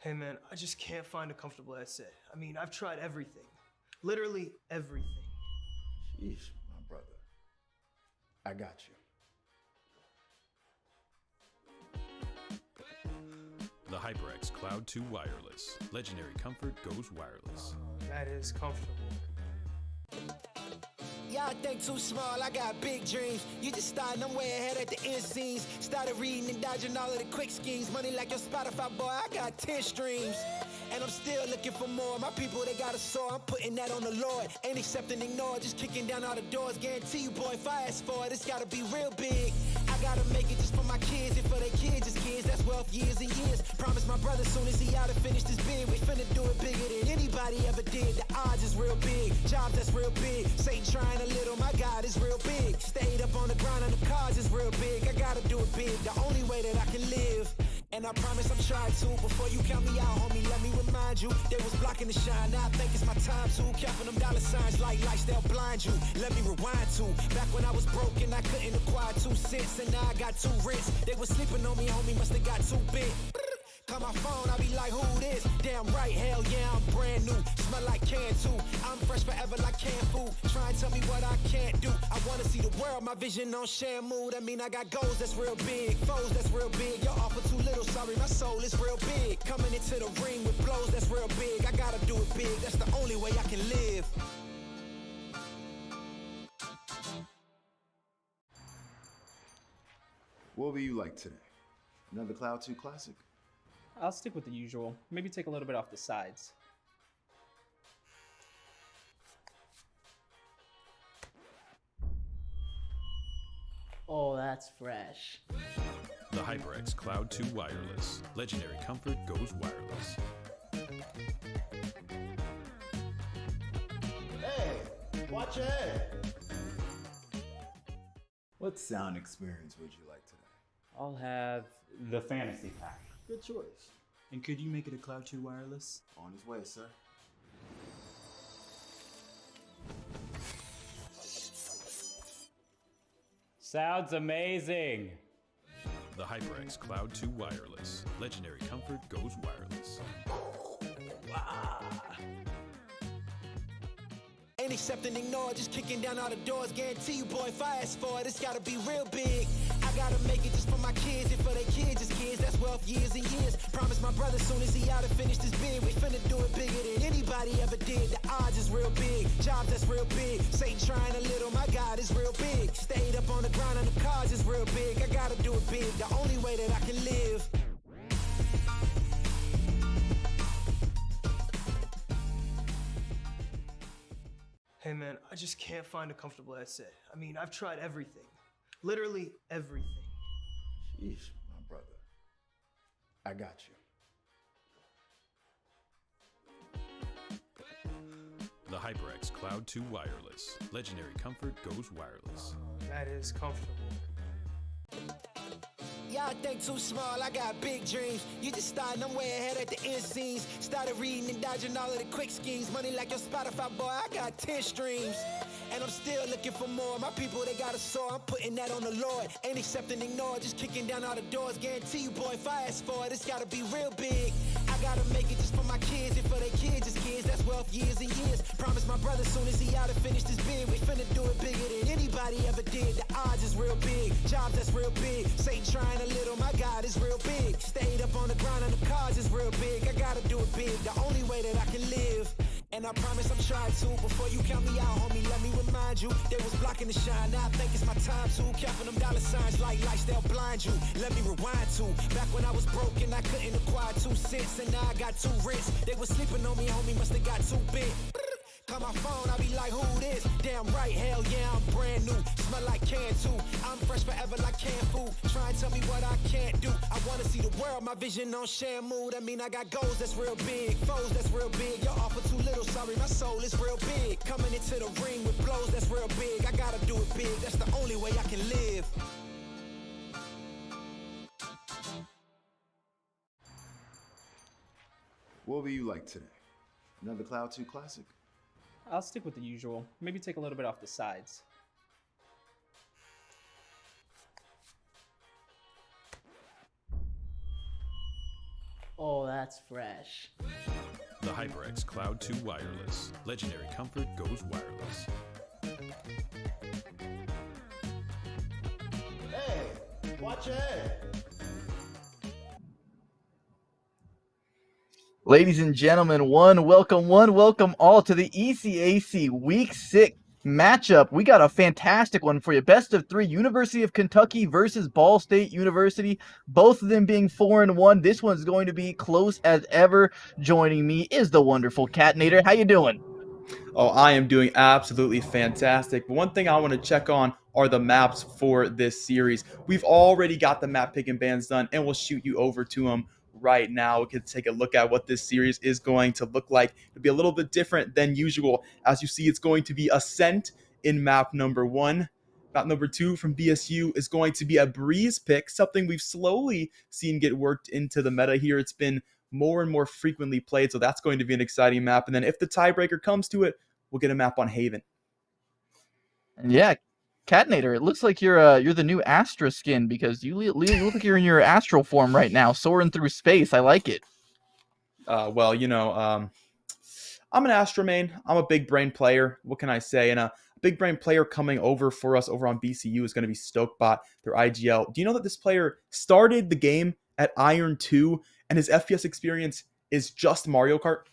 Hey man, I just can't find a comfortable essay. I mean, I've tried everything. Literally everything. Sheesh, my brother. I got you. The HyperX Cloud 2 Wireless. Legendary comfort goes wireless. That is comfortable. Y'all think too small, I got big dreams. You just starting, I'm way ahead at the end scenes. Started reading and dodging all of the quick schemes. Money like your Spotify, boy, I got 10 streams. And I'm still looking for more. My people, they got a soar, I'm putting that on the Lord. Ain't accepting, ignore, just kicking down all the doors. Guarantee you, boy, if I ask for it, it's gotta be real big. I gotta make it just for my kids and for their kids' kids. That's wealth years and years. Promise my brother soon as he out and finish this bid, we finna do it bigger than anybody ever did. The odds is real big, jobs that's real big. Satan trying a little, my God is real big. Stayed up on the ground on the cars is real big. I gotta do it big, the only way that I can live. And I promise I'm trying to. Before you count me out, homie, let me remind you. They was blocking the shine, now I think it's my time to. Counting them dollar signs like lights, they'll blind you. Let me rewind to back when I was broke and I couldn't acquire 2 cents. And now I got 2 rents. They was sleeping on me, homie, must've got too big. Call my phone, I be like, who this? Damn right, hell yeah, I'm brand new. Smell like can too. I'm fresh forever like canned food. Try and tell me what I can't do. I wanna see the world, my vision on Shamu. That mean I got goals that's real big, foes that's real big. Your offer too little, sorry, my soul is real big. Coming into the ring with blows that's real big. I gotta do it big, that's the only way I can live. What will you like today? Another Cloud 2 classic? I'll stick with the usual. Maybe take a little bit off the sides. Oh, that's fresh. The HyperX Cloud 2 Wireless. Legendary comfort goes wireless. Hey, watch your head. What sound experience would you like today? I'll have the fantasy pack. Good choice. And could you make it a Cloud 2 wireless? On his way, sir. Sounds amazing! The HyperX Cloud 2 Wireless. Legendary comfort goes wireless. Ain't accepting, ignore, just kicking down all the doors. Guarantee you, boy, if I ask for it, it's gotta be real big. I gotta make it just for my kids and for their kids' kids. That's wealth years and years. Promise my brother soon as he out and finish this bid, we finna do it bigger than anybody ever did. The odds is real big, jobs that's real big. Satan trying a little, my God is real big. Stayed up on the ground on the cars is real big. I gotta do it big, the only way that I can live. Hey man, I just can't find a comfortable essay. I mean, I've tried everything. Literally everything. Sheesh, my brother. I got you. The HyperX Cloud 2 Wireless. Legendary comfort goes wireless. That is comfortable. Y'all think too small, I got big dreams. You just starting, I'm way ahead at the end scenes. Started reading and dodging all of the quick schemes. Money like your Spotify, boy, I got 10 streams. And I'm still looking for more. My people, they got a soar, I'm putting that on the Lord. Ain't accepting, ignore, just kicking down all the doors. Guarantee you, boy, if I ask for it, it's gotta be real big. I gotta make it just for my kids and for their kids' kids. That's wealth years and years. Promise my brother soon as he out and finish this bid, we finna do it bigger than anybody ever did. The odds is real big, jobs that's real big. Satan trying a little, my God is real big. Stayed up on the ground on the cars is real big. I gotta do it big, the only way that I can live. And I promise I'm trying to. Before you count me out, homie, let me remind you. They was blocking the shine, now I think it's my time to. Counting them dollar signs like lights, they'll blind you. Let me rewind to back when I was broke and I couldn't acquire 2 cents. And now I got 2 rents. They was sleeping on me, homie, must've got too big. Call my phone, I be like, who this? Damn right, hell yeah, I'm brand new. Smell like can too. I'm fresh forever like canned food. Try and tell me what I can't do. I wanna see the world, my vision on Shamu. That mean I got goals that's real big, foes that's real big. Your offer too little, sorry, my soul is real big. Coming into the ring with blows that's real big. I gotta do it big, that's the only way I can live. What will you like today? Another Cloud 2 classic? I'll stick with the usual. Maybe take a little bit off the sides. Oh, that's fresh. The HyperX Cloud 2 Wireless. Legendary comfort goes wireless. Hey, watch your head. Ladies and gentlemen, welcome all to the ECAC Week 6 matchup. We got a fantastic one for you. Best of 3, University of Kentucky versus Ball State University. Both of them being 4-1. This one's going to be close as ever. Joining me is the wonderful Catnator. How you doing? Oh, I am doing absolutely fantastic. But one thing I want to check on are the maps for this series. We've already got the map picking bands done, and we'll shoot you over to them right now. We can take a look at what this series is going to look like. It'll be a little bit different than usual. As you see, it's going to be Ascent in map number 1. Map number 2 from BSU is going to be a breeze pick, something we've slowly seen get worked into the meta here. It's been more and more frequently played, so that's going to be an exciting map. And then if the tiebreaker comes to it, we'll get a map on Haven. Yeah, Catnator, it looks like you're the new Astra skin because you look like you're in your astral form right now, soaring through space. I like it. Well, I'm an Astra main. I'm a big brain player. What can I say? And a big brain player coming over for us over on BCU is going to be Stokebot, their IGL. Do you know that this player started the game at Iron 2 and his FPS experience is just Mario Kart?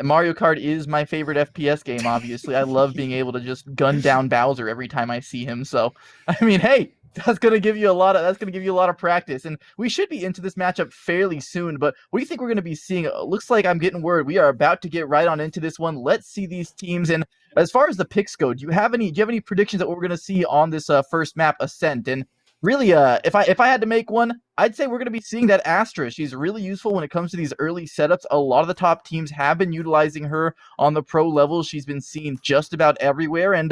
Mario Kart is my favorite FPS game, obviously. I love being able to just gun down Bowser every time I see him. So, I mean, hey, that's gonna give you a lot of practice. And we should be into this matchup fairly soon. But what do you think we're gonna be seeing? Looks like I'm getting word we are about to get right on into this one. Let's see these teams. And as far as the picks go, do you have any predictions of what we're gonna see on this first map, Ascent? And really, if I had to make one, I'd say we're going to be seeing that Astra. She's really useful when it comes to these early setups. A lot of the top teams have been utilizing her on the pro level. She's been seen just about everywhere. And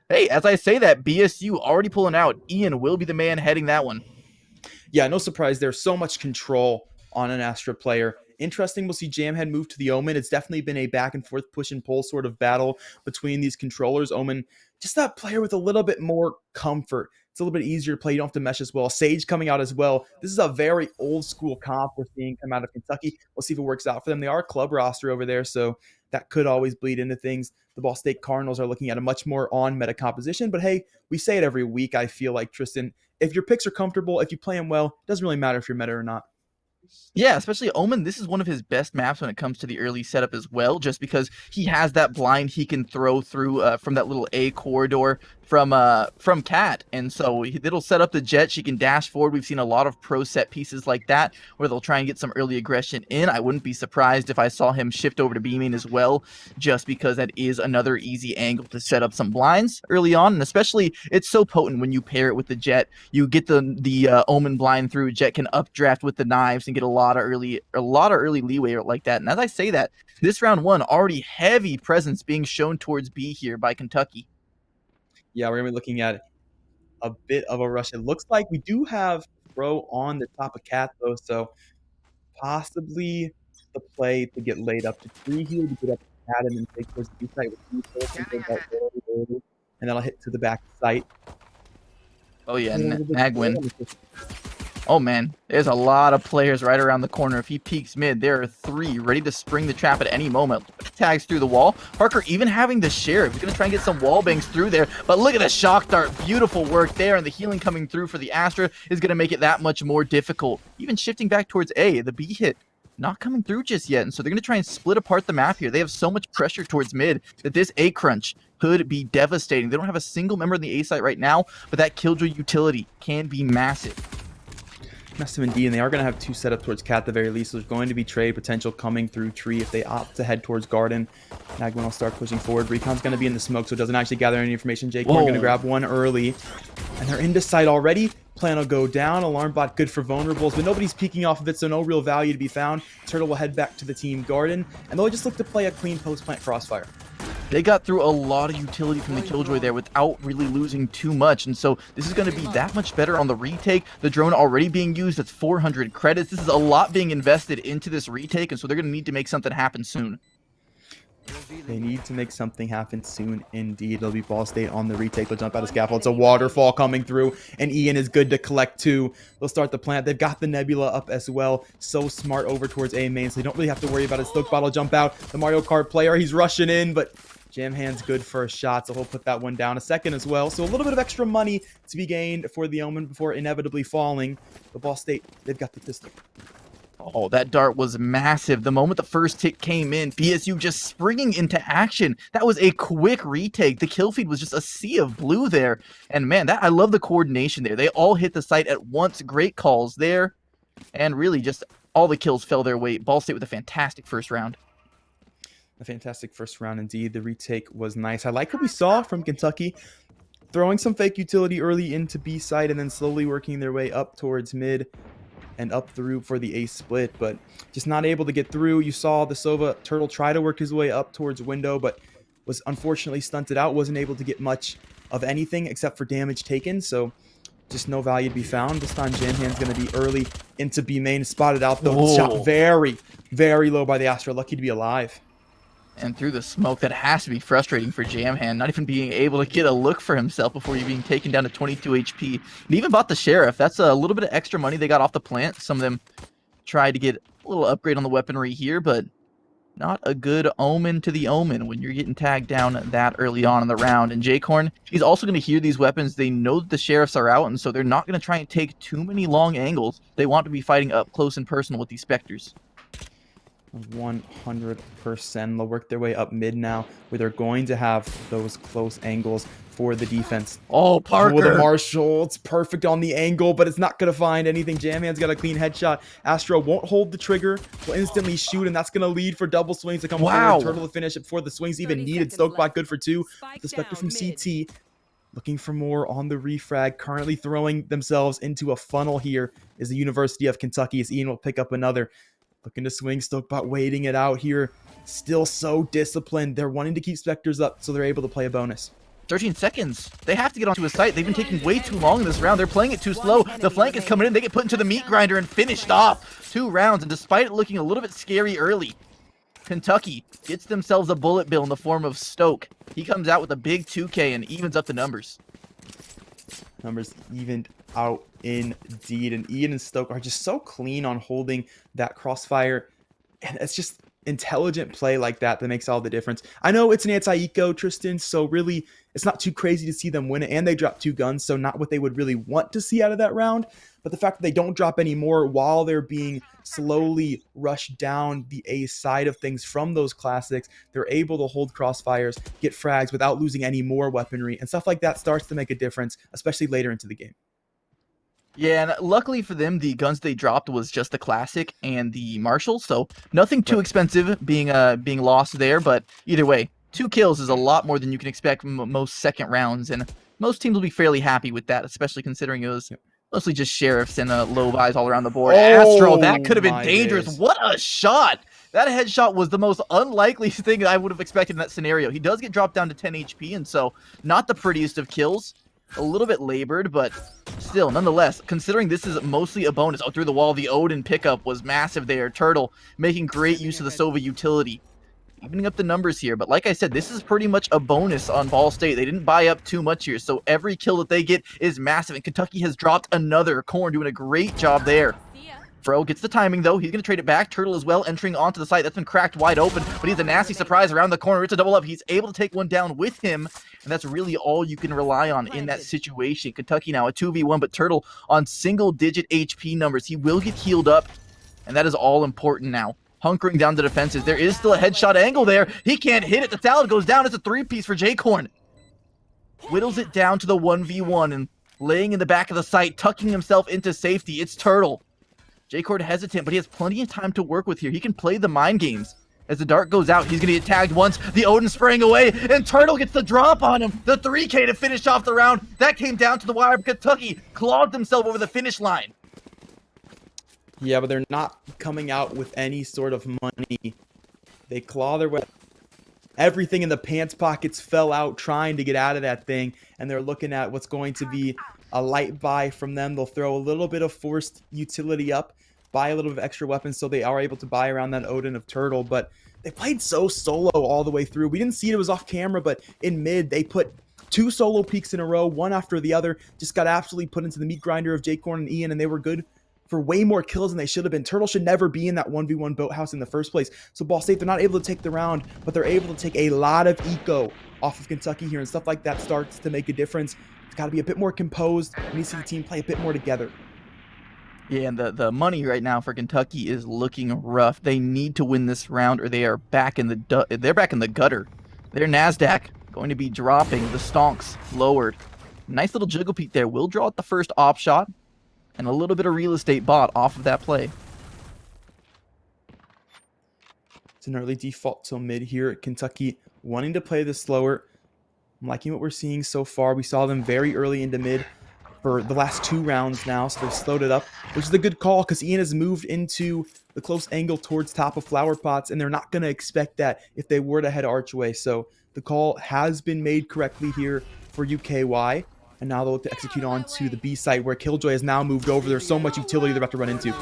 hey, as I say that, BSU already pulling out. Ian will be the man heading that one. Yeah, no surprise. There's so much control on an Astra player. Interesting, we'll see Jamhead move to the Omen. It's definitely been a back and forth push and pull sort of battle between these controllers. Omen, just that player with a little bit more comfort. It's a little bit easier to play. You don't have to mesh as well. Sage coming out as well. This is a very old school comp we're seeing come out of Kentucky. We'll see if it works out for them. They are a club roster over there, so that could always bleed into things. The Ball State Cardinals are looking at a much more on-meta composition, but hey, we say it every week, I feel like, Tristan. If your picks are comfortable, if you play them well, it doesn't really matter if you're meta or not. Yeah, especially Omen, this is one of his best maps when it comes to the early setup as well, just because he has that blind he can throw through from that little A corridor from Cat. And so it'll set up the jet. She can dash forward. We've seen a lot of pro set pieces like that where they'll try and get some early aggression in. I wouldn't be surprised if I saw him shift over to B main as well, just because that is another easy angle to set up some blinds early on. And especially it's so potent when you pair it with the jet. You get the Omen blind through. Jet can updraft with the knives and get a lot of early leeway like that. And as I say that, this round 1 already heavy presence being shown towards B here by Kentucky. Yeah, we're going to be looking at a bit of a rush. It looks like we do have Pro on the top of Cat, though, so possibly the play to get laid up to 3 here to get up to Cat and then take towards the B side with and that'll hit to the back site. Oh, yeah, Nagwin. Oh, man, there's a lot of players right around the corner. If he peeks mid, there are 3 ready to spring the trap at any moment. Tags through the wall. Parker even having the sheriff. He's going to try and get some wall bangs through there. But look at the shock dart. Beautiful work there. And the healing coming through for the Astra is going to make it that much more difficult. Even shifting back towards A. The B hit not coming through just yet. And so they're going to try and split apart the map here. They have so much pressure towards mid that this A crunch could be devastating. They don't have a single member in the A site right now, but that Killjoy utility can be massive. Massive indeed, and they are going to have 2 set up towards Cat at the very least. So there's going to be trade potential coming through Tree if they opt to head towards Garden. Nagwin will start pushing forward. Recon's going to be in the smoke, so it doesn't actually gather any information. Jake, we're going to grab one early, and they're into sight already. Plan will go down. Alarm bot good for vulnerables, but nobody's peeking off of it, so no real value to be found. Turtle will head back to the team Garden, and they'll just look to play a clean post-plant Crossfire. They got through a lot of utility from the Killjoy there without really losing too much. And so this is going to be that much better on the retake. The drone already being used. That's 400 credits. This is a lot being invested into this retake. And so they're going to need to make something happen soon. They need to make something happen soon indeed. It'll be Ball State on the retake. They'll jump out of scaffold. It's a waterfall coming through, and Ian is good to collect two. They'll start the plant. They've got the Nebula up as well. So smart over towards A main, so they don't really have to worry about it. Stoke Bottle jump out. The Mario Kart player, he's rushing in, but Jam Hand's good for a shot, so he'll put that one down. A second as well. So a little bit of extra money to be gained for the Omen before inevitably falling. The Ball State, they've got the pistol. Oh, that dart was massive. The moment the first tick came in, BSU just springing into action. That was a quick retake. The kill feed was just a sea of blue there. And man, I love the coordination there. They all hit the site at once. Great calls there. And really just all the kills fell their way. Ball State with a fantastic first round. A fantastic first round indeed. The retake was nice. I like what we saw from Kentucky. Throwing some fake utility early into B side and then slowly working their way up towards mid and up through for the A split, but just not able to get through. You saw the Sova Turtle try to work his way up towards window, but was unfortunately stunted out. Wasn't able to get much of anything except for damage taken, so just no value to be found. This time Jam Hand's going to be early into B main. Spotted out though. Whoa. Shot very, very low by the Astra. Lucky to be alive. And through the smoke, that has to be frustrating for Jamhand, not even being able to get a look for himself before you're being taken down to 22 HP. And even bought the Sheriff. That's a little bit of extra money they got off the plant. Some of them tried to get a little upgrade on the weaponry here, but not a good omen to the Omen when you're getting tagged down that early on in the round. And J-Corn, he's also going to hear these weapons. They know that the Sheriffs are out, and so they're not going to try and take too many long angles. They want to be fighting up close and personal with these Spectres. 100%. They'll work their way up mid now, where they're going to have those close angles for the defense. Oh, Parker! Oh, the Marshall. It's perfect on the angle, but it's not going to find anything. Jamhand's got a clean headshot. Astro won't hold the trigger. Will instantly shoot, and that's going to lead for double swings to come forward. Turtle to finish it before the swings even needed. Stokebot good for two. The Spectre from CT looking for more on the refrag. Currently throwing themselves into a funnel here is the University of Kentucky, as Ian will pick up another. Looking to swing, Stokebot waiting it out here. Still so disciplined. They're wanting to keep Spectres up so they're able to play a bonus. 13 seconds. They have to get onto a site. They've been taking way too long in this round. They're playing it too slow. The flank is coming in. They get put into the meat grinder and finished off 2 rounds. And despite it looking a little bit scary early, Kentucky gets themselves a bullet bill in the form of Stoke. He comes out with a big 2K and evens up the numbers. Numbers evened out indeed, and Ian and Stoke are just so clean on holding that crossfire, and it's just intelligent play like that makes all the difference. I know it's an anti-eco, Tristan, so really it's not too crazy to see them win it, and they dropped 2 guns, so not what they would really want to see out of that round, but the fact that they don't drop any more while they're being slowly rushed down the A side of things from those classics, they're able to hold crossfires, get frags without losing any more weaponry, and stuff like that starts to make a difference, especially later into the game. Yeah, and luckily for them, the guns they dropped was just the classic and the Marshall, so nothing too expensive being lost there, but either way, 2 kills is a lot more than you can expect from most second rounds, and most teams will be fairly happy with that, especially considering it was mostly just Sheriffs and low buys all around the board. Astro, that could have been dangerous. Days. What a shot! That headshot was the most unlikely thing I would have expected in that scenario. He does get dropped down to 10 HP, and so not the prettiest of kills. A little bit labored, but still, nonetheless, considering this is mostly a bonus. Oh, through the wall, the Odin pickup was massive there. Turtle making great use of the Sova utility. Evening up the numbers here, but like I said, this is pretty much a bonus on Ball State. They didn't buy up too much here, so every kill that they get is massive, and Kentucky has dropped another. Corn doing a great job there. Fro gets the timing, though. He's going to trade it back. Turtle as well, entering onto the site. That's been cracked wide open, but he's a nasty surprise around the corner. It's a double up. He's able to take one down with him, and that's really all you can rely on in that situation. Kentucky now a 2v1, but Turtle on single-digit HP numbers. He will get healed up, and that is all important now. Hunkering down the defenses. There is still a headshot angle there. He can't hit it. The salad goes down. It's a 3-piece for J-Corn. Whittles it down to the 1v1 and laying in the back of the site, tucking himself into safety. It's Turtle. J-Corn hesitant, but he has plenty of time to work with here. He can play the mind games. As the dart goes out, he's going to get tagged once. The Odin spraying away, and Turtle gets the drop on him. The 3K to finish off the round. That came down to the wire. Kentucky clawed themselves over the finish line. Yeah, but they're not coming out with any sort of money. They claw their way. Everything in the pants pockets fell out trying to get out of that thing, and they're looking at what's going to be a light buy from them. They'll throw a little bit of forced utility up, buy a little bit of extra weapons so they are able to buy around that Odin of Turtle, but they played so solo all the way through. We didn't see it was off camera, but in mid, they put 2 solo peaks in a row, one after the other, just got absolutely put into the meat grinder of J-Corn and Ian, and they were good for way more kills than they should have been. Turtle should never be in that 1v1 boathouse in the first place. So Ball State, they're not able to take the round, but they're able to take a lot of eco off of Kentucky here, and stuff like that starts to make a difference. It's got to be a bit more composed. We need to see the team play a bit more together. Yeah, and the money right now for Kentucky is looking rough. They need to win this round, or they are back in the they're back in the gutter. Their Nasdaq going to be dropping. The stonks lowered. Nice little jiggle peek there. Will draw at the first op shot, and a little bit of real estate bought off of that play. It's an early default till mid here. Kentucky wanting to play this slower. I'm liking what we're seeing so far. We saw them very early into mid for the last 2 rounds now, so they've slowed it up, which is a good call because Ian has moved into the close angle towards top of flower pots, and they're not going to expect that if they were to head archway. So the call has been made correctly here for UKY, and now they'll look to execute on to the B site where Killjoy has now moved over. There's so much utility they're about to run into.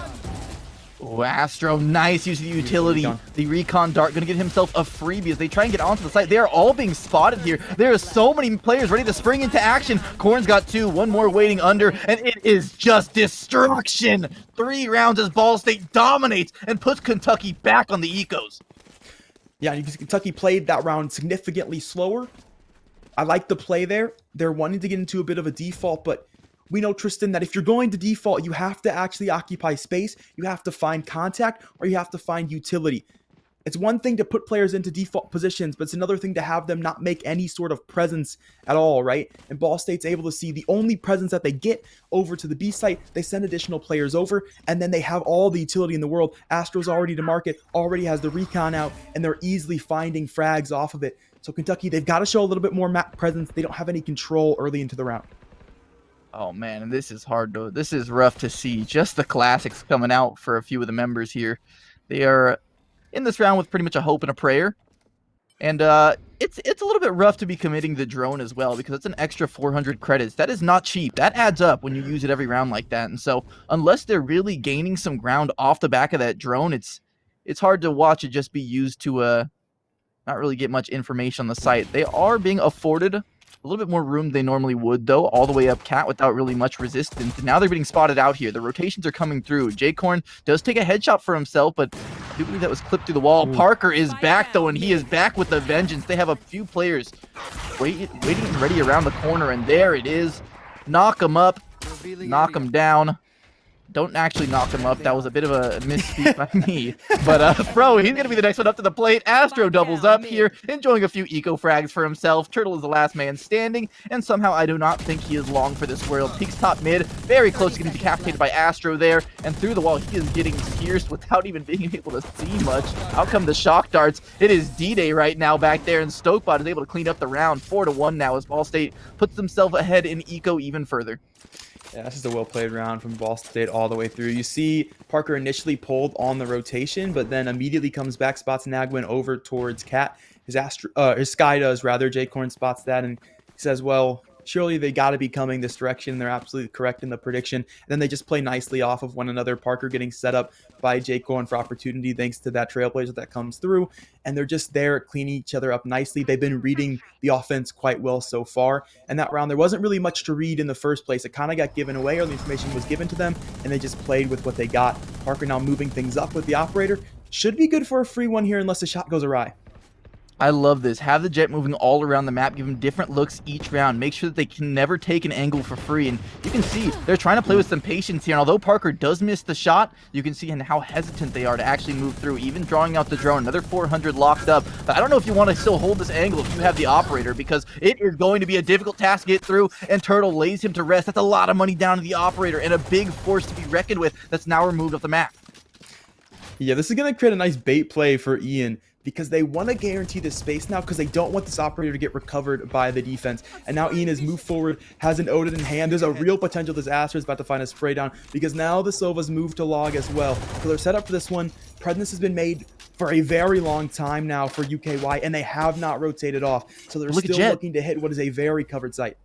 Oh, Astro, nice use of the utility. The recon dart going to get himself a freebie as they try and get onto the site. They are all being spotted here. There are so many players ready to spring into action. Corn's got 2, 1 more waiting under, and it is just destruction. 3 rounds as Ball State dominates and puts Kentucky back on the ecos. Yeah, because Kentucky played that round significantly slower. I like the play there. They're wanting to get into a bit of a default, but we know, Tristan, that if you're going to default, you have to actually occupy space, you have to find contact, or you have to find utility. It's one thing to put players into default positions, but it's another thing to have them not make any sort of presence at all, right? And Ball State's able to see the only presence that they get over to the B site. They send additional players over, and then they have all the utility in the world. Astro's already to market, already has the recon out, and they're easily finding frags off of it. So Kentucky, they've got to show a little bit more map presence. They don't have any control early into the round. Oh man, and this is rough to see. Just the classics coming out for a few of the members here. They are in this round with pretty much a hope and a prayer. And it's a little bit rough to be committing the drone as well, because it's an extra 400 credits. That is not cheap. That adds up when you use it every round like that. And so unless they're really gaining some ground off the back of that drone, it's hard to watch it just be used to not really get much information on the site. They are being afforded a little bit more room than they normally would, though, all the way up cat without really much resistance. And now they're getting spotted out here. The rotations are coming through. J-Corn does take a headshot for himself, but I do believe that was clipped through the wall. Parker is back, though, and he is back with a vengeance. They have a few players waiting and ready around the corner, and there it is. Knock him up. Knock him down. Don't actually knock him up. That was a bit of a misspeak by me. But Fro, he's going to be the next one up to the plate. Astro doubles up here, enjoying a few eco frags for himself. Turtle is the last man standing, and somehow I do not think he is long for this world. Peaks top mid, very close to getting decapitated by Astro there, and through the wall he is getting pierced without even being able to see much. Out come the shock darts. It is D-Day right now back there, and Stokebot is able to clean up the round 4-1 now as Ball State puts themselves ahead in eco even further. Yeah, this is a well-played round from Ball State all the way through. You see Parker initially pulled on the rotation, but then immediately comes back, spots Nagwin over towards Cat. His Sky does, rather. J-Corn spots that, and he says, well, surely they got to be coming this direction. They're absolutely correct in the prediction. And then they just play nicely off of one another. Parker getting set up by J-Corn for opportunity thanks to that trailblazer that comes through. And they're just there cleaning each other up nicely. They've been reading the offense quite well so far. And that round, there wasn't really much to read in the first place. It kind of got given away, or the information was given to them, and they just played with what they got. Parker now moving things up with the operator. Should be good for a free one here unless the shot goes awry. I love this. Have the jet moving all around the map, give them different looks each round. Make sure that they can never take an angle for free. And you can see they're trying to play with some patience here. And although Parker does miss the shot, you can see how hesitant they are to actually move through, even drawing out the drone. Another 400 locked up. But I don't know if you want to still hold this angle if you have the operator, because it is going to be a difficult task to get through, and Turtle lays him to rest. That's a lot of money down to the operator and a big force to be reckoned with that's now removed off the map. Yeah, this is going to create a nice bait play for Ian, because they want to guarantee this space now, because they don't want this operator to get recovered by the defense. And now Ian has moved forward, has an Odin in hand. There's a real potential this Astra is about to find a spray down, because now the Sova's moved to log as well. So they're set up for this one. Presence has been made for a very long time now for UKY, and they have not rotated off. So they're still looking to hit what is a very covered site.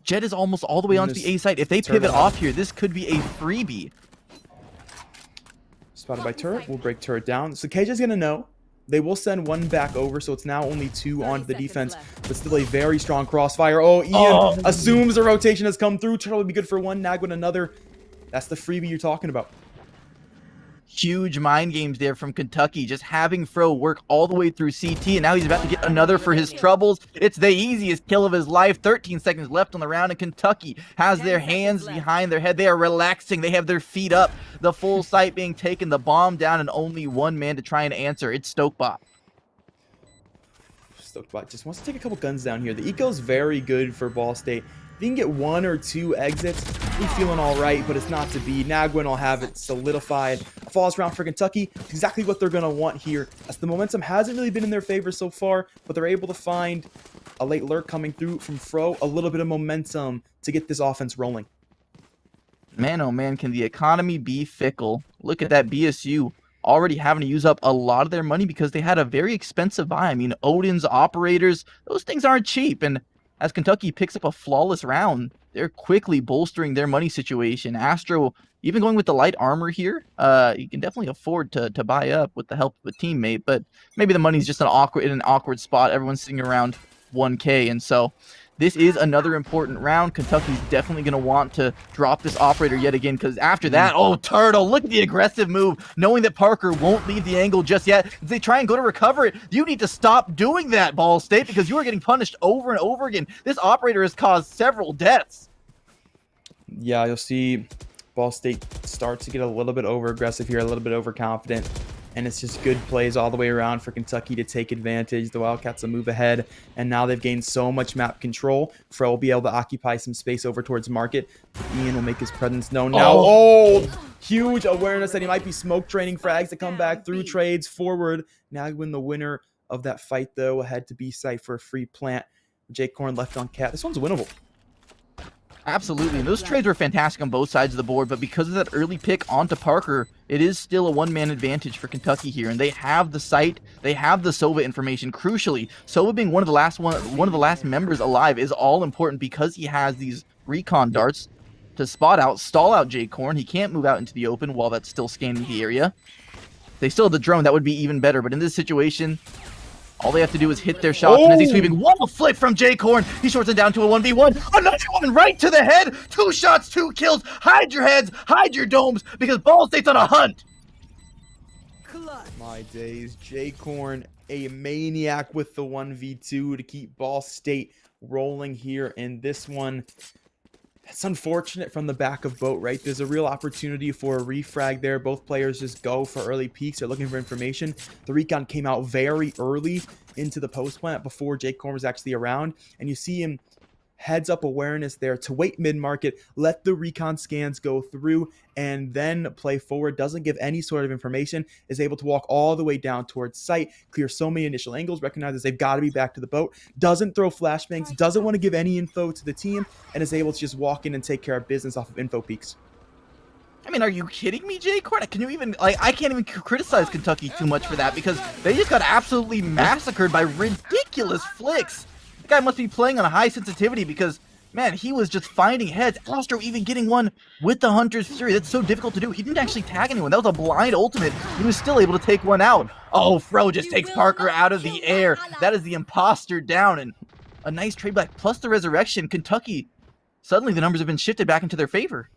Jet is almost all the way onto the A site. If they pivot off here, this could be a freebie. Spotted by turret. We'll break turret down. So KJ's going to know They will send one back over, so it's now only 2 on the defense, but still a very strong crossfire. Oh, Ian assumes a rotation has come through. Turtle would be good for one, Nagwin another. That's the freebie you're talking about. Huge mind games there from Kentucky, just having Fro work all the way through CT, and now he's about to get another for his troubles. It's the easiest kill of his life. 13 seconds left on the round, and Kentucky has their hands behind their head. They are relaxing. They have their feet up. The full site being taken, the bomb down, and only one man to try and answer. It's Stokebot. Stokebot just wants to take a couple guns down here. The eco is very good for Ball State. If you can get 1 or 2 exits, we're feeling all right, but it's not to be. Nagwin will have it solidified. Falls round for Kentucky. Exactly what they're going to want here, as the momentum hasn't really been in their favor so far, but they're able to find a late lurk coming through from Fro. A little bit of momentum to get this offense rolling. Man, oh man, can the economy be fickle? Look at that BSU already having to use up a lot of their money because they had a very expensive buy. I mean, Odin's, operators, those things aren't cheap, and as Kentucky picks up a flawless round, they're quickly bolstering their money situation. Astro, even going with the light armor here, you can definitely afford to buy up with the help of a teammate, but maybe the money's just in an awkward spot. Everyone's sitting around 1K, and so this is another important round. Kentucky's definitely going to want to drop this operator yet again, because after that, oh, Turtle, look at the aggressive move, knowing that Parker won't leave the angle just yet. As they try and go to recover it, you need to stop doing that, Ball State, because you are getting punished over and over again. This operator has caused several deaths. Yeah, you'll see Ball State start to get a little bit over-aggressive here, a little bit overconfident. And it's just good plays all the way around for Kentucky to take advantage. The Wildcats will move ahead, and now they've gained so much map control. Fro will be able to occupy some space over towards Market. Ian will make his presence known now. Oh, huge awareness that he might be smoke training frags to come back through trades forward. Nagwin, the winner of that fight, though, ahead to B site for a free plant. Jake Korn left on cat. This one's winnable. Absolutely, and those trades were fantastic on both sides of the board, but because of that early pick onto Parker, it is still a one-man advantage for Kentucky here, and they have the site, they have the Sova information. Crucially, Sova being one of the last members alive is all important because he has these recon darts to spot out, stall out Jake Korn. He can't move out into the open while that's still scanning the area. They still have the drone, that would be even better, but in this situation, all they have to do is hit their shots, and as he's sweeping, one flip from Jay Korn, he shorts it down to a 1v1. Another one right to the head. 2 shots, 2 kills. Hide your heads, hide your domes, because Ball State's on a hunt. My days. Jay Korn, a maniac with the 1v2 to keep Ball State rolling here in this one. It's unfortunate from the back of boat, right? There's a real opportunity for a refrag there. Both players just go for early peaks. They're looking for information. The recon came out very early into the post plant before Jake Korn was actually around. And you see him heads up awareness there to wait mid-market, let the recon scans go through, and then play forward. Doesn't give any sort of information, is able to walk all the way down towards site, clear so many initial angles, recognizes they've got to be back to the boat, doesn't throw flashbangs, doesn't want to give any info to the team, and is able to just walk in and take care of business off of info peaks. I mean, are you kidding me, Jay Korn? Can you even, like, I can't even criticize Kentucky too much for that, because they just got absolutely massacred by ridiculous flicks. The guy must be playing on a high sensitivity because, man, he was just finding heads. Astro even getting one with the Hunter's Fury. That's so difficult to do. He didn't actually tag anyone. That was a blind ultimate. He was still able to take one out. Oh, Fro just takes Parker out of the air. That is the imposter down, and a nice trade back plus the resurrection. Kentucky, suddenly the numbers have been shifted back into their favor.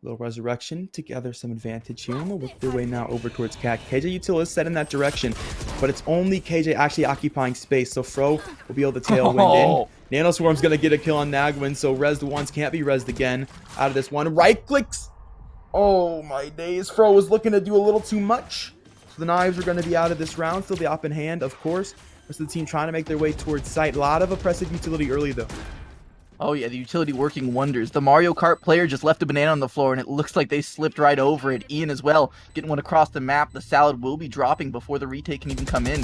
Little resurrection to gather some advantage here, and they'll work their way now over towards CAC. KJ Util is set in that direction, but it's only KJ actually occupying space, so Fro will be able to tailwind in. Nanoswarm's going to get a kill on Nagwin, so res the ones can't be resed again out of this one. Right clicks. Oh my days. Fro was looking to do a little too much. So the knives are going to be out of this round. Still the op in hand, of course. Rest of the team trying to make their way towards site. A lot of oppressive utility early, though. Oh yeah, the utility working wonders. The Mario Kart player just left a banana on the floor, and it looks like they slipped right over it. Ian as well, getting one across the map. The salad will be dropping before the retake can even come in.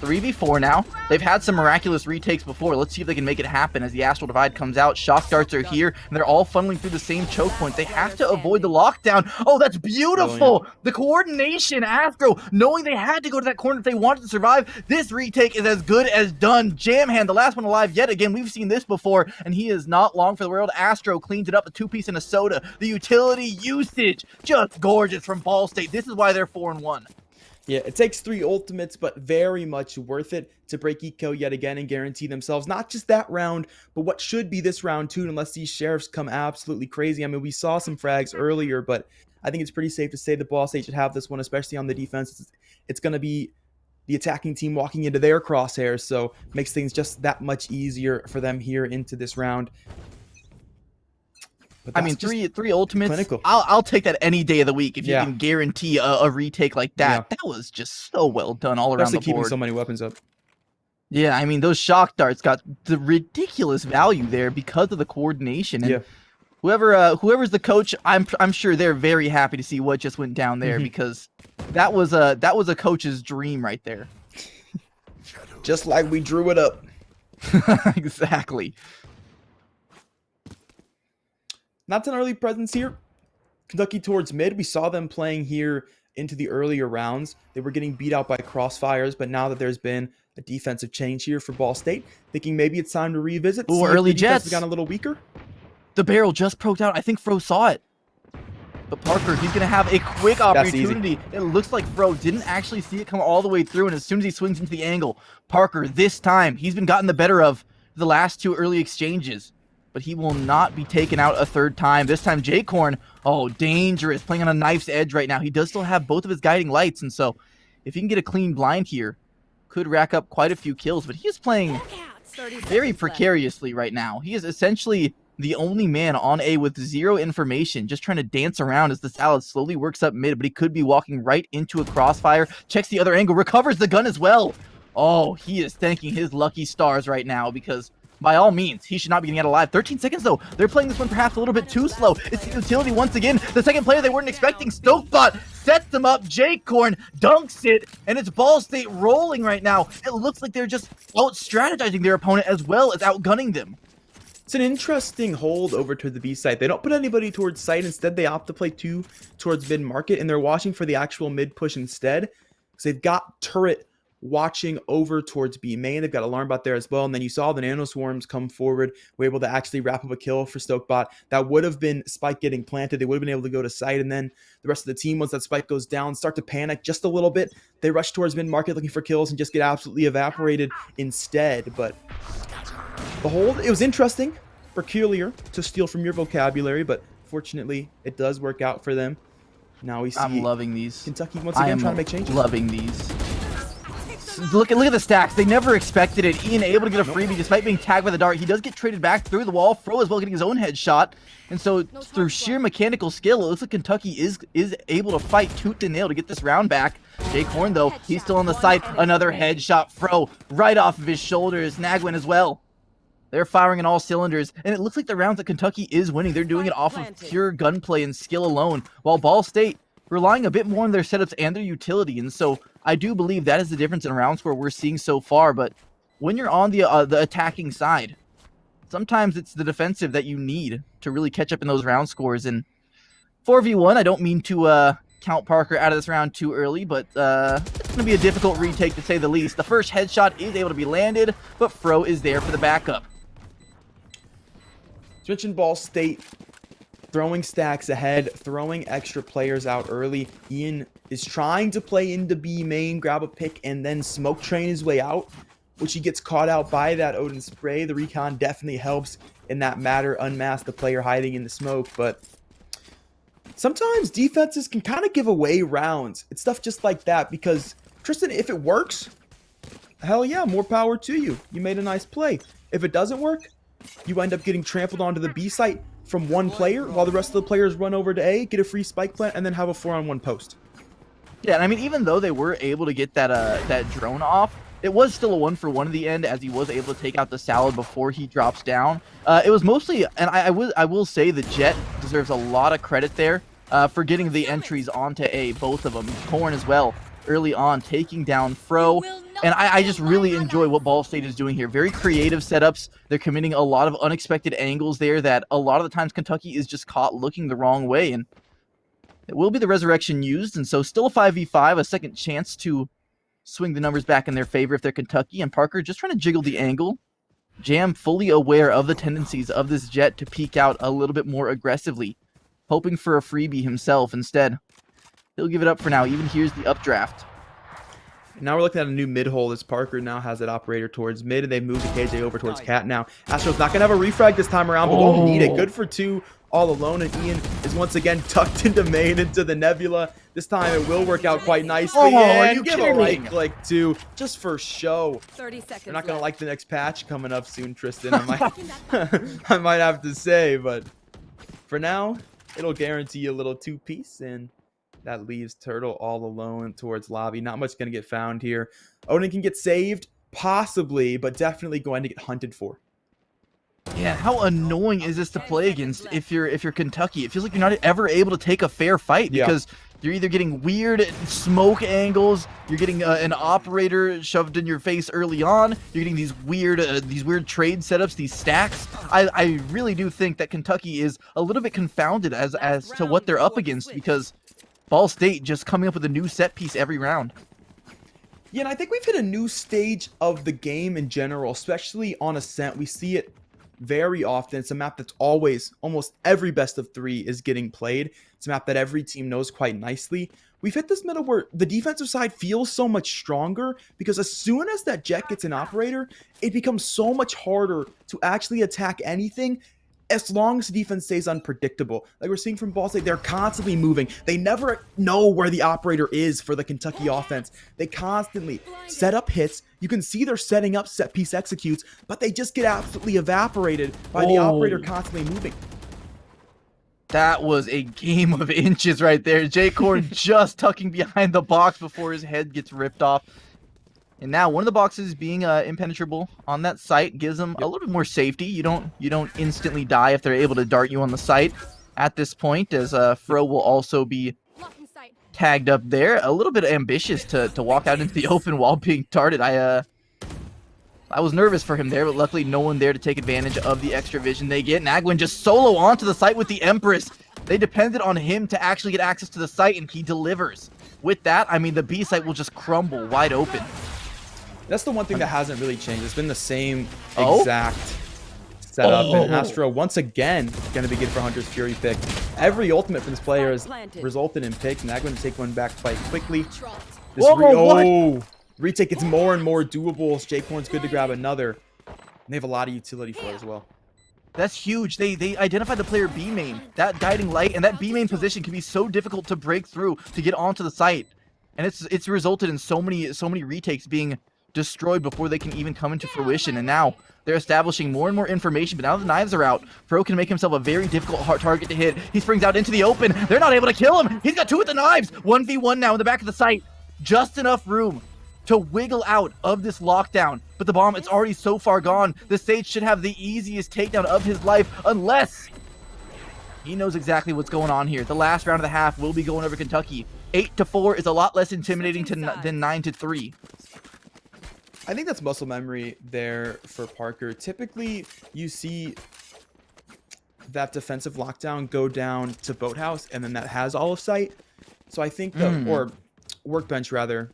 3v4 now. They've had some miraculous retakes before. Let's see if they can make it happen as the Astral Divide comes out. Shock darts are here, and they're all funneling through the same choke point. They have to avoid the lockdown. Oh, that's beautiful! Brilliant. The coordination, Astro, knowing they had to go to that corner if they wanted to survive. This retake is as good as done. Jamhand, the last one alive yet again. We've seen this before, and he is not long for the world. Astro cleans it up, a 2-piece and a soda. The utility usage, just gorgeous from Ball State. This is why they're 4-1. Yeah, it takes 3 ultimates, but very much worth it to break Eco yet again and guarantee themselves not just that round, but what should be this round too, unless these sheriffs come absolutely crazy. I mean, we saw some frags earlier, but I think it's pretty safe to say the Ball State should have this one, especially on the defense. It's going to be the attacking team walking into their crosshairs, so makes things just that much easier for them here into this round. But I mean, three ultimates. clinical. I'll take that any day of the week if you Yeah. can guarantee a retake like that. Yeah. That was just so well done all around Especially the keeping board. so many weapons up. Yeah, I mean, those shock darts got the ridiculous value there because of the coordination. And Yeah. whoever's the coach, I'm sure they're very happy to see what just went down there because that was a coach's dream right there. Just like we drew it up. Exactly. Not an early presence here. Kentucky towards mid. We saw them playing here into the earlier rounds. They were getting beat out by crossfires, but now that there's been a defensive change here for Ball State, thinking maybe it's time to revisit. Ooh, see if early the defense has Jets. gotten a little weaker. The barrel just poked out. I think Fro saw it. But Parker, he's going to have a quick That's easy. opportunity. It looks like Fro didn't actually see it come all the way through, and as soon as he swings into the angle, Parker, this time, he's been gotten the better of the last 2 early exchanges. But he will not be taken out a 3rd time. This time, J-Corn, oh, dangerous, playing on a knife's edge right now. He does still have both of his guiding lights, and so if he can get a clean blind here, could rack up quite a few kills. But he is playing very precariously right now. He is essentially the only man on A with 0 information, just trying to dance around as the Salad slowly works up mid, but he could be walking right into a crossfire, checks the other angle, recovers the gun as well. Oh, he is thanking his lucky stars right now because by all means, he should not be getting out alive. 13 seconds, though. They're playing this one perhaps a little bit too slow. It's the utility once again. The second player they weren't expecting. Stokebot sets them up. J-Corn dunks it, and it's Ball State rolling right now. It looks like they're just out-strategizing their opponent as well as outgunning them. It's an interesting hold over to the B site. They don't put anybody towards site. Instead, they opt to play 2 towards mid-market, and they're watching for the actual mid push instead. Because they've got turret watching over towards B main. They've got alarm bot there as well. And then you saw the nano swarms come forward. We're able to actually wrap up a kill for Stokebot. That would have been Spike getting planted. They would have been able to go to site. And then the rest of the team, once that Spike goes down, start to panic just a little bit. They rush towards mid-market looking for kills and just get absolutely evaporated instead. But the hold, it was interesting, peculiar to steal from your vocabulary, but fortunately it does work out for them. Now we see I'm loving these. Kentucky once again trying to make changes. Loving these. Look at the stacks. They never expected it. Ian able to get a freebie despite being tagged by the dart. He does get traded back through the wall. Fro as well getting his own headshot. And so through sheer mechanical skill, it looks like Kentucky is able to fight tooth and nail to get this round back. J-Corn though, he's still on the site. Another headshot. Fro right off of his shoulders. Nagwin as well. They're firing in all cylinders, and it looks like the rounds that Kentucky is winning. They're doing it off of pure gunplay and skill alone, while Ball State relying a bit more on their setups and their utility. And so I do believe that is the difference in round score we're seeing so far. But when you're on the attacking side, sometimes it's the defensive that you need to really catch up in those round scores. And 4v1, I don't mean to count Parker out of this round too early, but it's going to be a difficult retake to say the least. The first headshot is able to be landed, but Fro is there for the backup. Mentioned Ball State throwing stacks ahead, throwing extra players out early. Ian is trying to play into B main, grab a pick, and then smoke train his way out, which he gets caught out by that Odin spray. The recon definitely helps in that matter, unmask the player hiding in the smoke, but sometimes defenses can kind of give away rounds. It's stuff just like that because, Tristan, if it works, hell yeah, more power to you. You made a nice play. If it doesn't work, you end up getting trampled onto the B site from one player while the rest of the players run over to A, get a free spike plant, and then have a 4-on-1 post. Yeah, and I mean, even though they were able to get that drone off, it was still a 1-for-1 at the end as he was able to take out the Salad before he drops down. It was mostly, and I will say the Jet deserves a lot of credit there for getting the entries onto A, both of them. Corn as well, early on, taking down Fro. And I just really enjoy what Ball State is doing here. Very creative setups. They're committing a lot of unexpected angles there that a lot of the times Kentucky is just caught looking the wrong way. And it will be the resurrection used. And so still a 5v5, a second chance to swing the numbers back in their favor if they're Kentucky. And Parker just trying to jiggle the angle. Jam fully aware of the tendencies of this Jet to peek out a little bit more aggressively, hoping for a freebie himself instead. He'll give it up for now. Even here's the updraft. Now we're looking at a new mid hole as Parker now has that operator towards mid, and they move the KJ over towards Cat now. Astro's not going to have a refrag this time around, but won't need it. Good for 2 all alone, and Ian is once again tucked into main, into the Nebula. This time it will work out quite nicely. are you give a kidding right me? click too, just for show. 30 seconds. You're not going to like the next patch coming up soon, Tristan. I might, I might have to say, but for now, it'll guarantee you a little 2-piece, and that leaves Turtle all alone towards lobby. Not much going to get found here. Odin can get saved, possibly, but definitely going to get hunted for. Yeah, how annoying is this to play against if you're Kentucky? It feels like you're not ever able to take a fair fight because you're either getting weird smoke angles, you're getting an operator shoved in your face early on, you're getting these weird trade setups, these stacks. I really do think that Kentucky is a little bit confounded as to what they're up against, because Ball State just coming up with a new set piece every round. Yeah, and I think we've hit a new stage of the game in general, especially on Ascent. We see it very often. It's a map that's always, almost every best of 3 is getting played. It's a map that every team knows quite nicely. We've hit this middle where the defensive side feels so much stronger, because as soon as that Jet gets an operator, it becomes so much harder to actually attack anything, as long as the defense stays unpredictable. Like we're seeing from Ball State, they're constantly moving. They never know where the operator is for the Kentucky offense. They constantly set up hits. You can see they're setting up set piece executes, but they just get absolutely evaporated by the operator constantly moving. That was a game of inches right there. J-Corn just tucking behind the box before his head gets ripped off. And now one of the boxes being impenetrable on that site gives them a little bit more safety. You don't instantly die if they're able to dart you on the site at this point, as Fro will also be tagged up there. A little bit ambitious to walk out into the open while being darted. I was nervous for him there, but luckily no one there to take advantage of the extra vision they get. Nagwin just solo onto the site with the Empress. They depended on him to actually get access to the site, and he delivers. With that, I mean, the B site will just crumble wide open. That's the one thing that hasn't really changed. It's been the same exact setup. And Astro, once again, going to be good for Hunter's Fury pick. Every ultimate from this player has resulted in picks, and I'm going to take one back quite quickly. This retake gets more and more doables. J-Corn's good to grab another. And they have a lot of utility for it as well. That's huge. They identified the player B main. That guiding light and that B main position can be so difficult to break through to get onto the site. And it's resulted in so many retakes being destroyed before they can even come into fruition. And now they're establishing more and more information, but now the knives are out, Fro can make himself a very difficult target to hit. He springs out into the open. They're not able to kill him. He's got 2 with the knives. 1v1 now in the back of the site. Just enough room to wiggle out of this lockdown, but the bomb, it's already so far gone. The Sage should have the easiest takedown of his life, unless he knows exactly what's going on here. The last round of the half will be going over Kentucky. 8-4 is a lot less intimidating than 9-3. I think that's muscle memory there for Parker. Typically, you see that defensive lockdown go down to Boathouse, and then that has all of sight. So I think, or Workbench rather.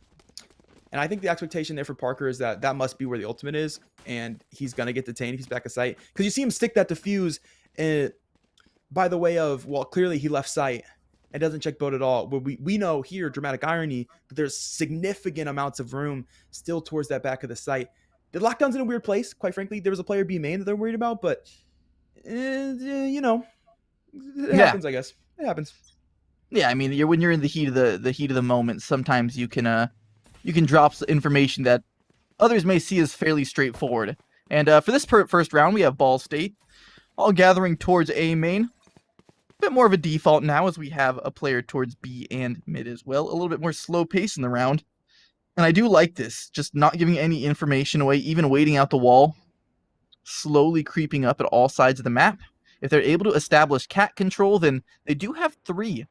And I think the expectation there for Parker is that that must be where the ultimate is, and he's going to get detained if he's back at sight. Because you see him stick that defuse by the way of, well, clearly he left sight and doesn't check boat at all. But we know here, dramatic irony, that there's significant amounts of room still towards that back of the site. The lockdown's in a weird place, quite frankly. There was a player B main that they're worried about, but you know, it happens, I guess. It happens. Yeah, I mean, when you're in the heat of the moment, sometimes you can drop information that others may see as fairly straightforward. And for this first round, we have Ball State all gathering towards A main. A bit more of a default now, as we have a player towards B and mid as well. A little bit more slow pace in the round. And I do like this, just not giving any information away, even waiting out the wall, slowly creeping up at all sides of the map. If they're able to establish cat control, then they do have 3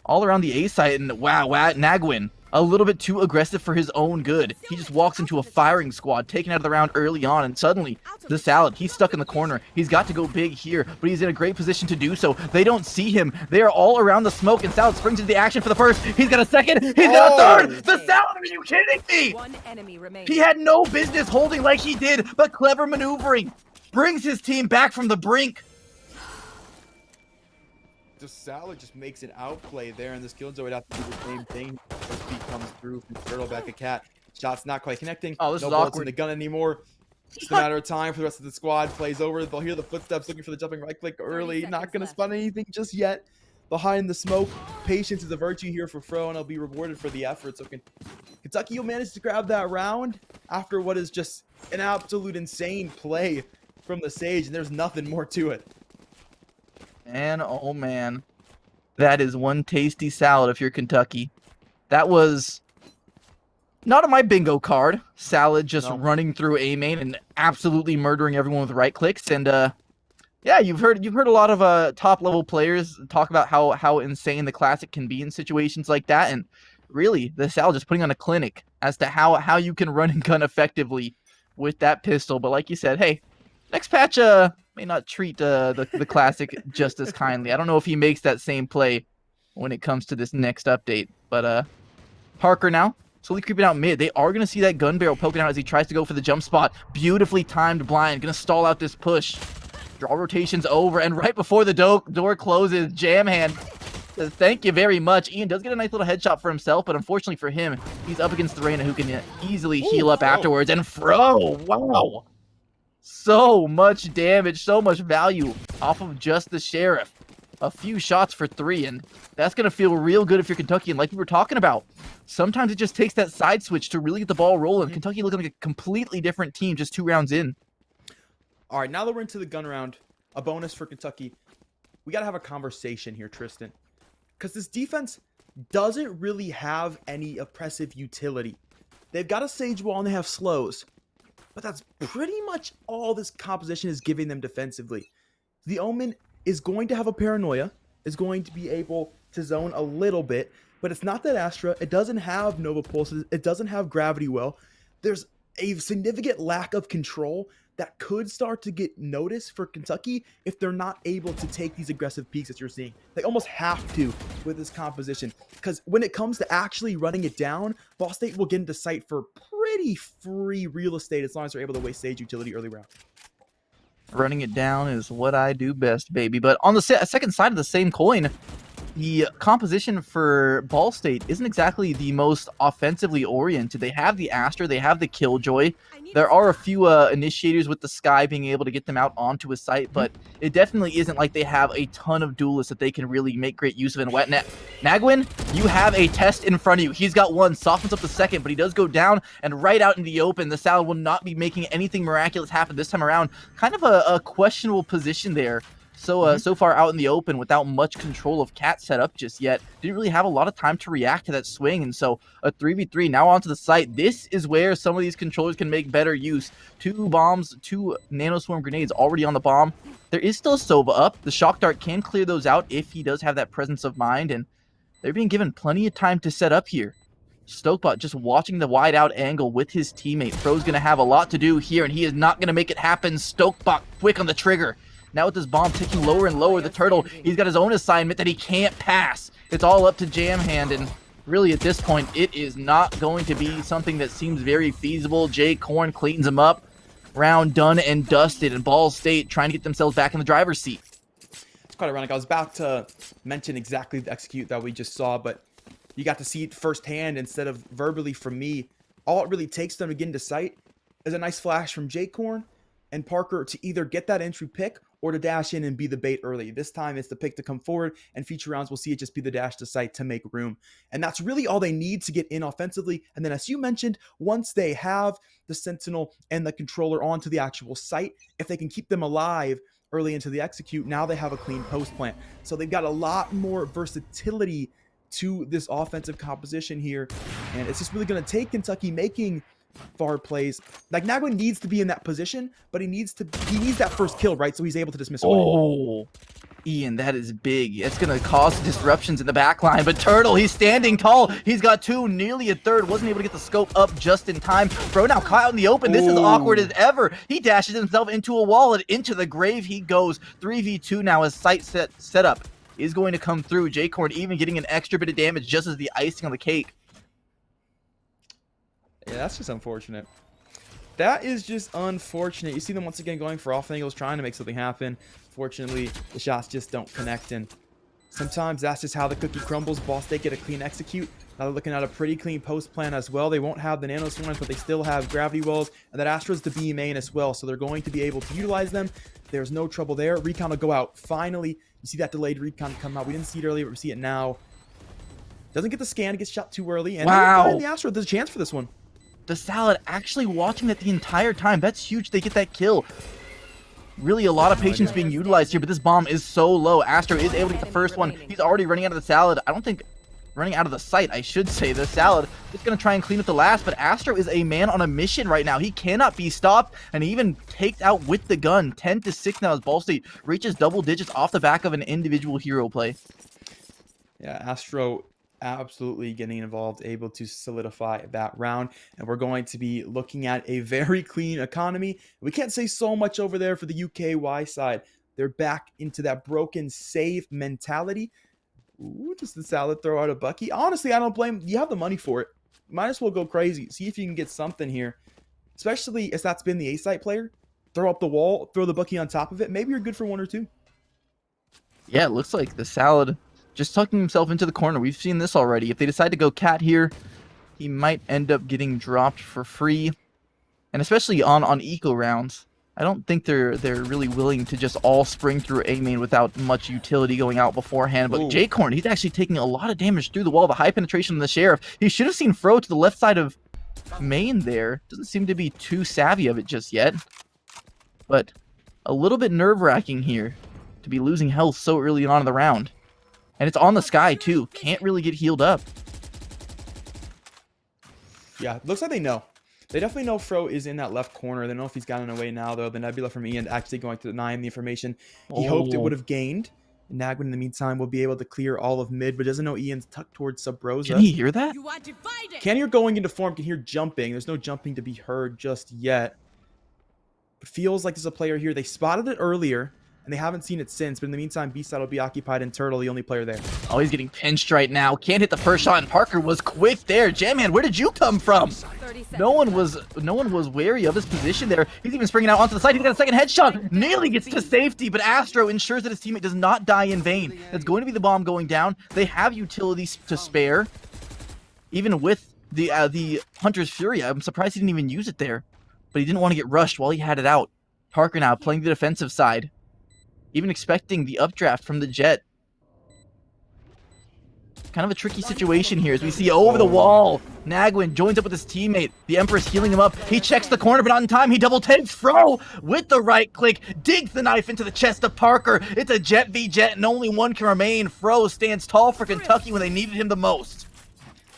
all around the A site. And wow, Nagwin, a little bit too aggressive for his own good. He just walks into a firing squad, taken out of the round early on, and suddenly the Salad, he's stuck in the corner. He's got to go big here, but he's in a great position to do so. They don't see him. They are all around the smoke, and Salad springs into the action for the first. He's got a second. He's got a third. The Salad, are you kidding me? 1 enemy remaining. He had no business holding like he did, but clever maneuvering brings his team back from the brink. just Salad just makes an outplay there, and this Killjoy would have to do the same thing. First beat comes through from Turtleback at Cat. Shot's not quite connecting. Oh, this no is bullets awkward. in the gun anymore. Just a matter of time for the rest of the squad. Plays over. They'll hear the footsteps looking for the jumping right click early. Not going to spot anything just yet. Behind the smoke, patience is a virtue here for Fro, and he'll be rewarded for the effort. So Kentucky will manage to grab that round after what is just an absolute insane play from the Sage, and there's nothing more to it. Man, oh man. That is one tasty salad if you're Kentucky. That was not on my bingo card. Salad just running through A main and absolutely murdering everyone with right clicks. And yeah, you've heard a lot of top level players talk about how insane the classic can be in situations like that. And really, the Salad just putting on a clinic as to how you can run and gun effectively with that pistol. But like you said, hey, next patch may not treat the classic just as kindly. I don't know if he makes that same play when it comes to this next update. But Parker now slowly creeping out mid. They are going to see that gun barrel poking out as he tries to go for the jump spot. Beautifully timed blind. Going to stall out this push. Draw rotations over. And right before the door closes, Jam Hand says, thank you very much. Ian does get a nice little headshot for himself, but unfortunately for him, he's up against the Reyna who can easily heal up afterwards. And Fro, wow. So much damage, so much value off of just the Sheriff. A few shots for 3, and that's going to feel real good if you're Kentucky. And like we were talking about, sometimes it just takes that side switch to really get the ball rolling. Kentucky looking like a completely different team just 2 rounds in. All right, now that we're into the gun round, a bonus for Kentucky. We got to have a conversation here, Tristan. Because this defense doesn't really have any oppressive utility. They've got a Sage Wall and they have slows. But that's pretty much all this composition is giving them defensively. The Omen is going to have a paranoia, is going to be able to zone a little bit, but it's not that Astra. It doesn't have Nova Pulses. It doesn't have Gravity Well. There's a significant lack of control that could start to get noticed for Kentucky if they're not able to take these aggressive peaks that you're seeing. They almost have to with this composition, because when it comes to actually running it down, Ball State will get into sight for pretty free real estate as long as they're able to waste Sage utility early round. Running it down is what I do best, baby. But on the second side of the same coin, the composition for Ball State isn't exactly the most offensively oriented. They have the Astra, they have the Killjoy. There are a few initiators with the Sky being able to get them out onto a site, but it definitely isn't like they have a ton of duelists that they can really make great use of in wet net. Nagwin, you have a test in front of you. He's got one, softens up the second, but he does go down and right out in the open. The Salad will not be making anything miraculous happen this time around. Kind of a questionable position there. So far out in the open without much control of Cat set up just yet. Didn't really have a lot of time to react to that swing. And so a 3v3 now onto the site. This is where some of these controllers can make better use. 2 bombs, 2 nanoswarm grenades already on the bomb. There is still Sova up. The shock dart can clear those out if he does have that presence of mind. And they're being given plenty of time to set up here. Stokebot just watching the wide out angle with his teammate. Fro's going to have a lot to do here, and he is not going to make it happen. Stokebot quick on the trigger. Now with this bomb ticking lower and lower, the Turtle, he's got his own assignment that he can't pass. It's all up to Jam Hand, and really at this point, it is not going to be something that seems very feasible. Jay Korn cleans him up. Round done and dusted, and Ball State trying to get themselves back in the driver's seat. It's quite ironic. I was about to mention exactly the execute that we just saw, but you got to see it firsthand instead of verbally from me. All it really takes them to get into sight is a nice flash from Jay Korn and Parker to either get that entry pick or to dash in and be the bait early. This time it's the pick to come forward, and future rounds we'll see it just be the dash to sight to make room. And that's really all they need to get in offensively. And then as you mentioned, once they have the Sentinel and the controller onto the actual site, if they can keep them alive early into the execute, now they have a clean post plant. So they've got a lot more versatility to this offensive composition here. And it's just really going to take Kentucky making far plays. Like, Nagwin needs to be in that position, but he needs that first kill, right? So he's able to dismiss away. Oh, Ian, that is big. It's going to cause disruptions in the back line, but Turtle, he's standing tall. He's got 2, nearly a third. Wasn't able to get the scope up just in time. Bro now caught out in the open. This is awkward as ever. He dashes himself into a wall, and into the grave he goes. 3v2 now as sight set up is going to come through. J-Corn even getting an extra bit of damage just as the icing on the cake. Yeah, that's just unfortunate. That is just unfortunate. You see them once again going for off angles, trying to make something happen. Fortunately, the shots just don't connect, and Sometimes that's just how the cookie crumbles. Ball State get a clean execute. Now they're looking at a pretty clean post plan as well. They won't have the nano swarms, but they still have gravity wells, and that Astra's the B main as well, so they're going to be able to utilize them. There's no trouble there. Recon will go out. Finally, you see that delayed recon come out. We didn't see it earlier, but we see it now. Doesn't get the scan, gets shot too early, and Wow. the Astra, there's a chance for this one. The Salad actually watching that the entire time. That's huge. They get that kill. Really a lot of patience being utilized here, but this bomb is so low. Astro is able to get the first one. He's already running out of the Salad. I don't think running out of the site, I should say. The Salad is going to try and clean up the last, but Astro is a man on a mission right now. He cannot be stopped, and he even takes out with the gun. 10-6 now as Ball State reaches double digits off the back of an individual hero play. Yeah, Astro absolutely getting involved, able to solidify that round, and we're going to be looking at a very clean economy. We can't say so much over there for the UKY side. They're back into that broken save mentality. Ooh, just the Salad throw out a Bucky. Honestly, I don't blame you. Have the money for it. Might as well go crazy. See if you can get something here, especially if that's been the A-site player. Throw up the wall, throw the Bucky on top of it. Maybe you're good for 1 or 2. Yeah, it looks like the Salad just tucking himself into the corner. We've seen this already. If they decide to go Cat here, he might end up getting dropped for free. And especially on eco rounds, I don't think they're really willing to just all spring through A main without much utility going out beforehand. But J-Corn, he's actually taking a lot of damage through the wall. The high penetration of the Sheriff. He should have seen Fro to the left side of main there. Doesn't seem to be too savvy of it just yet. But a little bit nerve-wracking here to be losing health so early on in the round. And it's on the Sky, too. Can't really get healed up. Yeah, looks like they know. They definitely know Fro is in that left corner. They don't know if he's gotten away now, though. The Nebula from Ian actually going to deny him the information he hoped it would have gained. And Nagwin, in the meantime, will be able to clear all of mid, but doesn't know Ian's tucked towards Sub Rosa. Can he hear that? Can hear going into form, can hear jumping. There's no jumping to be heard just yet. It feels like there's a player here. They spotted it earlier, and they haven't seen it since. But in the meantime, B-side will be occupied, and Turtle, the only player there. Oh, he's getting pinched right now. Can't hit the first shot, and Parker was quick there. Jamman, where did you come from? No one was wary of his position there. He's even springing out onto the side. He's got a second headshot. Nearly gets to safety, but Astro ensures that his teammate does not die in vain. That's going to be the bomb going down. They have utilities to spare. Even with the Hunter's Fury, I'm surprised he didn't even use it there. But he didn't want to get rushed while he had it out. Parker now playing the defensive side. Even expecting the updraft from the Jet. Kind of a tricky situation here as we see over the wall. Nagwin joins up with his teammate. The Empress healing him up. He checks the corner, but not in time. He double takes Fro with the right click. Digs the knife into the chest of Parker. It's a Jet v Jet, and only one can remain. Fro stands tall for Kentucky when they needed him the most.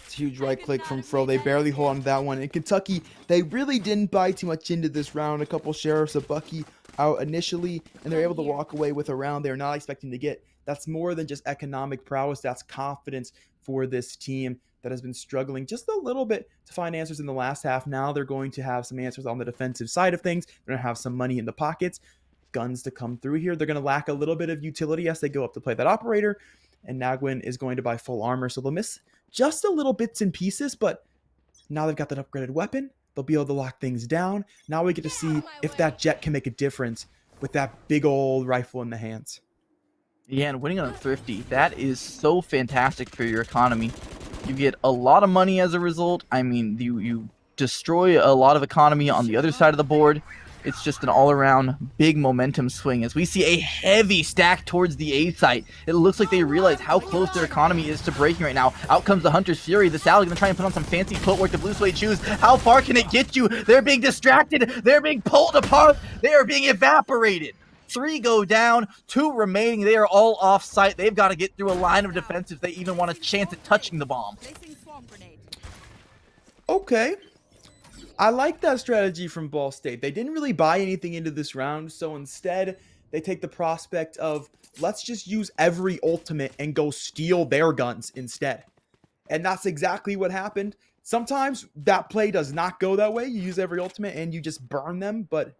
It's a huge right click from Fro. They barely hold on to that one. In Kentucky, they really didn't buy too much into this round. A couple Sheriffs, a Bucky out initially, and they're able to walk away with a round they're not expecting to get. That's more than just economic prowess. That's confidence for this team that has been struggling just a little bit to find answers in the last half. Now they're going to have some answers on the defensive side of things. They're going to have some money in the pockets, guns to come through here. They're going to lack a little bit of utility as they go up to play that operator, and Nagwin is going to buy full armor, so they'll miss just a little bits and pieces, but now they've got that upgraded weapon. They'll be able to lock things down. Now we get to see if that Jet can make a difference with that big old rifle in the hands. Yeah, and winning on a Thrifty, that is so fantastic for your economy. You get a lot of money as a result. I mean, you destroy a lot of economy on the other side of the board. It's just an all-around big momentum swing as we see a heavy stack towards the A site. It looks like they realize how close their economy is to breaking right now. Out comes the Hunter's Fury. The Salad going to try and put on some fancy footwork. The blue suede shoes. How far can it get you? They're being distracted. They're being pulled apart. They are being evaporated. 3 go down, 2 remaining. They are all off site. They've got to get through a line of defense if they even want a chance at touching the bomb. Okay. I like that strategy from Ball State. They didn't really buy anything into this round, so instead they take the prospect of let's just use every ultimate and go steal their guns instead. And that's exactly what happened. Sometimes that play does not go that way. You use every ultimate and you just burn them, but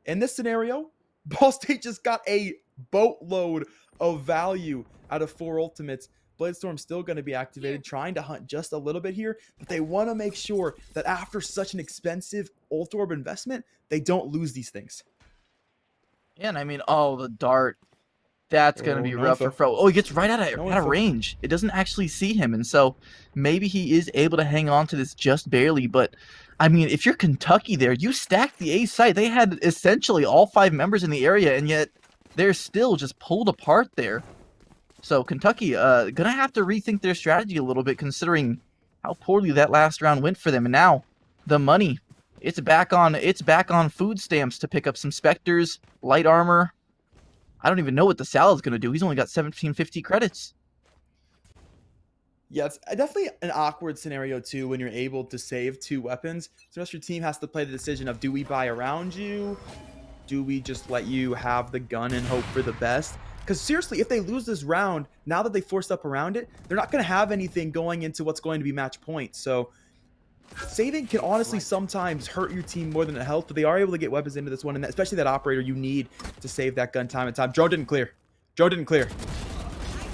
in this scenario, Ball State just got a boatload of value out of 4 ultimates. Bladestorm's still going to be activated, trying to hunt just a little bit here, but they want to make sure that after such an expensive Ult Orb investment, they don't lose these things. Yeah, and I mean, oh, the dart. That's going to Oh, be no rough for info. Fro. Oh, he gets right No out of info. range. It doesn't actually see him, and so maybe he is able to hang on to this just barely. But, I mean, if you're Kentucky there, you stacked the A site. They had essentially all 5 members in the area, and yet they're still just pulled apart there. So Kentucky gonna have to rethink their strategy a little bit, considering how poorly that last round went for them. And now the money, it's back on food stamps to pick up some Spectres, light armor. I don't even know what the Salad's gonna do. He's only got 1750 credits. Yeah, it's definitely an awkward scenario too when you're able to save 2 weapons. So the rest of your team has to play the decision of, do we buy around you? Do we just let you have the gun and hope for the best? Because seriously, if they lose this round, now that they forced up around it, they're not going to have anything going into what's going to be match point. So saving can honestly sometimes hurt your team more than it helps, but they are able to get weapons into this one, and especially that operator you need to save that gun time and time. Drone didn't clear. Drone didn't clear.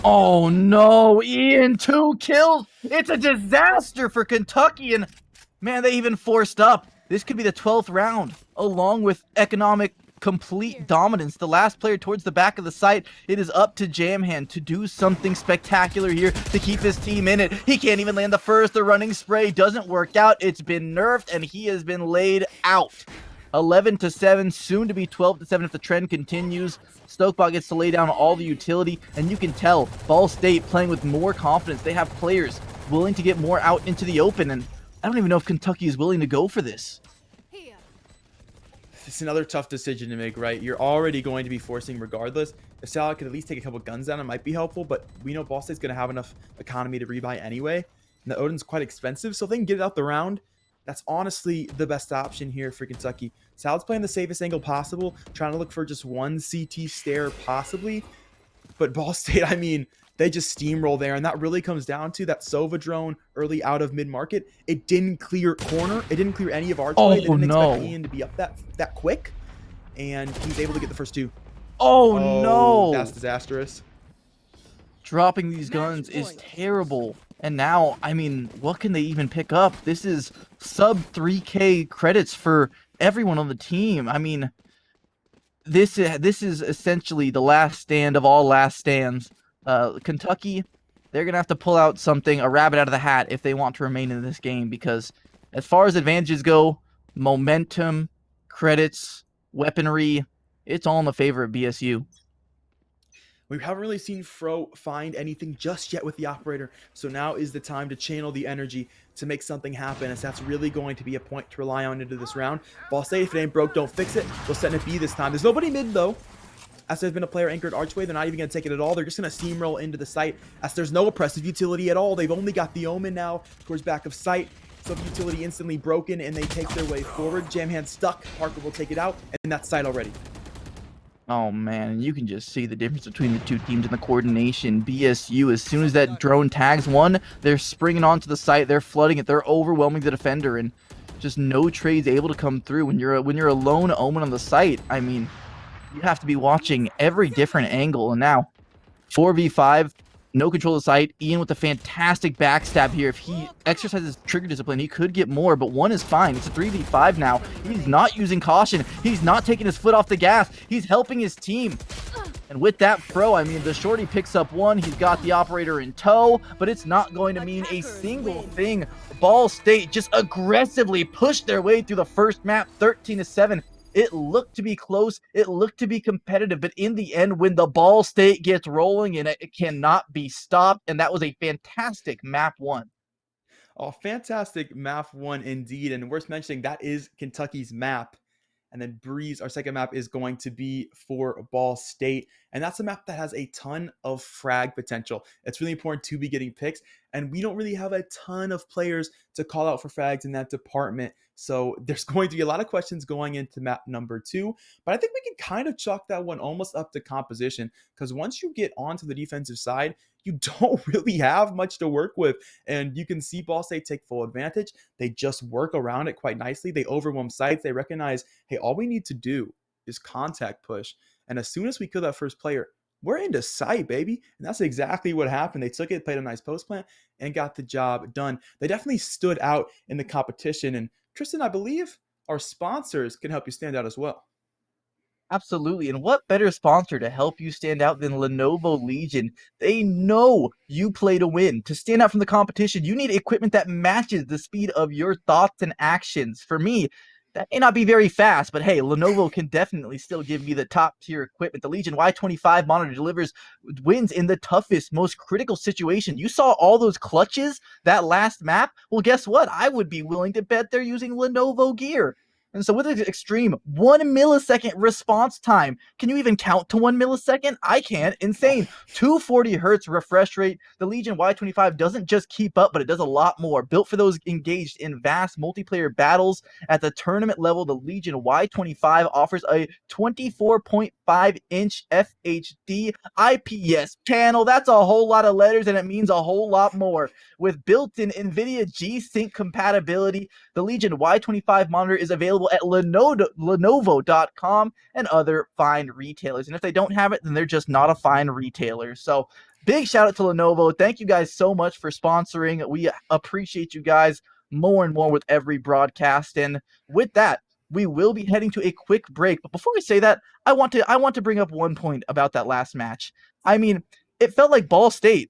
Oh no, Ian, 2 kills. It's a disaster for Kentucky, and man, they even forced up. This could be the 12th round, along with economic complete dominance. The last player towards the back of the site. It is up to Jamhand to do something spectacular here to keep his team in it. He can't even land the first. The running spray doesn't work out. It's been nerfed, and he has been laid out. 11-7, soon to be 12-7 if the trend continues. Stokebot gets to lay down all the utility, and you can tell Ball State playing with more confidence. They have players willing to get more out into the open, and I don't even know if Kentucky is willing to go for this. It's another tough decision to make, right? You're already going to be forcing regardless. If Salah could at least take a couple guns down, it might be helpful, but we know Ball State's going to have enough economy to rebuy anyway, and the Odin's quite expensive, so if they can get it out the round, that's honestly the best option here for Kentucky. Sal's playing the safest angle possible, trying to look for just one CT stare possibly. But Ball State, I mean, they just steamroll there. And that really comes down to that Sova drone early out of mid-market. It didn't clear corner. It didn't clear any of archway. Oh, They didn't no. expect Ian to be up that quick. And he's able to get the first 2. Oh no! That's disastrous. Dropping these guns is terrible. And now, I mean, what can they even pick up? This is sub 3K credits for everyone on the team. I mean, this is essentially the last stand of all last stands. Kentucky, they're going to have to pull out something, a rabbit out of the hat, if they want to remain in this game. Because as far as advantages go, momentum, credits, weaponry, it's all in the favor of BSU. We haven't really seen Fro find anything just yet with the operator, so now is the time to channel the energy to make something happen, as that's really going to be a point to rely on into this round. Ball State, if it ain't broke, don't fix it. We'll set it B this time. There's nobody mid, though. As there's been a player anchored archway, they're not even going to take it at all. They're just going to steamroll into the site, as there's no oppressive utility at all. They've only got the Omen now towards back of site. So the utility instantly broken, and they take their way forward. Jamhand stuck. Parker will take it out, and that's site already. Oh man, and you can just see the difference between the two teams in the coordination. BSU, as soon as that drone tags one, they're springing onto the site, they're flooding it, they're overwhelming the defender, and just no trades able to come through. When you're a lone Omen on the site, I mean, you have to be watching every different angle. And now 4v5, no control of the site. Ian with a fantastic backstab here. If he exercises trigger discipline, he could get more, but 1 is fine. It's a 3v5 now. He's not using caution. He's not taking his foot off the gas. He's helping his team. And with that Pro, I mean, the shorty picks up 1. He's got the operator in tow, but it's not going to mean a single thing. Ball State just aggressively pushed their way through the first map, 13-7. It looked to be close. It looked to be competitive. But in the end, when the Ball State gets rolling, and it cannot be stopped. And that was a fantastic map 1. Oh, fantastic map 1 indeed. And worth mentioning, that is Kentucky's map. And then Breeze, our second map, is going to be for Ball State. And that's a map that has a ton of frag potential. It's really important to be getting picks. And we don't really have a ton of players to call out for frags in that department. So there's going to be a lot of questions going into map number 2. But I think we can kind of chalk that one almost up to composition. Because once you get onto the defensive side, you don't really have much to work with. And you can see Ball State take full advantage. They just work around it quite nicely. They overwhelm sites. They recognize, hey, all we need to do is contact push. And as soon as we kill that first player, we're into sight, baby. And that's exactly what happened. They took it, played a nice post plant, and got the job done. They definitely stood out in the competition. And Tristan, I believe our sponsors can help you stand out as well. Absolutely. And what better sponsor to help you stand out than Lenovo Legion? They know you play to win. To stand out from the competition, you need equipment that matches the speed of your thoughts and actions. For me, that may not be very fast, but hey, Lenovo can definitely still give me the top tier equipment. The Legion Y25 monitor delivers wins in the toughest, most critical situation. You saw all those clutches that last map? Well, guess what? I would be willing to bet they're using Lenovo gear. And so with an extreme 1 millisecond response time, can you even count to 1 millisecond? I can't. Insane. 240 hertz refresh rate. The Legion Y25 doesn't just keep up, but it does a lot more. Built for those engaged in vast multiplayer battles at the tournament level, the Legion Y25 offers a 24.5-inch FHD IPS panel. That's a whole lot of letters, and it means a whole lot more. With built-in NVIDIA G-Sync compatibility, the Legion Y25 monitor is available at Lenovo.com and other fine retailers. And if they don't have it, then they're just not a fine retailer. So big shout out to Lenovo. Thank you guys so much for sponsoring. We appreciate you guys more and more with every broadcast. And with that, we will be heading to a quick break. But before I say that, I want to bring up one point about that last match. I mean, it felt like Ball State.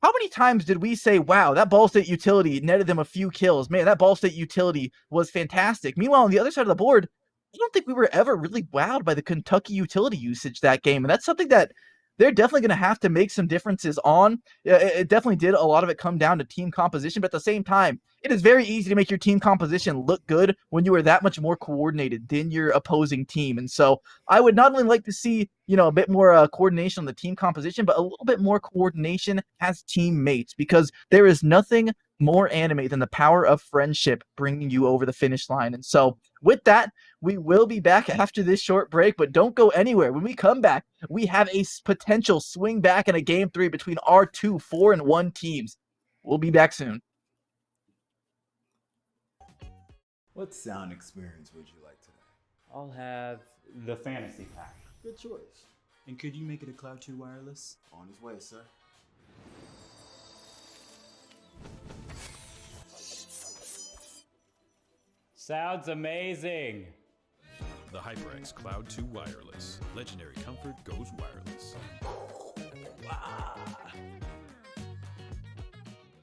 How many times did we say, wow, that Ball State utility netted them a few kills? Man, that Ball State utility was fantastic. Meanwhile, on the other side of the board, I don't think we were ever really wowed by the Kentucky utility usage that game. And that's something that they're definitely going to have to make some differences on. It definitely did. A lot of it come down to team composition. But at the same time, it is very easy to make your team composition look good when you are that much more coordinated than your opposing team. And so I would not only like to see, a bit more coordination on the team composition, but a little bit more coordination as teammates, because there is nothing more anime than the power of friendship bringing you over the finish line. And so with that, we will be back after this short break, but don't go anywhere. When we come back, we have a potential swing back in a game 3 between our two 4-1 teams. We'll be back soon. What sound experience would you like today? I'll have the fantasy pack. Good choice. And could you make it a Cloud 2 wireless? On his way, sir. Sounds amazing. The HyperX Cloud 2 Wireless. Legendary comfort goes wireless.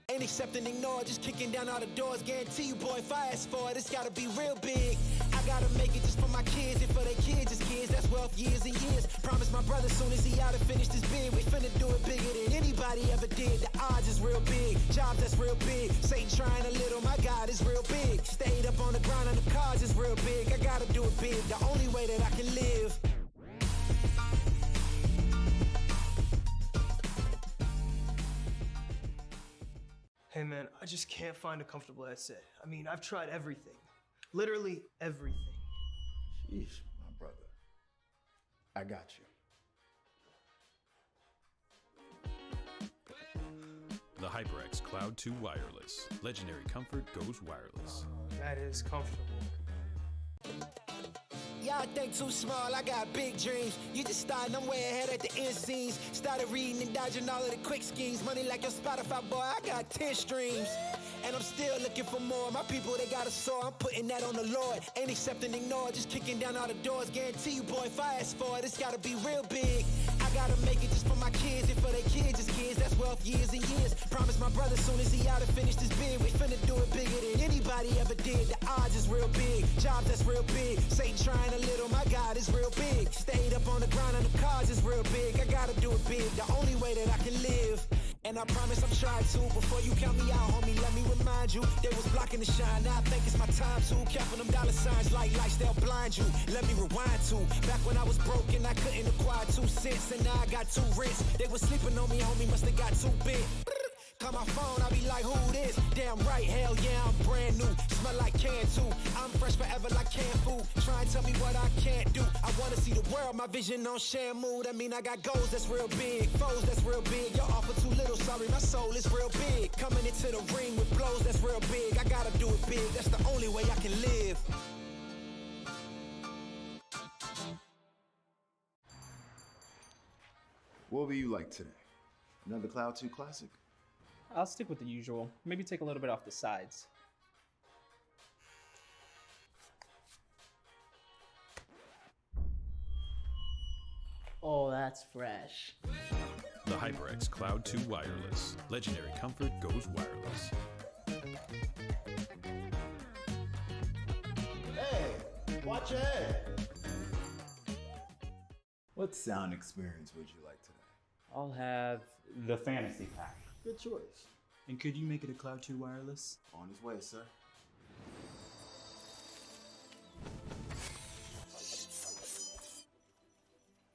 Ain't accepting, ignore, just kicking down all the doors. Guarantee you, boy, if I ask for it, it's gotta be real big. I gotta make it just for my kids, and for their kids, it's kids. That's wealth, years and years. Promise my brother, soon as he out and finished his bid, we finna do it bigger than anybody ever did. The odds is real big, jobs that's real big. Satan trying a little, my God is real big. Stayed up on the grind on the cars is real big. I gotta do it big, the only way that I can live. Hey man, I just can't find a comfortable headset. I mean, I've tried everything. Literally everything. Sheesh, my brother. I got you. The HyperX Cloud 2 Wireless. Legendary comfort goes wireless. That is comfortable. Y'all think too small, I got big dreams. You just starting, I'm way ahead at the end scenes. Started reading and dodging all of the quick schemes. Money like your Spotify, boy, I got 10 streams. And I'm still looking for more. My people, they got a soar, I'm putting that on the Lord. Ain't accepting, ignore, just kicking down all the doors. Guarantee you, boy, if I ask for it, it's gotta be real big. I gotta make it just for my kids, and for their kids, it's kids. That's wealth, years and years. Promise my brother, soon as he out and finished his bid, we finna do it bigger than anybody ever did. The odds is real big, jobs that's real big. Satan trying a little, my God is real big. Stayed up on the grind on the cars is real big. I gotta do it big, the only way that I can live. And I promise I'm trying to. Before you count me out, homie, let me remind you. They was blocking the shine, now I think it's my time to. Counting them dollar signs like lights, they'll blind you. Let me rewind to back when I was broke and I couldn't acquire 2 cents. And now I got 2 rents. They was sleeping on me, homie, must have got too big. Call my phone, I be like, who this? Damn right, hell yeah, I'm brand new. Smell like can too. I'm fresh forever like canned food. Try and tell me what I can't do. I wanna see the world, my vision on Shamu. That mean I got goals that's real big, foes that's real big. Y'all offer too little, sorry, my soul is real big. Coming into the ring with blows that's real big. I gotta do it big, that's the only way I can live. What will you like today? Another Cloud 2 classic? I'll stick with the usual. Maybe take a little bit off the sides. Oh, that's fresh. The HyperX Cloud 2 Wireless. Legendary comfort goes wireless. Hey, watch your head. What sound experience would you like today? I'll have the fantasy pack. Good choice. And could you make it a Cloud 2 wireless? On his way, sir.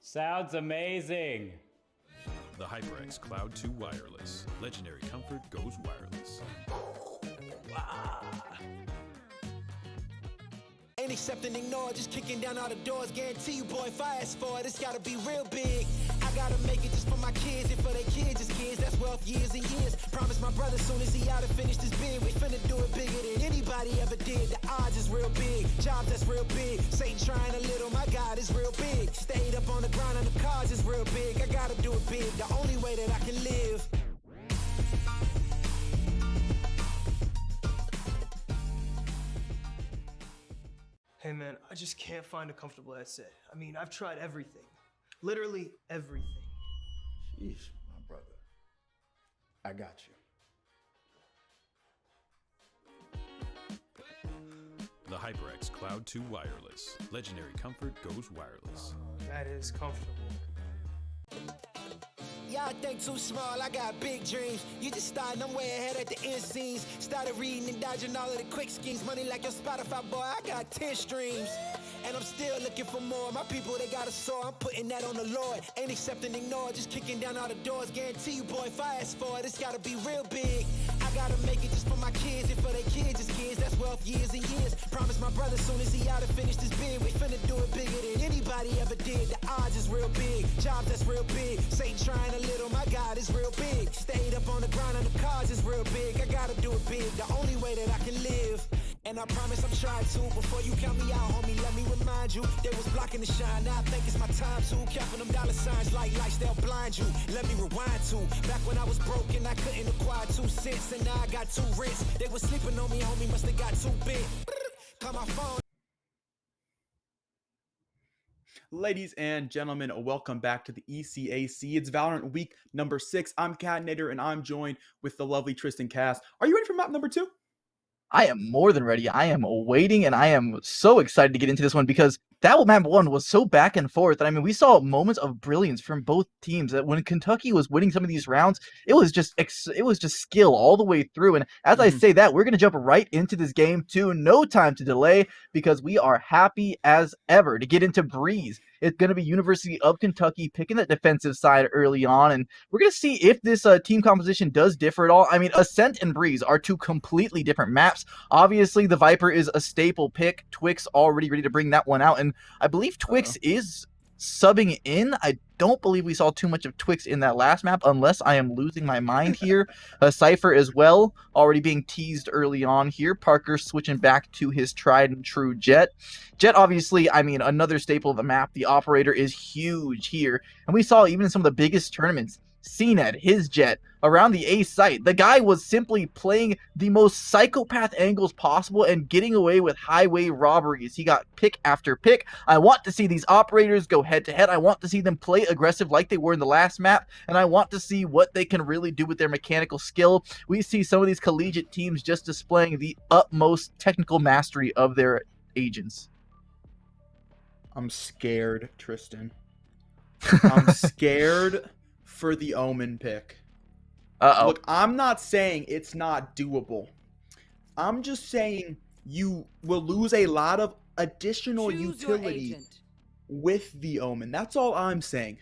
Sounds amazing. The HyperX Cloud 2 Wireless. Legendary comfort goes wireless. Ain't accepting, ignore, just kicking down all the doors. Guarantee you, boy, if I ask for it, it's gotta be real big. I gotta make it just for my kids and for their kids' kids. That's wealth years and years. Promise my brother soon as he out and finish this bid, we finna do it bigger than anybody ever did. The odds is real big, jobs that's real big. Satan trying a little, my God is real big. Stayed up on the ground and the cards is real big. I gotta do it big, the only way that I can live. Hey man, I just can't find a comfortable headset. I mean, I've tried everything. Literally everything. Sheesh, my brother. I got you. The HyperX Cloud 2 Wireless. Legendary comfort goes wireless. That is comfortable. Y'all think too small, I got big dreams. You just starting, I'm way ahead at the end scenes. Started reading and dodging all of the quick schemes. Money like your Spotify, boy, I got 10 streams. And I'm still looking for more. My people, they got a soar, I'm putting that on the Lord. Ain't accepting, ignore, just kicking down all the doors. Guarantee you, boy, if I ask for it, it's gotta be real big. I gotta make it just for my kids and for their kids' kids. That's wealth years and years. Promise my brother soon as he out and finish this bid, we finna do it bigger than anybody ever did. The odds is real big, jobs that's real big. Satan trying a little, my God is real big. Stayed up on the ground and the cards is real big. I gotta do it big, the only way that I can live. And I promise I'm trying to. Before you count me out, homie, let me remind you. They was blocking the shine, now I think it's my time to. Counting them dollar signs like lights, they'll blind you. Let me rewind to back when I was broke and I couldn't acquire 2 cents. And now I got 2 rents. They was sleeping on me, homie, must have got too big. Call my phone. Ladies and gentlemen, welcome back to the ECAC. It's Valorant week number 6. I'm Catnator, and I'm joined with the lovely Tristan Cass. Are you ready for map number 2? I am more than ready. I am waiting, and I am so excited to get into this one because that map 1 was so back and forth. And I mean, we saw moments of brilliance from both teams. That when Kentucky was winning some of these rounds, it was just skill all the way through. And as I say that, we're gonna jump right into this game too. No time to delay because we are happy as ever to get into Breeze. It's going to be University of Kentucky picking that defensive side early on, and we're going to see if this team composition does differ at all. I mean, Ascent and Breeze are 2 completely different maps. Obviously, the Viper is a staple pick. Twix already ready to bring that one out, and I believe Twix is subbing in. I don't believe we saw too much of Twix in that last map, unless I am losing my mind here. Cypher as well, already being teased early on here. Parker switching back to his tried and true Jet. Jet, obviously, I mean, another staple of the map. The operator is huge here, and we saw even in some of the biggest tournaments, CNED, his Jet, around the A site. The guy was simply playing the most psychopath angles possible and getting away with highway robberies. He got pick after pick. I want to see these operators go head to head. I want to see them play aggressive like they were in the last map, and I want to see what they can really do with their mechanical skill. We see some of these collegiate teams just displaying the utmost technical mastery of their agents. I'm scared, Tristan. I'm scared for the Omen pick. Look, I'm not saying it's not doable. I'm just saying you will lose a lot of additional utility with the Omen. That's all I'm saying.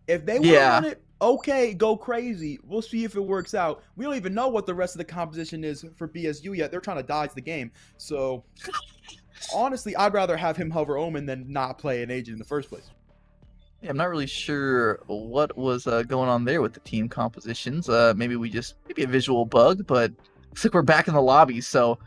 If they want to run it, okay, go crazy. We'll see if it works out. We don't even know what the rest of the composition is for BSU yet. They're trying to dodge the game. So, honestly, I'd rather have him hover Omen than not play an agent in the first place. Yeah, I'm not really sure what was going on there with the team compositions. Maybe a visual bug, but looks like we're back in the lobby. So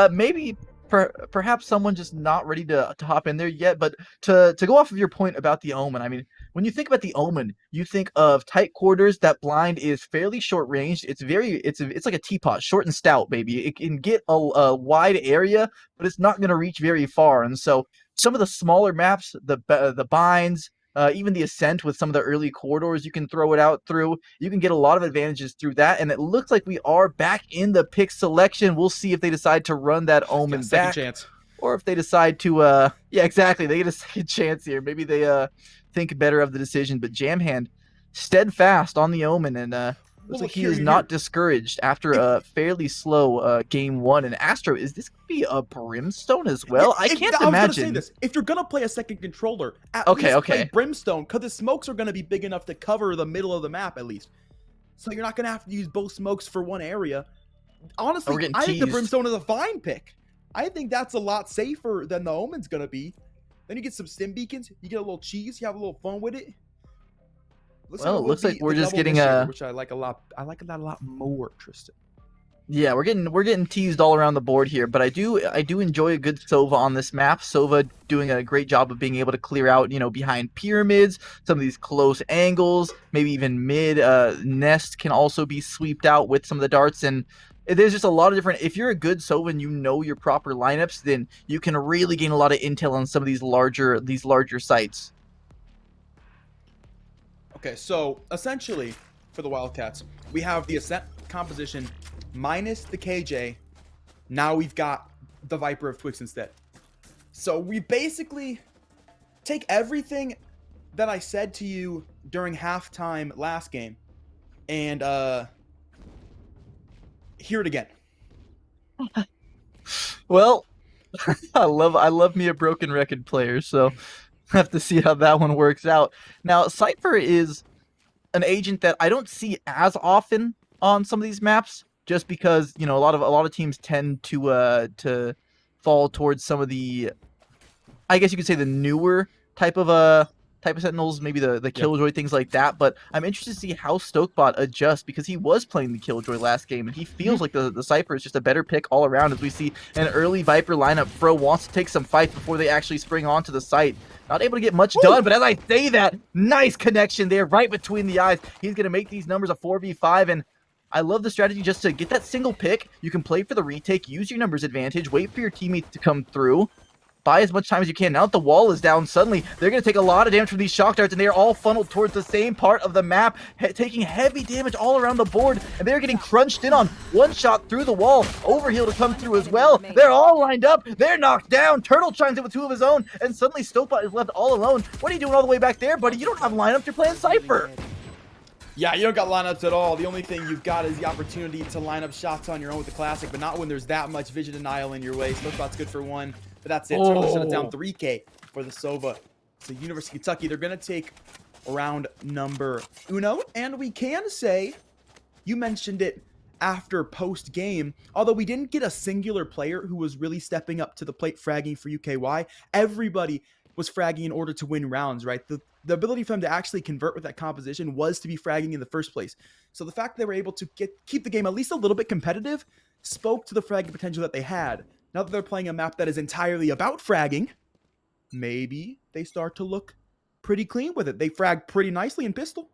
maybe perhaps someone just not ready to hop in there yet. But to go off of your point about the Omen, I mean, when you think about the Omen, you think of tight quarters. That blind is fairly short range. It's like a teapot, short and stout, baby. It can get a wide area, but it's not going to reach very far. And so some of the smaller maps, the binds, even the ascent with some of the early corridors you can throw it out through. You can get a lot of advantages through that, and it looks like we are back in the pick selection. We'll see if they decide to run that Omen Second back, chance. or if they decide to, yeah, exactly, they get a second chance here. Maybe they think better of the decision, but Jamhand steadfast on the Omen, and looks like he is not discouraged after a fairly slow game one. And Astro, is this gonna be a Brimstone as well? I can't I was gonna say imagine. this. If you're gonna play a second controller, at Okay, least play okay. Brimstone, because the smokes are gonna be big enough to cover the middle of the map at least. So you're not gonna have to use both smokes for one area. Honestly, getting I think the teased. Brimstone is a fine pick. I think that's a lot safer than the Omen's gonna be. Then you get some stim beacons, you get a little cheese, you have a little fun with it. Well, it looks like beat we're the just double getting initiator, which I like a lot. I like that a lot more, Tristan. Yeah, we're getting teased all around the board here, but I do enjoy a good Sova on this map. Sova doing a great job of being able to clear out, behind pyramids, some of these close angles, maybe even mid. Nest can also be sweeped out with some of the darts, and there's just a lot of different. If you're a good Sova and you know your proper lineups, then you can really gain a lot of intel on some of these larger sites. Okay, so essentially for the Wildcats, we have the Ascent composition minus the KJ. Now we've got the Viper of Twix instead. So we basically take everything that I said to you during halftime last game and hear it again. Well, I love me a broken record player, so have to see how that one works out. Now, Cypher is an agent that I don't see as often on some of these maps, just because a lot of teams tend to fall towards some of the, I guess you could say, the newer type of Sentinels, maybe the Killjoy, things like that. But I'm interested to see how Stokebot adjusts, because he was playing the Killjoy last game, and he feels like the Cypher is just a better pick all around, as we see an early Viper lineup. Fro wants to take some fights before they actually spring onto the site. Not able to get much done, but as I say that, nice connection there right between the eyes. He's going to make these numbers a 4v5, and I love the strategy just to get that single pick. You can play for the retake, use your numbers advantage, wait for your teammates to come through, buy as much time as you can. Now that the wall is down, suddenly they're going to take a lot of damage from these shock darts, and they're all funneled towards the same part of the map, taking heavy damage all around the board, and they're getting crunched in on. One shot through the wall, Overheal to come through as well. They're all lined up, they're knocked down. Turtle chimes in with two of his own, and suddenly Stokebot is left all alone. What are you doing all the way back there, buddy? You don't have lineups, you're playing Cypher. Yeah, you don't got lineups at all. The only thing you've got is the opportunity to line up shots on your own with the Classic, but not when there's that much vision denial in your way. Stokebot's good for one, but that's it. Turtle shut it down 3K for the Sova. So University of Kentucky, they're going to take round number uno, and we can say, you mentioned it after post-game, although we didn't get a singular player who was really stepping up to the plate fragging for UKY, everybody was fragging in order to win rounds, right? The ability for them to actually convert with that composition was to be fragging in the first place. So the fact that they were able to keep the game at least a little bit competitive spoke to the fragging potential that they had. Now that they're playing a map that is entirely about fragging, maybe they start to look pretty clean with it. They frag pretty nicely in pistol.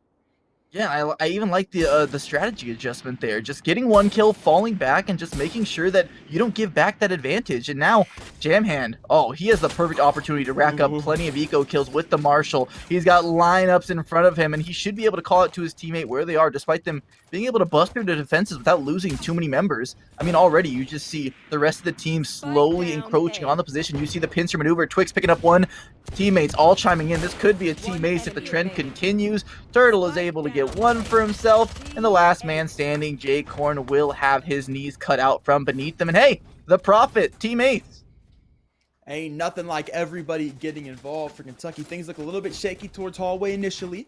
Yeah, I even like the strategy adjustment there. Just getting one kill, falling back, and just making sure that you don't give back that advantage. And now, Jamhand, he has the perfect opportunity to rack up plenty of eco kills with the Marshal. He's got lineups in front of him, and he should be able to call it to his teammate where they are, despite them being able to bust through the defenses without losing too many members. I mean, already you just see the rest of the team slowly encroaching on the position. You see the pincer maneuver, Twix picking up one, teammates all chiming in. This could be a team ace if the trend continues. Turtle is able to get one for himself, and the last man standing, Jay Korn, will have his knees cut out from beneath them. And hey, the Prophet, team ace. Ain't nothing like everybody getting involved for Kentucky. Things look a little bit shaky towards Hallway initially,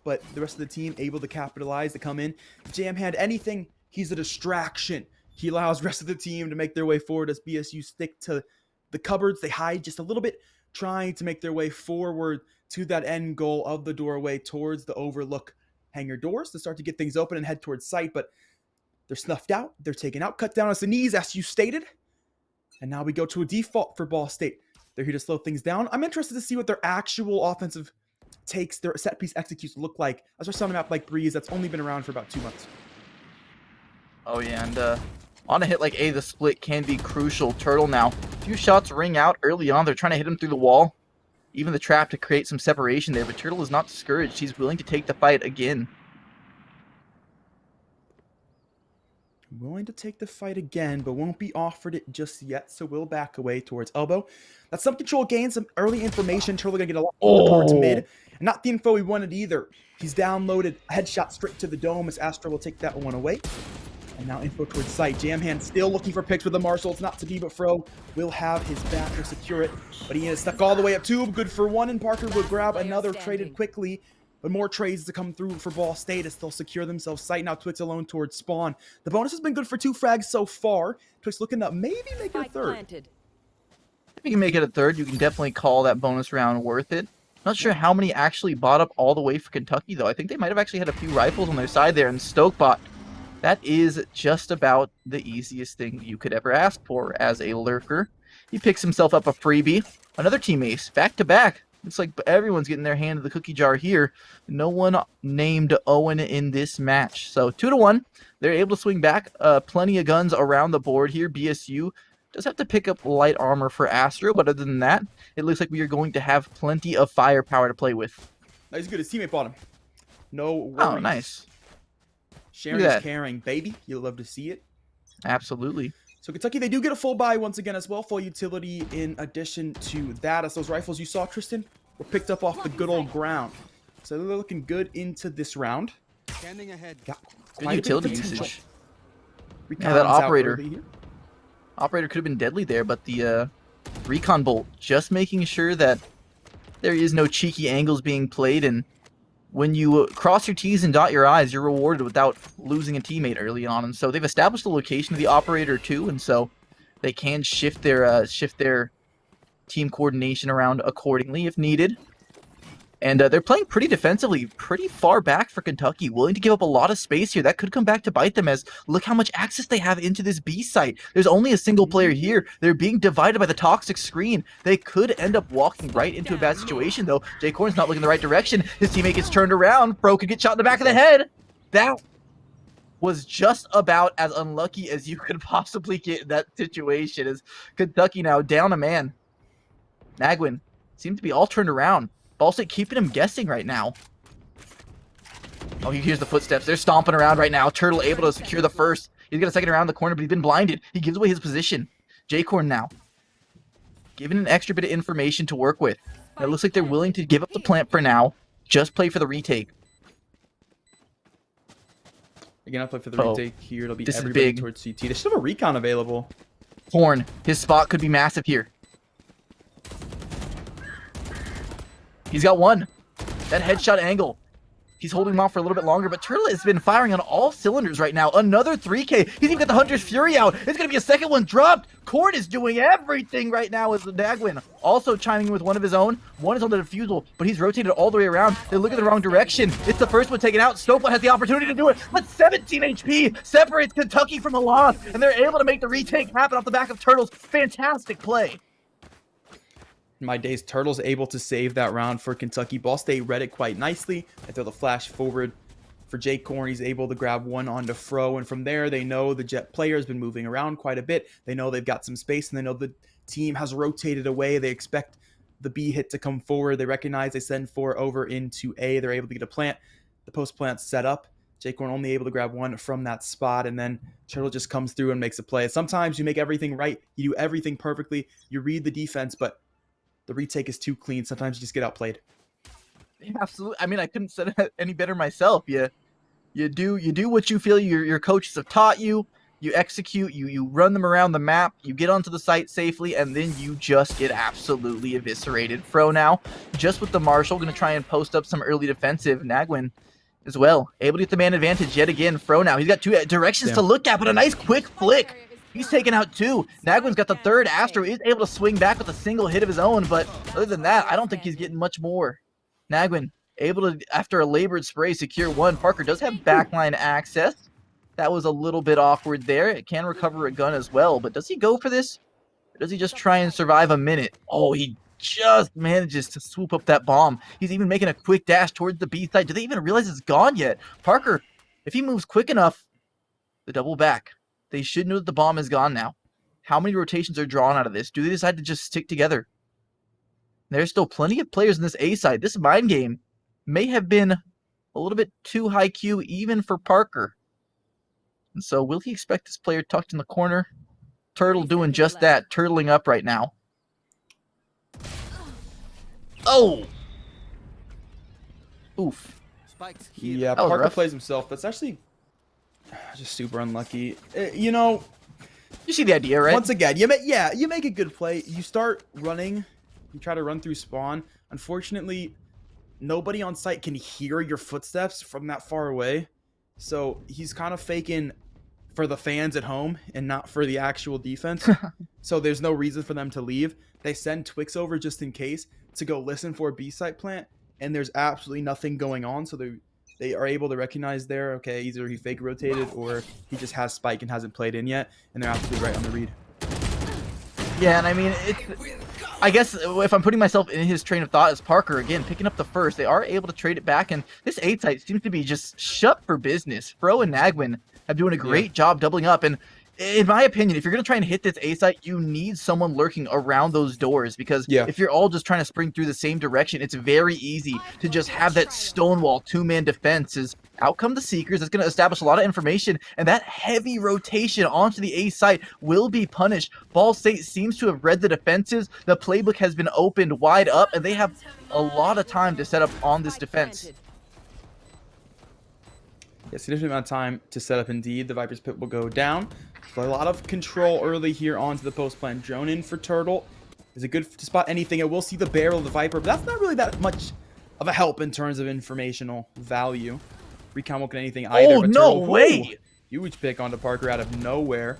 but the rest of the team able to capitalize, to come in. Jamhand, anything, he's a distraction. He allows the rest of the team to make their way forward as BSU stick to the cupboards. They hide just a little bit, trying to make their way forward to that end goal of the doorway towards the overlook hangar doors to start to get things open and head towards site, but they're snuffed out. They're taken out, cut down on the knees, as you stated. And now we go to a default for Ball State. They're here to slow things down. I'm interested to see what their actual offensive takes, their set piece executes look like, especially on a map like Breeze that's only been around for about 2 months. Oh yeah, and on a hit like A, the split can be crucial. Turtle now, a few shots ring out early on. They're trying to hit him through the wall. even the trap to create some separation there, but Turtle is not discouraged. He's willing to take the fight again. Willing to take the fight again, but won't be offered it just yet, so we'll back away towards elbow. That's some control gain, some early information. Turtle gonna get a lot towards mid, and not the info we wanted either. He's downloaded a headshot straight to the dome as Astro will take that one away. And now info towards sight. Jamhand still looking for picks with the Marshall. It's not to be, but Fro will have his back to secure it. But he is stuck all the way up tube. Good for one, and Parker will grab another, traded quickly. But more trades to come through for Ball State as they'll secure themselves sight. Now Twix alone towards spawn. The bonus has been good for 2 frags so far. Twix looking to maybe make it a third. If you can make it a third, you can definitely call that bonus round worth it. Not sure how many actually bought up all the way for Kentucky, though. I think they might have actually had a few rifles on their side there, and Stokebot. That is just about the easiest thing you could ever ask for as a lurker. He picks himself up a freebie. Another team ace, back to back. Looks like everyone's getting their hand in the cookie jar here. No one named Owen in this match. So 2-1. They're able to swing back. Plenty of guns around the board here. BSU does have to pick up light armor for Astro, but other than that, it looks like we are going to have plenty of firepower to play with. Nice, good. His teammate bought him. No worries. Oh, nice. Sharing is caring, baby. You'll love to see it. Absolutely. So Kentucky, they do get a full buy once again as well. Full utility in addition to that, as those rifles you saw, Tristan, were picked up off the good old ground. So they're looking good into this round. Standing ahead. Good utility usage. Yeah, That operator could have been deadly there, but the recon bolt just making sure that there is no cheeky angles being played, and when you cross your T's and dot your I's, you're rewarded without losing a teammate early on. And so they've established the location of the operator too, and so they can shift their team coordination around accordingly if needed. And they're playing pretty defensively, pretty far back for Kentucky, willing to give up a lot of space here. That could come back to bite them, as look how much access they have into this B site. There's only a single player here. They're being divided by the toxic screen. They could end up walking right into a bad situation, though. Jay Corn's not looking the right direction. His teammate gets turned around. Bro could get shot in the back of the head. That was just about as unlucky as you could possibly get in that situation, as Kentucky now down a man. Nagwin seems to be all turned around. Ball State keeping him guessing right now. Oh, he hears the footsteps. They're stomping around right now. Turtle able to secure the first. He's got a second around the corner, but he's been blinded. He gives away his position. J-Corn now given an extra bit of information to work with. And it looks like they're willing to give up the plant for now. Just play for the retake. They're gonna play for the retake here. It'll be this everybody is big. towards CT. They should have a recon available. Horn, his spot could be massive here. He's got one. That headshot angle. He's holding him off for a little bit longer, but Turtle has been firing on all cylinders right now. Another 3K. He's even got the Hunter's Fury out. It's going to be a second one dropped. Cord is doing everything right now as the Nagwin. Also chiming in with one of his own. One is on the defusal, but he's rotated all the way around. They look in the wrong direction. It's the first one taken out. Snowball has the opportunity to do it, but 17 HP separates Kentucky from the loss, and they're able to make the retake happen off the back of Turtle's fantastic play. My days, Turtles able to save that round for Kentucky. Ball State read it quite nicely. They throw the flash forward for Jake Corn. He's able to grab one onto Fro, and from there, they know the Jet player has been moving around quite a bit. They know they've got some space, and they know the team has rotated away. They expect the B hit to come forward. They recognize they send 4 over into A. They're able to get a plant. The post plant set up. Jake Corn only able to grab one from that spot, and then Turtle just comes through and makes a play. Sometimes you make everything right. You do everything perfectly. You read the defense, but the retake is too clean. Sometimes you just get outplayed. Yeah, absolutely. I mean, I couldn't say it any better myself. You do what you feel your coaches have taught you. You execute. You run them around the map. You get onto the site safely, and then you just get absolutely eviscerated. Fro now, just with the Marshall, going to try and post up some early defensive. Nagwin as well, able to get the man advantage yet again. Fro now, he's got 2 directions to look at, but a nice quick flick. He's taken out 2. Nagwin's got the third. Astro is able to swing back with a single hit of his own, but other than that, I don't think he's getting much more. Nagwin able to, after a labored spray, secure 1. Parker does have backline access. That was a little bit awkward there. It can recover a gun as well, but does he go for this? Or does he just try and survive a minute? Oh, he just manages to swoop up that bomb. He's even making a quick dash towards the B side. Do they even realize it's gone yet? Parker, if he moves quick enough, the double back. They should know that the bomb is gone now. How many rotations are drawn out of this? Do they decide to just stick together? There's still plenty of players in this A side. This mind game may have been a little bit too high Q even for Parker. And so will he expect this player tucked in the corner? Turtle doing just that, turtling up right now. Oh! Oof. Yeah, That was Parker rough. plays himself. That's actually just super unlucky. You know, You see the idea, right? once again, you make a good play. You start running. You try to run through spawn. Unfortunately, nobody on site can hear your footsteps from that far away. So he's kind of faking for the fans at home and not for the actual defense. So there's no reason for them to leave. They send Twix over just in case to go listen for a B-site plant, and there's absolutely nothing going on. So they are able to recognize there, okay, either he fake rotated or he just has spike and hasn't played in yet, and they're absolutely right on the read. Yeah, and I mean, I guess if I'm putting myself in his train of thought as Parker, again, picking up the first, they are able to trade it back, and this A-site seems to be just shut for business. Fro and Nagwin have doing a great job doubling up, and in my opinion, if you're going to try and hit this A-site, you need someone lurking around those doors, because if you're all just trying to spring through the same direction, it's very easy to just have that stonewall two-man defense. As out come the Seekers, it's going to establish a lot of information, and that heavy rotation onto the A-site will be punished. Ball State seems to have read the defenses. The playbook has been opened wide up, and they have a lot of time to set up on this defense. Yeah, significant amount of time to set up indeed. The Viper's pit will go down. So a lot of control early here onto the post plant. Drone in for Turtle. Is it good to spot anything? I will see the barrel of the Viper, but that's not really that much of a help in terms of informational value. Recon won't get anything either. Oh, but no Turtle, way! Huge pick onto Parker out of nowhere.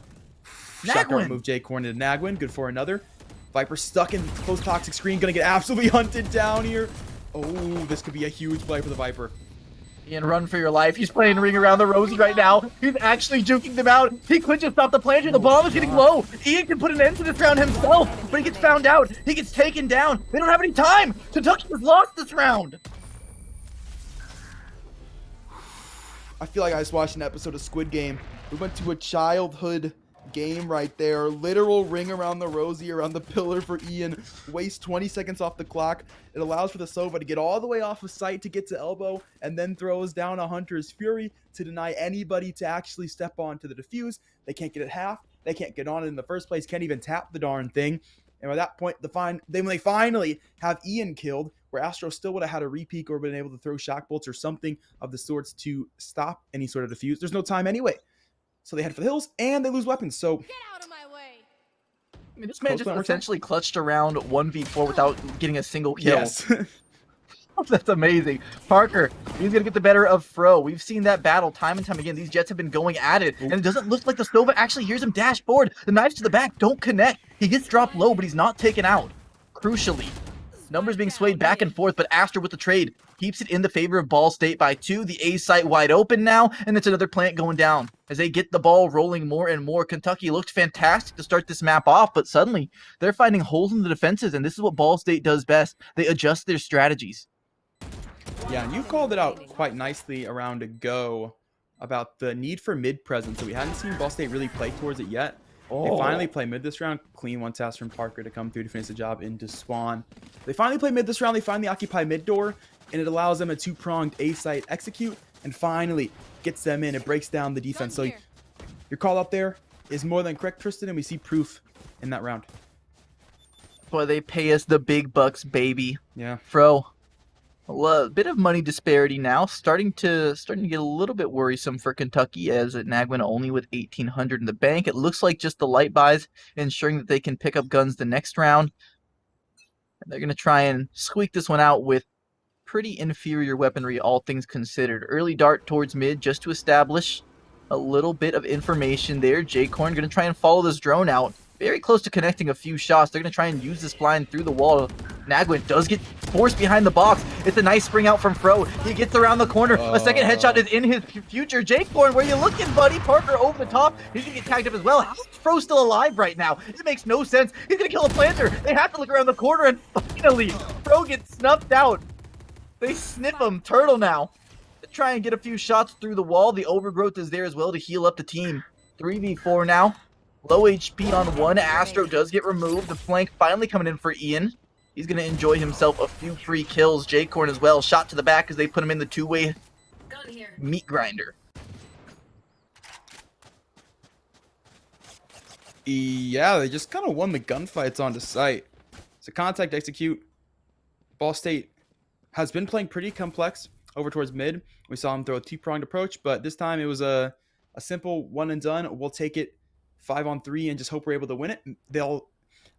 Shotgun move J Corn into Nagwin. Good for another. Viper stuck in close toxic screen. Gonna get absolutely hunted down here. Oh, this could be a huge play for the Viper. Ian, run for your life. He's playing Ring Around the Rosie right now. He's actually juking them out. He could just stop the planter. The bomb is getting low. Ian can put an end to this round himself, but he gets found out. He gets taken down. They don't have any time. Kentucky has lost this round. I feel like I just watched an episode of Squid Game. We went to a childhood game right there. Literal ring around the Rosie, around the pillar for Ian. Waste 20 seconds off the clock. It allows for the Sova to get all the way off of sight to get to elbow, and then throws down a Hunter's Fury to deny anybody to actually step onto the defuse. They can't get it half. They can't get on it in the first place. Can't even tap the darn thing. And by that point, when they finally have Ian killed, where Astro still would have had a repeak or been able to throw shock bolts or something of the sorts to stop any sort of defuse. There's no time anyway. So they head for the hills, and they lose weapons. So Get out of my way. I mean, this man just essentially clutched around 1v4 without getting a single kill. Yes. That's amazing. Parker, he's going to get the better of Fro. We've seen that battle time and time again. These Jets have been going at it, and it doesn't look like the Sova actually hears him dash forward. The knives to the back don't connect. He gets dropped low, but he's not taken out. Crucially, numbers being swayed back and forth, but Astor with the trade keeps it in the favor of Ball State by 2. The A site wide open now, and it's another plant going down. As they get the ball rolling more and more, Kentucky looked fantastic to start this map off, but suddenly they're finding holes in the defenses, and this is what Ball State does best. They adjust their strategies. yeah, and you called it out quite nicely around a go about the need for mid presence. So we hadn't seen Ball State really play towards it yet. They finally play mid this round. Clean one task from Parker to come through to finish the job into Spawn. They finally play mid this round. They finally occupy mid door, and it allows them a two-pronged A-site execute, and finally gets them in. It breaks down the defense. So your call out there is more than correct, Tristan, and we see proof in that round. Boy, they pay us the big bucks, baby. Yeah. Fro, a bit of money disparity now, starting to get a little bit worrisome for Kentucky, as Nagwin only with 1,800 in the bank. It looks like just the light buys ensuring that they can pick up guns the next round. And they're going to try and squeak this one out with pretty inferior weaponry, all things considered. Early dart towards mid just to establish a little bit of information there. J-Corn going to try and follow this drone out. Very close to connecting a few shots. They're going to try and use this blind through the wall. Nagwin does get forced behind the box. It's a nice spring out from Fro. He gets around the corner. A second headshot is in his future. J-Corn, where you looking, buddy? Parker over the top. He's going to get tagged up as well. How is Fro still alive right now? It makes no sense. He's going to kill a planter. They have to look around the corner, and finally, Fro gets snuffed out. They sniff him. Turtle now. They try and get a few shots through the wall. The overgrowth is there as well to heal up the team. 3v4 now. Low HP on one. Astro does get removed. The flank finally coming in for Ian. He's going to enjoy himself a few free kills. J-Corn as well. Shot to the back as they put him in the two-way meat grinder. Yeah, they just kind of won the gunfights onto site. So contact execute. Ball State has been playing pretty complex over towards mid. We saw him throw a two-pronged approach, but this time it was a simple one and done. We'll take it 5-on-3 and just hope we're able to win it. They'll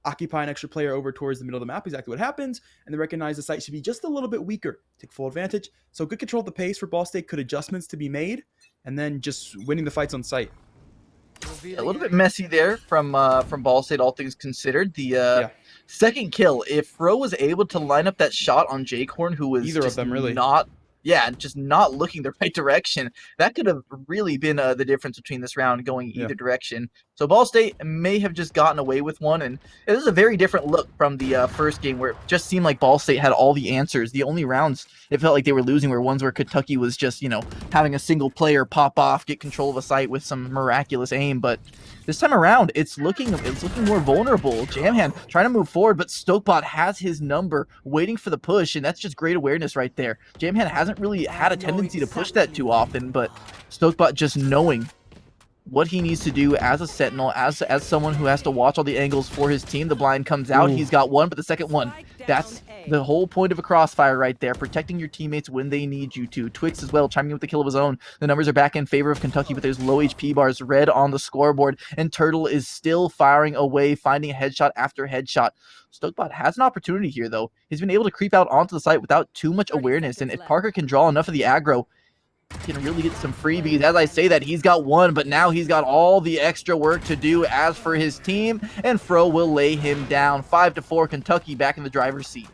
occupy an extra player over towards the middle of the map, exactly what happens, and they recognize the site should be just a little bit weaker. Take full advantage. So good control of the pace for Ball State, good adjustments to be made, and then just winning the fights on site. A little bit messy there from Ball State, all things considered. The second kill, if Fro was able to line up that shot on J-Corn, who was Either of them, really. just not looking the right direction, that could have really been the difference between this round going either direction. So Ball State may have just gotten away with one, and it was a very different look from the first game where it just seemed like Ball State had all the answers. The only rounds it felt like they were losing were ones where Kentucky was just, having a single player pop off, get control of a site with some miraculous aim. But this time around, it's looking more vulnerable. Jamhand trying to move forward, but Stokebot has his number, waiting for the push, and that's just great awareness right there. Jamhand hasn't really had a tendency to push that too often, but Stokebot just knowing what he needs to do as a sentinel, as someone who has to watch all the angles for his team. The blind comes out. He's got one, but the second one, that's the whole point of a crossfire right there, protecting your teammates when they need you to. Twix as well, chiming in with the kill of his own. The numbers are back in favor of Kentucky, but there's low HP bars, red on the scoreboard, and Turtle is still firing away, finding headshot after headshot. Stokebot has an opportunity here, though. He's been able to creep out onto the site without too much awareness, and if Parker can draw enough of the aggro, he can really get some freebies. As I say that, he's got one, but now he's got all the extra work to do as for his team, and Fro will lay him down. 5-4, Kentucky back in the driver's seat.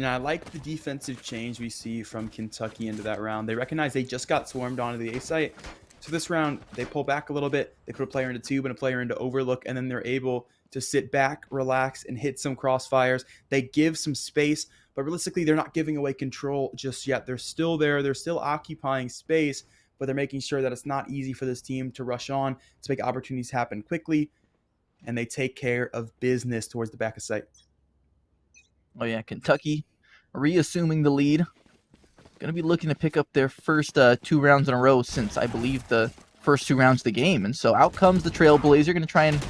I like the defensive change we see from Kentucky into that round. They recognize they just got swarmed onto the A site. So this round, they pull back a little bit. They put a player into tube and a player into overlook, and then they're able to sit back, relax, and hit some crossfires. They give some space, but realistically, they're not giving away control just yet. They're still there. They're still occupying space, but they're making sure that it's not easy for this team to rush on, to make opportunities happen quickly, and they take care of business towards the back of site. Oh yeah, Kentucky reassuming the lead. Going to be looking to pick up their first 2 rounds in a row since, I believe, the first 2 rounds of the game. And so out comes the Trailblazer, going to try and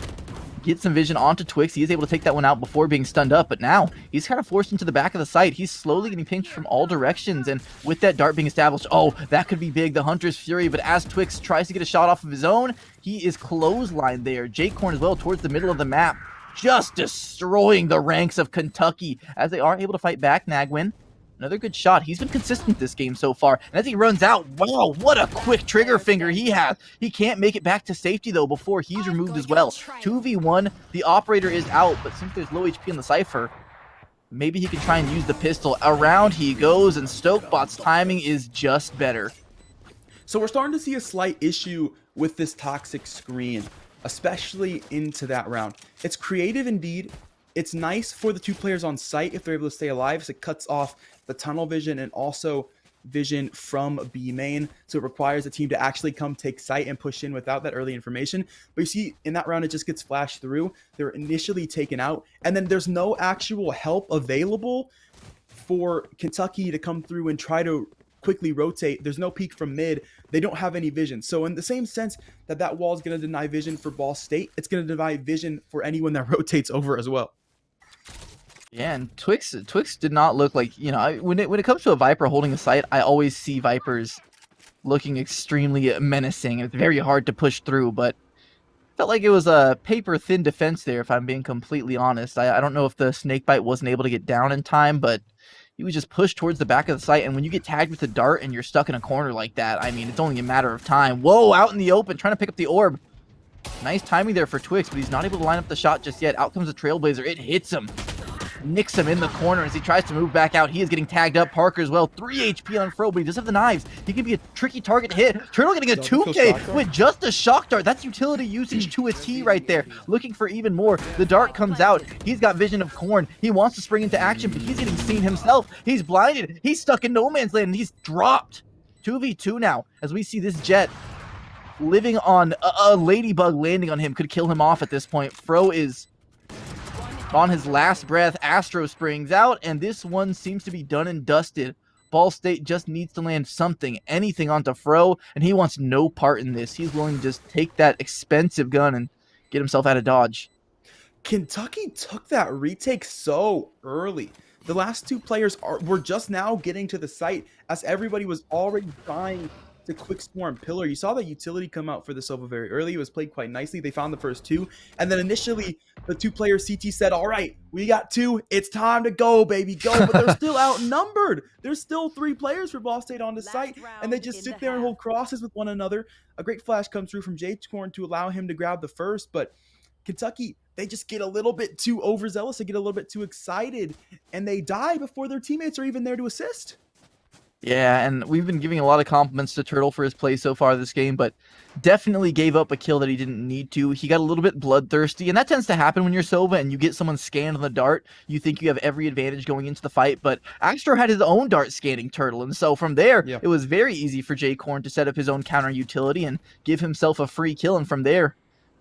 get some vision onto Twix. He is able to take that one out before being stunned up, but now he's kind of forced into the back of the site. He's slowly getting pinched from all directions, and with that dart being established, that could be big. The Hunter's Fury, but as Twix tries to get a shot off of his own, he is clotheslined there. J-Corn as well towards the middle of the map, just destroying the ranks of Kentucky as they are able to fight back. Nagwin, another good shot. He's been consistent this game so far. And as he runs out, wow, what a quick trigger finger he has. He can't make it back to safety, though, before he's removed as well. 2v1, the operator is out, but since there's low HP on the Cypher, maybe he can try and use the pistol. Around he goes, and Stokebot's timing is just better. So we're starting to see a slight issue with this toxic screen, especially into that round. It's creative indeed. It's nice for the 2 players on site if they're able to stay alive, so it cuts off the tunnel vision and also vision from B main. So it requires the team to actually come take site and push in without that early information. But you see, in that round, it just gets flashed through. They're initially taken out, and then there's no actual help available for Kentucky to come through and try to quickly rotate. There's no peek from mid. They don't have any vision. So in the same sense that wall is going to deny vision for Ball State, it's going to deny vision for anyone that rotates over as well. Yeah, and Twix did not look like, when it comes to a Viper holding a site, I always see Vipers looking extremely menacing. It's very hard to push through, but felt like it was a paper-thin defense there, if I'm being completely honest. I don't know if the Snakebite wasn't able to get down in time, but he was just pushed towards the back of the site, and when you get tagged with a dart and you're stuck in a corner like that, I mean, it's only a matter of time. Whoa, out in the open, trying to pick up the orb. Nice timing there for Twix, but he's not able to line up the shot just yet. Out comes the Trailblazer. It hits him. Nicks him in the corner as he tries to move back out. He is getting tagged up. Parker as well. 3 HP on Fro, but he does have the knives. He can be a tricky target hit. Turtle getting a 2K with just a shock dart. That's utility usage to a T right there. Looking for even more. The dart comes out. He's got vision of Corn. He wants to spring into action, but he's getting seen himself. He's blinded. He's stuck in no man's land, and he's dropped. 2v2 now as we see this Jet living on a ladybug landing on him. Could kill him off at this point. Fro is On his last breath, Astro springs out, and this one seems to be done and dusted. Ball State just needs to land something, anything onto Fro, and he wants no part in this. He's willing to just take that expensive gun and get himself out of dodge. Kentucky took that retake so early. The last two players were just now getting to the site as everybody was already trying to quick swarm Pillar. You saw that utility come out for the Sova very early. It was played quite nicely. They found the first two. And then initially, the two players CT said, all right, we got two. It's time to go, baby, go. But they're still outnumbered. There's still 3 players for Ball State on the site. And they just sit there and hold crosses with one another. A great flash comes through from J-Corn to allow him to grab the first. But Kentucky, they just get a little bit too overzealous. They get a little bit too excited. And they die before their teammates are even there to assist. Yeah, and we've been giving a lot of compliments to Turtle for his play so far this game, but definitely gave up a kill that he didn't need to. He got a little bit bloodthirsty, and that tends to happen when you're Sova and you get someone scanned on the dart. You think you have every advantage going into the fight, but Astro had his own dart scanning Turtle, and so from there, it was very easy for J-Corn to set up his own counter utility and give himself a free kill, and from there,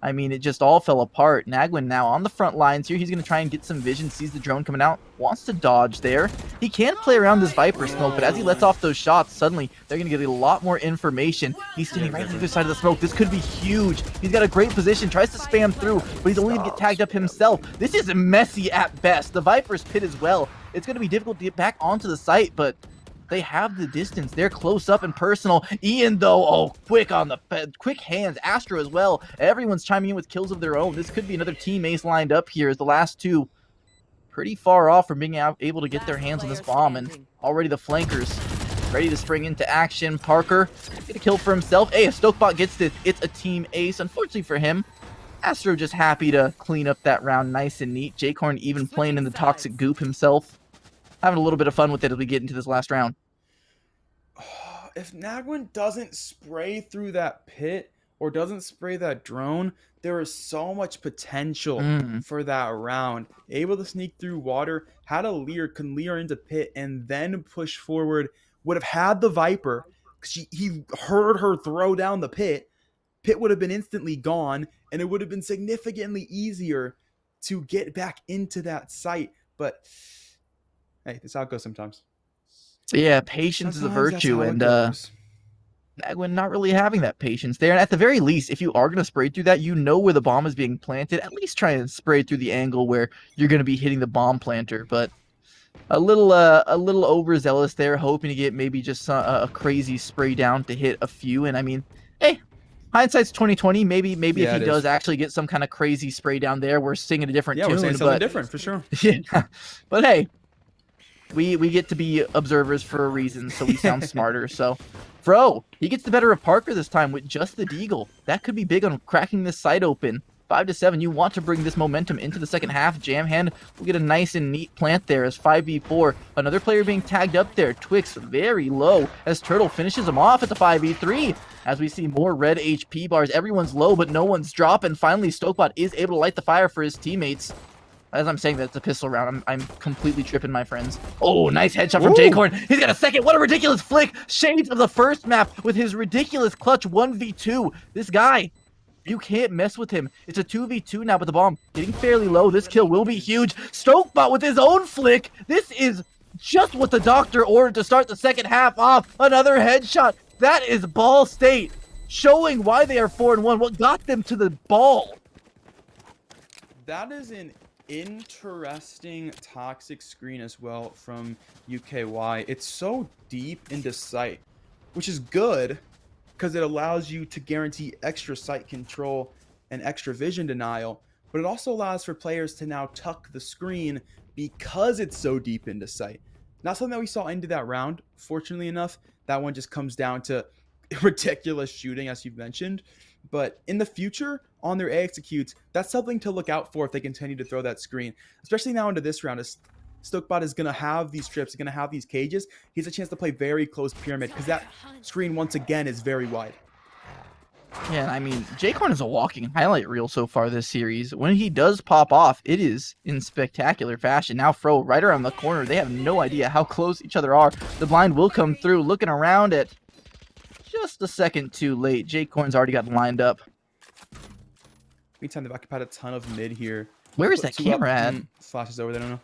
I mean, it just all fell apart. Nagwin now on the front lines here. He's going to try and get some vision, sees the drone coming out, wants to dodge there. He can play around this Viper smoke, but as he lets off those shots, suddenly they're going to get a lot more information. He's standing right on the other side of the smoke. This could be huge. He's got a great position, tries to spam through, but he's only going to get tagged up himself. This is messy at best. The Viper's pit as well. It's going to be difficult to get back onto the site, but they have the distance. They're close up and personal. Ian, though, oh, quick on the quick hands. Astro as well. Everyone's chiming in with kills of their own. This could be another team ace lined up here as the last two pretty far off from being able to get their hands on this bomb. And already the flankers ready to spring into action. Parker get a kill for himself. Hey, if Stokebot gets this, it's a team ace. Unfortunately for him, Astro just happy to clean up that round nice and neat. J-Corn even playing in the toxic goop himself. Having a little bit of fun with it as we get into this last round. If Nagwin doesn't spray through that pit or doesn't spray that drone, there is so much potential for that round. Able to sneak through water, had a leer, can leer into pit, and then push forward. Would have had the Viper. He heard her throw down the pit. Pit would have been instantly gone, and it would have been significantly easier to get back into that site. But hey, this is how it goes sometimes. Yeah, patience is a virtue, and Nagwin not really having that patience there. And at the very least, if you are going to spray through that, you know where the bomb is being planted. At least try and spray through the angle where you're going to be hitting the bomb planter. But a little overzealous there, hoping to get maybe just a crazy spray down to hit a few. And I mean, hey, hindsight's 20/20. Maybe if he does actually get some kind of crazy spray down there, we're singing a different tune. Yeah, we're saying something different for sure. Yeah, but hey. We get to be observers for a reason, so we sound smarter. So, Fro, he gets the better of Parker this time with just the deagle. That could be big on cracking this site open. 5-7, you want to bring this momentum into the second half. Jamhand will get a nice and neat plant there as 5v4. Another player being tagged up there. Twix very low as Turtle finishes him off at the 5v3. As we see more red HP bars. Everyone's low, but no one's dropping. Finally, Stokebot is able to light the fire for his teammates. As I'm saying that, it's a pistol round. I'm completely tripping, my friends. Oh, nice headshot from J-Corn. He's got a second. What a ridiculous flick. Shades of the first map with his ridiculous clutch 1v2. This guy, you can't mess with him. It's a 2v2 now, but the bomb getting fairly low. This kill will be huge. Stokebot with his own flick. This is just what the doctor ordered to start the second half off. Another headshot. That is Ball State showing why they are 4-1. What got them to the ball? That is an interesting toxic screen as well from UKY. It's so deep into sight, which is good because it allows you to guarantee extra sight control and extra vision denial, but it also allows for players to now tuck the screen because it's so deep into sight. Not something that we saw into that round. Fortunately enough, that one just comes down to ridiculous shooting, as you've mentioned. But in the future, on their A executes, that's something to look out for if they continue to throw that screen. Especially now into this round, as Stokebot is going to have these strips, he's going to have these cages. He has a chance to play very close pyramid because that screen, once again, is very wide. Yeah, I mean, J-Corn is a walking highlight reel so far this series. When he does pop off, it is in spectacular fashion. Now Fro right around the corner. They have no idea how close each other are. The blind will come through, looking around at just a second too late. J-Corn's already got lined up. Meantime, they've occupied a ton of mid here. Where is that Two up. camera at? Flashes over there, I don't know.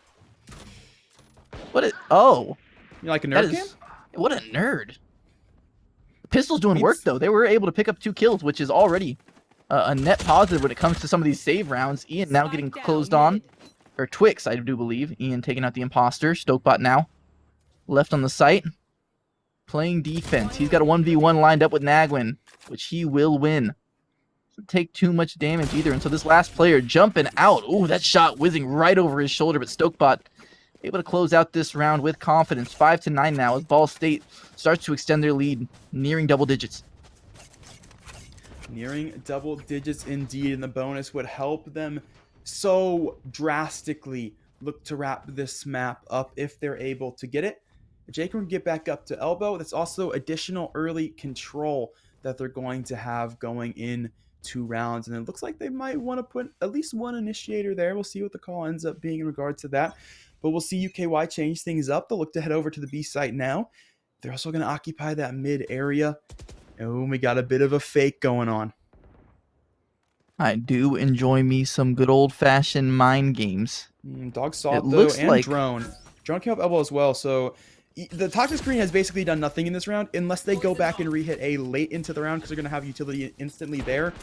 What is... Oh. You like a That nerd is... cam? What a nerd. Pistol's doing Means- work, though. They were able to pick up 2 kills, which is already a net positive when it comes to some of these save rounds. Ian now getting closed on. Or Twix, I do believe. Ian taking out the imposter. Stokebot now. Left on the site. Playing defense. He's got a 1v1 lined up with Nagwin, which he will win. Doesn't take too much damage either. And so this last player jumping out. Ooh, that shot whizzing right over his shoulder. But Stokebot able to close out this round with confidence. 5-9 now as Ball State starts to extend their lead, nearing double digits. Nearing double digits indeed, and the bonus would help them so drastically look to wrap this map up if they're able to get it. Jake can get back up to elbow. That's also additional early control that they're going to have going in 2 rounds. And it looks like they might want to put at least one initiator there. We'll see what the call ends up being in regards to that. But we'll see UKY change things up. They'll look to head over to the B site now. They're also going to occupy that mid area. Oh, we got a bit of a fake going on. I do enjoy me some good old-fashioned mind games. Dog saw it, though, looks and like... drone. Drone came up elbow as well, so the toxic screen has basically done nothing in this round unless they go back and re-hit A late into the round because they're going to have utility instantly there.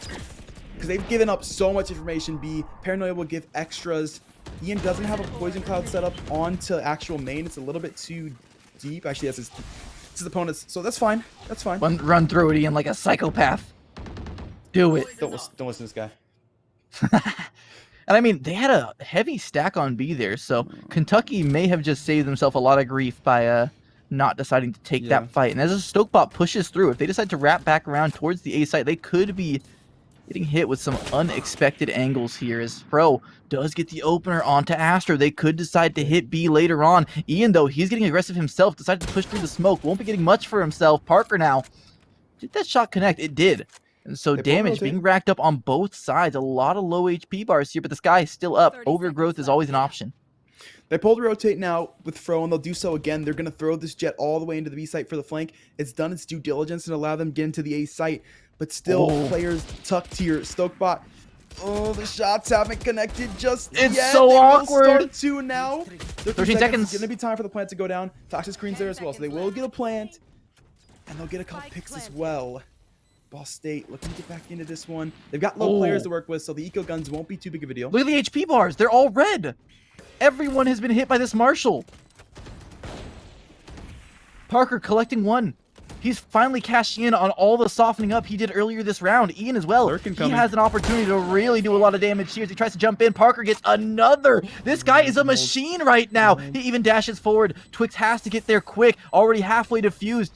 Because they've given up so much information. B, Paranoia will give extras. Ian doesn't have a poison cloud set up onto actual main. It's a little bit too deep. Actually, that's his opponent's, so that's fine. That's fine. Run through it, Ian, like a psychopath. Do it. Don't listen to this guy. And I mean, they had a heavy stack on B there, so Kentucky may have just saved themselves a lot of grief by not deciding to take that fight. And as a Stokebot pushes through, if they decide to wrap back around towards the A site, they could be getting hit with some unexpected angles here as Fro does get the opener onto Astro. They could decide to hit B later on. Ian, though, he's getting aggressive himself, decided to push through the smoke. Won't be getting much for himself. Parker now. Did that shot connect? It did. And so damage being racked up on both sides. A lot of low HP bars here, but this guy is still up. Overgrowth is always an option. They pulled rotate now with Fro, and they'll do so again. They're going to throw this jet all the way into the B site for the flank. It's done its due diligence and allow them to get into the A site. But still, players tucked here. Stokebot. Oh, the shots haven't connected just yet. It's so awkward. Start 2 now. 13 seconds. It's going to be time for the plant to go down. Toxic screen's there as well, so they will get a plant. And they'll get a couple picks as well. Ball State looking to get back into this one. They've got low players to work with, so the eco guns won't be too big of a deal. Look at the HP bars. They're all red. Everyone has been hit by this Marshall. Parker collecting 1. He's finally cashing in on all the softening up he did earlier this round. Ian as well. He has an opportunity to really do a lot of damage here as he tries to jump in. Parker gets another. This guy is a machine right now. He even dashes forward. Twix has to get there quick. Already halfway defused.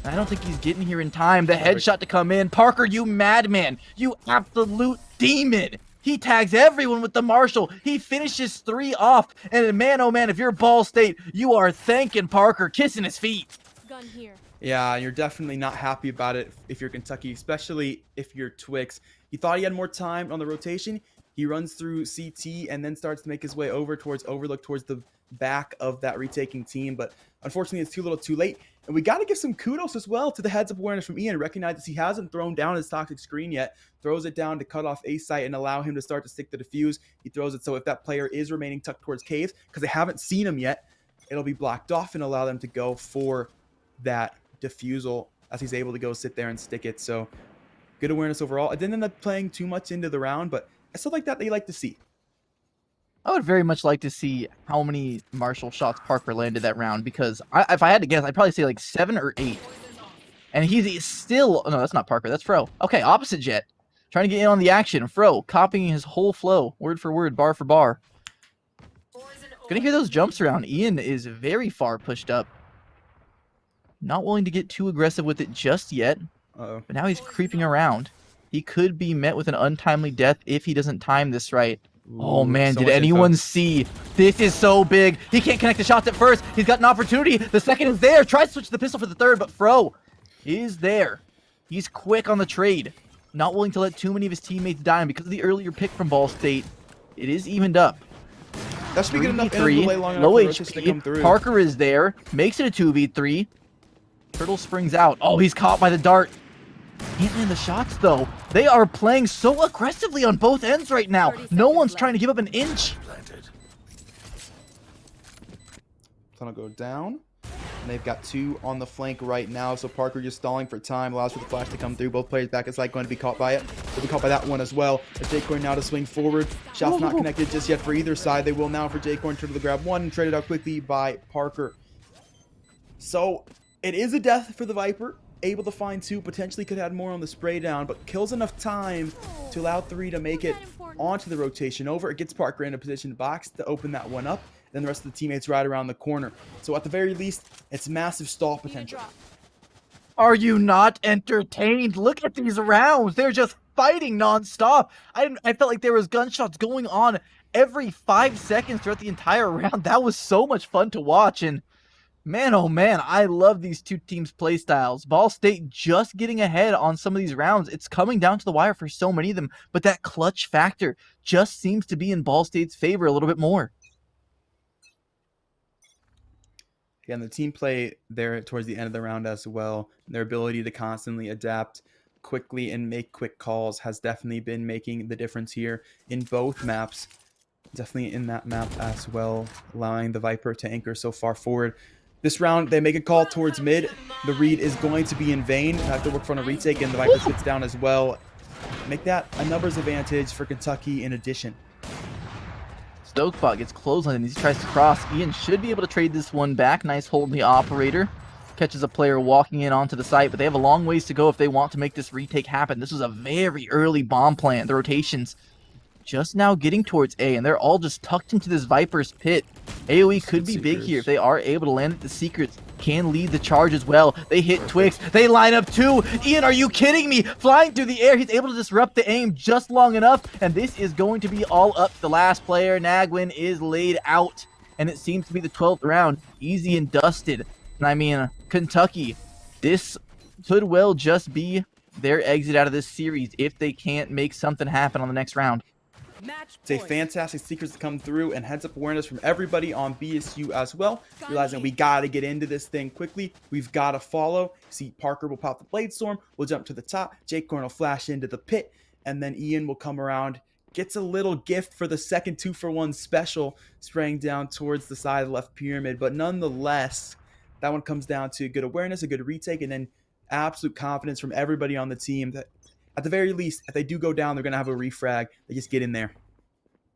I don't think he's getting here in time. The headshot to come in. Parker, you madman. You absolute demon. He tags everyone with the Marshall. He finishes 3 off. And man, oh man, if you're Ball State, you are thanking Parker, kissing his feet. Gun here. Yeah, you're definitely not happy about it if you're Kentucky, especially if you're Twix. He thought he had more time on the rotation. He runs through CT and then starts to make his way over towards Overlook, towards the back of that retaking team. But unfortunately, it's too little too late. And we got to give some kudos as well to the heads-up awareness from Ian. Recognizes he hasn't thrown down his toxic screen yet. Throws it down to cut off A site and allow him to start to stick the defuse. He throws it so if that player is remaining tucked towards cave, because they haven't seen him yet, it'll be blocked off and allow them to go for that defusal as he's able to go sit there and stick it. So good awareness overall. I didn't end up playing too much into the round, but I still like that they like to see. I would very much like to see how many Marshall shots Parker landed that round, because if I had to guess, I'd probably say like 7 or 8. And he's still... Oh, no, that's not Parker. That's Fro. Okay, opposite jet. Trying to get in on the action. Fro copying his whole flow, word for word, bar for bar. Gonna hear those jumps around. Ian is very far pushed up. Not willing to get too aggressive with it just yet. But now he's creeping around. He could be met with an untimely death if he doesn't time this right. Oh man, did anyone see? This is so big. He can't connect the shots at first. He's got an opportunity. The second is there. Tries to switch the pistol for the third, but Fro is there. He's quick on the trade. Not willing to let too many of his teammates die. And because of the earlier pick from Ball State, it is evened up. That should be good enough. 3v3, low HP. Parker is there. Makes it a 2v3. Turtle springs out. Oh, he's caught by the dart. Can't land the shots though. They are playing so aggressively on both ends right now. No one's trying to give up an inch. Tunnel go down. And they've got 2 on the flank right now. So Parker just stalling for time. Allows for the flash to come through. Both players back is like going to be caught by it. They'll be caught by that one as well. As J-Corn now to swing forward. Shots not connected just yet for either side. They will now for J-Corn. Turn to the grab one and traded out quickly by Parker. So it is a death for the Viper. Able to find 2. Potentially could have more on the spray down. But kills enough time to allow 3 to make it onto the rotation over. It gets Parker in a position box to open that one up. Then the rest of the teammates right around the corner. So at the very least, it's massive stall potential. Are you not entertained? Look at these rounds. They're just fighting nonstop. I felt like there was gunshots going on every 5 seconds throughout the entire round. That was so much fun to watch. And man, oh man, I love these 2 teams' play styles. Ball State just getting ahead on some of these rounds. It's coming down to the wire for so many of them. But that clutch factor just seems to be in Ball State's favor a little bit more. Again, the team play there towards the end of the round as well. Their ability to constantly adapt quickly and make quick calls has definitely been making the difference here in both maps. Definitely in that map as well, allowing the Viper to anchor so far forward. This round, they make a call towards mid. The read is going to be in vain. They have to work for a retake, and the Viper sits down as well. Make that a numbers advantage for Kentucky in addition. Stokebot gets clotheslined and he tries to cross. Ian should be able to trade this one back. Nice hold on the operator. Catches a player walking in onto the site, but they have a long ways to go if they want to make this retake happen. This was a very early bomb plant. The rotations just now getting towards A, and they're all just tucked into this Viper's pit. AoE could be big here if they are able to land it. The Secrets can lead the charge as well. They hit Twix. They line up 2. Ian, are you kidding me? Flying through the air. He's able to disrupt the aim just long enough, and this is going to be all up. The last player, Nagwin, is laid out, and it seems to be the 12th round. Easy and dusted. And I mean, Kentucky, this could well just be their exit out of this series if they can't make something happen on the next round. It's a fantastic Secrets to come through and heads up awareness from everybody on BSU as well. Realizing we got to get into this thing quickly. We've got to follow. See, Parker will pop the Blade Storm. We'll jump to the top. J-Corn will flash into the pit. And then Ian will come around. Gets a little gift for the second 2-for-1 special. Spraying down towards the side of the left pyramid. But nonetheless, that one comes down to good awareness, a good retake, and then absolute confidence from everybody on the team that at the very least, if they do go down, they're going to have a refrag. They just get in there.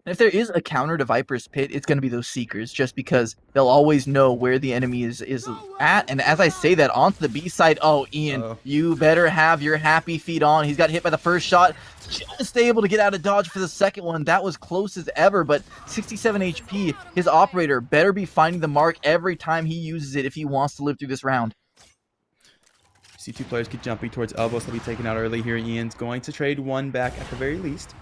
And if there is a counter to Viper's pit, it's going to be those Seekers, just because they'll always know where the enemy is at. And as I say that, onto the B side, oh, Ian, you better have your happy feet on. He's got hit by the first shot, just able to get out of dodge for the second one. That was close as ever, but 67 HP. His operator better be finding the mark every time he uses it if he wants to live through this round. See 2 players get jumping towards elbows. They'll be taken out early here. Ian's going to trade 1 back at the very least.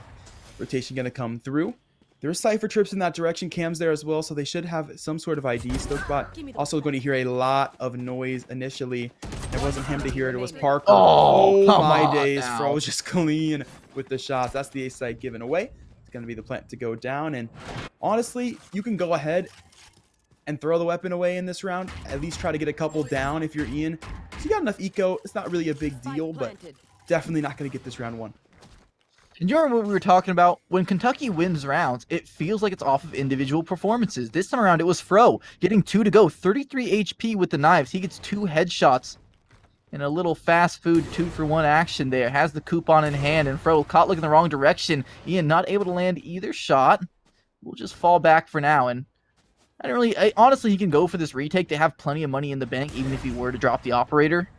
Rotation going to come through. There are Cypher trips in that direction. Cam's there as well, so they should have some sort of ID. Stokebot also going to hear a lot of noise initially. It wasn't him to hear it. It was Parker. Oh my days. Fro just clean with the shots. That's the A site given away. It's going to be the plant to go down. And honestly, you can go ahead and throw the weapon away in this round. At least try to get a couple down if you're Ian. So you got enough eco. It's not really a big deal, but definitely not going to get this round 1. And you remember what we were talking about? When Kentucky wins rounds, it feels like it's off of individual performances. This time around, it was Fro getting 2 to go. 33 HP with the knives. He gets 2 headshots. And a little fast food 2-for-1 action there. Has the coupon in hand, and Fro caught looking the wrong direction. Ian not able to land either shot. We'll just fall back for now. And honestly, he can go for this retake. They have plenty of money in the bank, even if he were to drop the operator.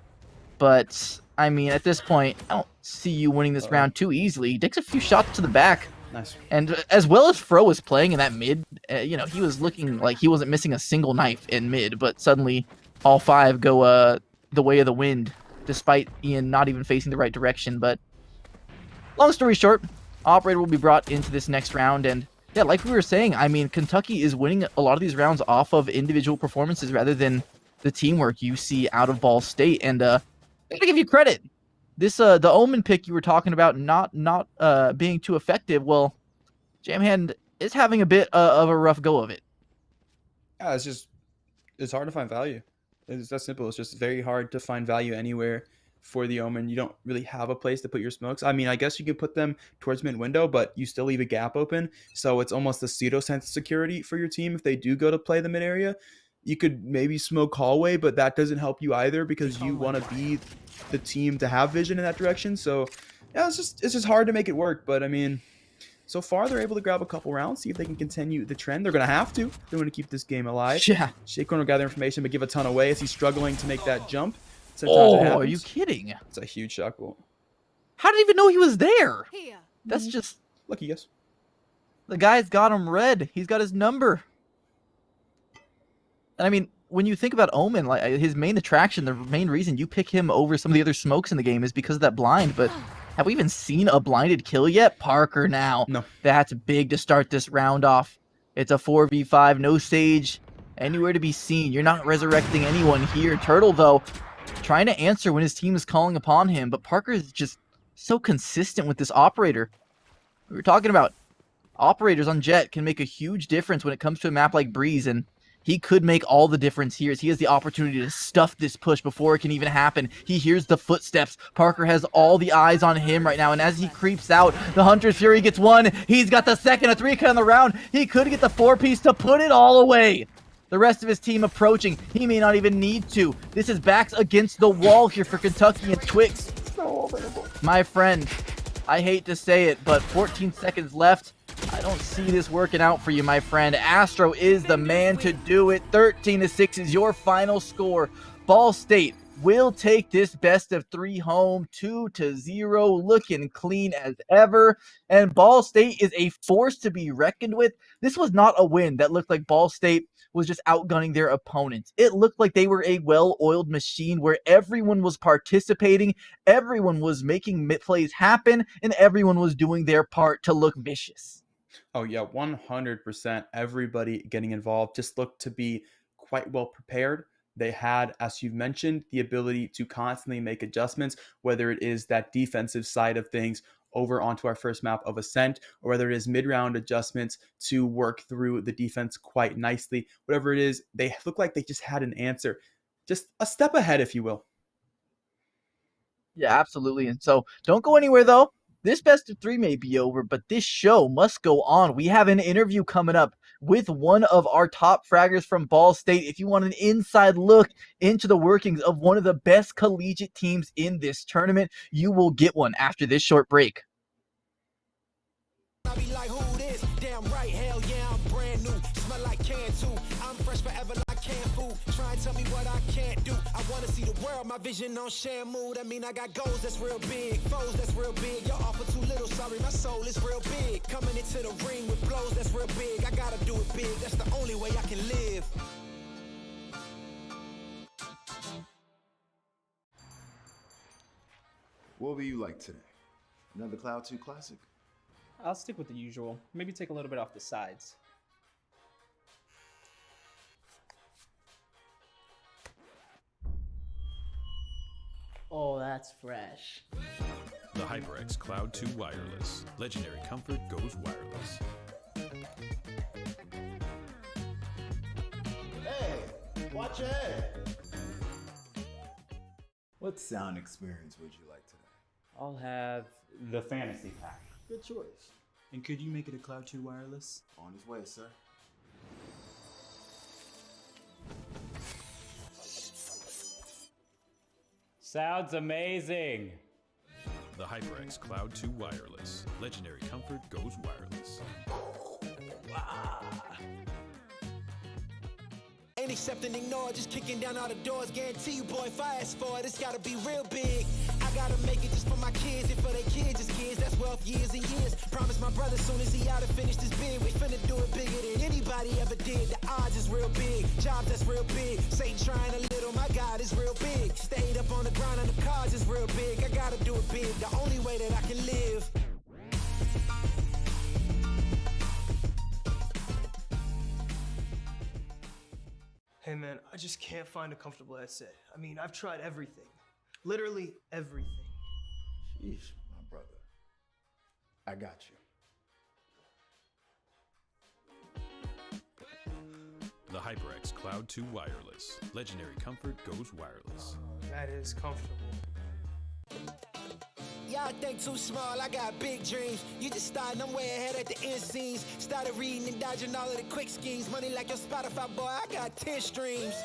But, I mean, at this point, I don't see you winning this round too easily. He takes a few shots to the back. Nice. And as well as Fro was playing in that mid, he was looking like he wasn't missing a single knife in mid, but suddenly all 5 go the way of the wind, despite Ian not even facing the right direction. But long story short, operator will be brought into this next round, and yeah, like we were saying, I mean, Kentucky is winning a lot of these rounds off of individual performances rather than the teamwork you see out of Ball State. And I gotta give you credit. This the Omen pick you were talking about not being too effective. Well, Jamhand is having a bit of a rough go of it. Yeah, it's hard to find value. It's that simple. It's just very hard to find value anywhere for the Omen. You don't really have a place to put your smokes. I mean, I guess you could put them towards mid window, but you still leave a gap open. So it's almost a pseudo sense of security for your team if they do go to play the mid area. You could maybe smoke hallway, but that doesn't help you either because you want to be the team to have vision in that direction. So yeah, it's just hard to make it work. But I mean, so far they're able to grab a couple rounds, see if they can continue the trend. They're going to have to. They're going to keep this game alive. Yeah. Shakecorn will gather information, but give a ton away as he's struggling to make that jump. Oh, are you kidding? It's a huge shot goal. How did he even know he was there? That's just... Lucky guess. The guy's got him red. He's got his number. And I mean, when you think about Omen, like his main attraction, the main reason you pick him over some of the other smokes in the game is because of that blind. But have we even seen a blinded kill yet? Parker now. No. That's big to start this round off. It's a 4v5, no Sage anywhere to be seen. You're not resurrecting anyone here. Turtle, though, trying to answer when his team is calling upon him. But Parker is just so consistent with this operator. We were talking about operators on Jet can make a huge difference when it comes to a map like Breeze, and he could make all the difference here as he has the opportunity to stuff this push before it can even happen. He hears the footsteps. Parker has all the eyes on him right now, and as he creeps out, the Hunter's Fury gets one. He's got the second, a 3-cut on the round. He could get the 4-piece to put it all away. The rest of his team approaching. He may not even need to. This is backs against the wall here for Kentucky and Twix. My friend, I hate to say it, but 14 seconds left. I don't see this working out for you, my friend. Astro is the man to do it. 13-6 is your final score. Ball State will take this best of 3 home, 2-0, looking clean as ever. And Ball State is a force to be reckoned with. This was not a win that looked like Ball State was just outgunning their opponents. It looked like they were a well-oiled machine where everyone was participating, everyone was making plays happen, and everyone was doing their part to look vicious. Oh, yeah, 100%. Everybody getting involved just looked to be quite well prepared. They had, as you've mentioned, the ability to constantly make adjustments, whether it is that defensive side of things over onto our first map of Ascent, or whether it is mid-round adjustments to work through the defense quite nicely. Whatever it is, they look like they just had an answer. Just a step ahead, if you will. Yeah, absolutely. And so don't go anywhere, though. This best of 3 may be over, but this show must go on. We have an interview coming up with one of our top fraggers from Ball State. If you want an inside look into the workings of one of the best collegiate teams in this tournament, you will get one after this short break. I be like, who this? Damn right, hell yeah, I'm brand new. Smell like can too. I'm fresh forever like can food. Try and tell me what I can't do. I wanna see the world, my vision on Shamu. That mean I got goals that's real big, foes that's real big. Your offer too little, sorry, my soul is real big. Coming into the ring with blows that's real big. I gotta do it big, that's the only way I can live. What will you like today? Another Cloud 2 Classic? I'll stick with the usual. Maybe take a little bit off the sides. Oh, that's fresh. The HyperX Cloud 2 Wireless. Legendary comfort goes wireless. Hey, watch your head. What sound experience would you like today? I'll have the fantasy pack. Good choice. And could you make it a Cloud 2 Wireless? On his way, sir. Sounds amazing. The HyperX Cloud 2 Wireless. Legendary comfort goes wireless. Ain't accepting, ignore, just kicking down all the doors. Guarantee you, boy, if I ask for it, it's gotta be real big. I gotta make it just for my kids and for their kids, just kids. That's wealth, years and years. Promise my brother soon as he out and finish this bid, we finna do it bigger than anybody ever did. The odds is real big, jobs that's real big. Satan trying a little, my God is real big. Stayed up on the ground and the cars is real big. I gotta do it big, the only way that I can live. Hey man, I just can't find a comfortable headset. I mean, I've tried everything. Literally everything. Sheesh, my brother. I got you. The HyperX Cloud 2 Wireless. Legendary comfort goes wireless. That is comfortable. I think too small, I got big dreams. You just starting, I'm way ahead at the end scenes. Started reading and dodging all of the quick schemes. Money like your Spotify, boy, I got 10 streams.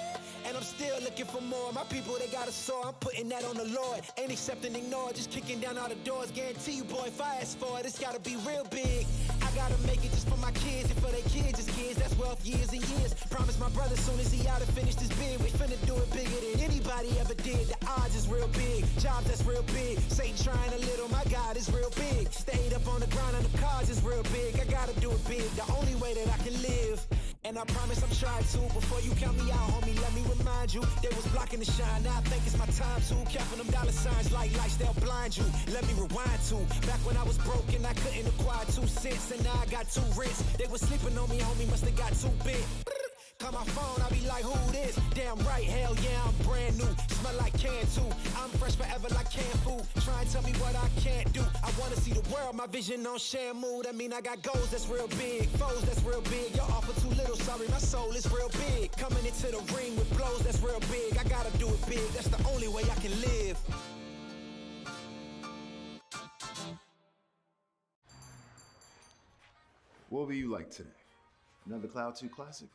And I'm still looking for more. My people, they got a soar, I'm putting that on the Lord. Ain't accepting, ignore, just kicking down all the doors. Guarantee you, boy, if I ask for it, it's gotta be real big. I gotta make it just for my kids and for their kids, just kids. That's wealth years and years. Promise my brother soon as he out and finished his bid, we finna do it bigger than anybody ever did. The odds is real big, jobs that's real big. Satan trying a little, my God is real big. Stayed up on the ground on the cars is real big. I gotta do it big, the only way that I can live. And I promise I'm trying to. Before you count me out, homie, let me remind you. They was blocking the shine, now I think it's my time to. Counting them dollar signs like lights, they'll blind you. Let me rewind to back when I was broke and I couldn't acquire 2 cents. And now I got 2 rents. They was sleeping on me, homie, must have got too big. Call my phone, I be like, who this? Damn right, hell yeah, I'm brand new. Smell like can too. I'm fresh forever like canned food. Try and tell me what I can't do. I wanna see the world, my vision on Shamu. That mean I got goals that's real big, foes that's real big. Y'all offer too little, sorry, my soul is real big. Coming into the ring with blows that's real big. I gotta do it big, that's the only way I can live. What will you like today? Another Cloud 2 classic?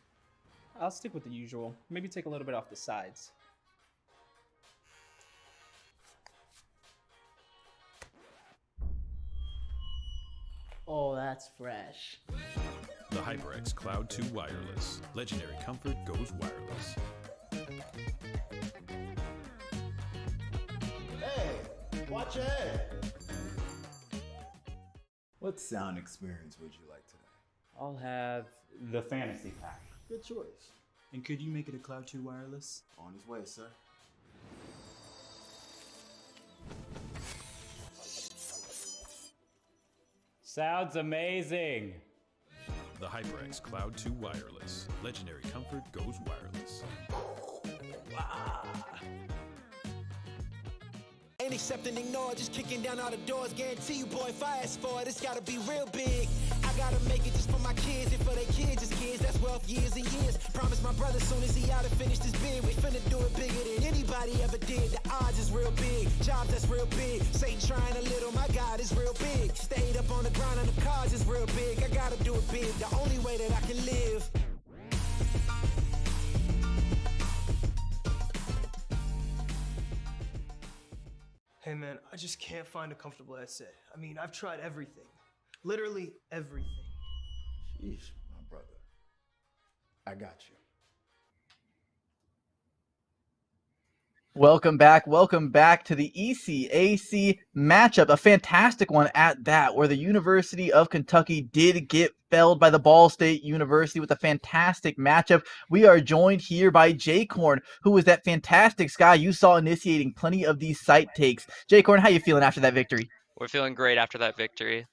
I'll stick with the usual. Maybe take a little bit off the sides. Oh, that's fresh. The HyperX Cloud 2 Wireless. Legendary comfort goes wireless. Hey, watch your head. What sound experience would you like today? I'll have the fantasy pack. Good choice. And could you make it a Cloud 2 wireless? On his way, sir. Sounds amazing. The HyperX Cloud 2 Wireless. Legendary comfort goes wireless. Ain't accepting, ignore, just kicking down all the doors. Guarantee you, boy, if I ask for it, it's gotta be real big. I gotta make it just for my kids and for their kids, just kids. That's wealth years and years. Promise my brother soon as he out and finished his bid, we finna do it bigger than anybody ever did. The odds is real big, jobs that's real big. Satan trying a little, my God is real big. Stayed up on the ground on the cars is real big. I gotta do it big, the only way that I can live. Hey man, I just can't find a comfortable headset. I mean, I've tried everything. Literally everything. Sheesh, my brother. I got you. Welcome back to the ECAC matchup, a fantastic one at that, where the University of Kentucky did get felled by the Ball State University with a fantastic matchup. We are joined here by Jaycorn, who was that fantastic Sky you saw initiating plenty of these site takes. Jaycorn, how you feeling after that victory? We're feeling great after that victory.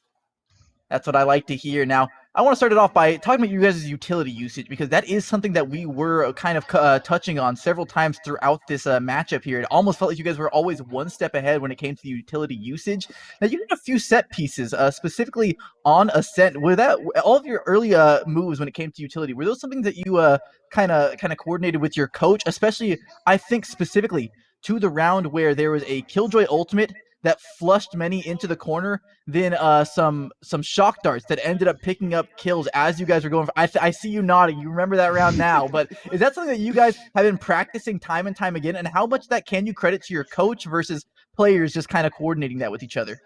That's what I like to hear. Now, I want to start it off by talking about you guys' utility usage, because that is something that we were kind of touching on several times throughout this matchup here. It almost felt like you guys were always one step ahead when it came to the utility usage. Now, you did a few set pieces, specifically on Ascent. Were that all of your early moves when it came to utility? Were those something that you kind of coordinated with your coach, especially, I think, specifically to the round where there was a Killjoy ultimate that flushed many into the corner, then some shock darts that ended up picking up kills as you guys were going for, I see you nodding. You remember that round now, but is that something that you guys have been practicing time and time again? And how much of that can you credit to your coach versus players just kind of coordinating that with each other?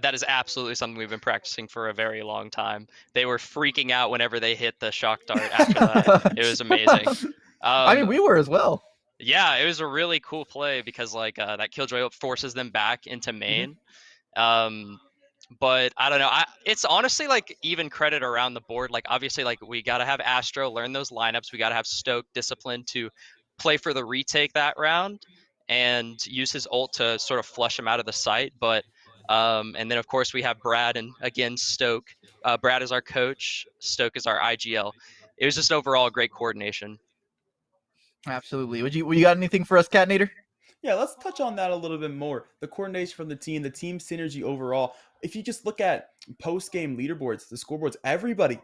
That is absolutely something we've been practicing for a very long time. They were freaking out whenever they hit the shock dart after that. It was amazing. I mean, we were as well. Yeah, it was a really cool play because like that Killjoy forces them back into main. But I don't know. It's honestly like even credit around the board. Like obviously, like we gotta have Astro learn those lineups. We gotta have Stoke disciplined to play for the retake that round and use his ult to sort of flush him out of the site. But and then of course we have Brad and again Stoke. Brad is our coach. Stoke is our IGL. It was just overall great coordination. Absolutely. Would you got anything for us, Catnator? Yeah, let's touch on that a little bit more. The coordination from the team synergy overall. If you just look at post-game leaderboards, the scoreboards, everybody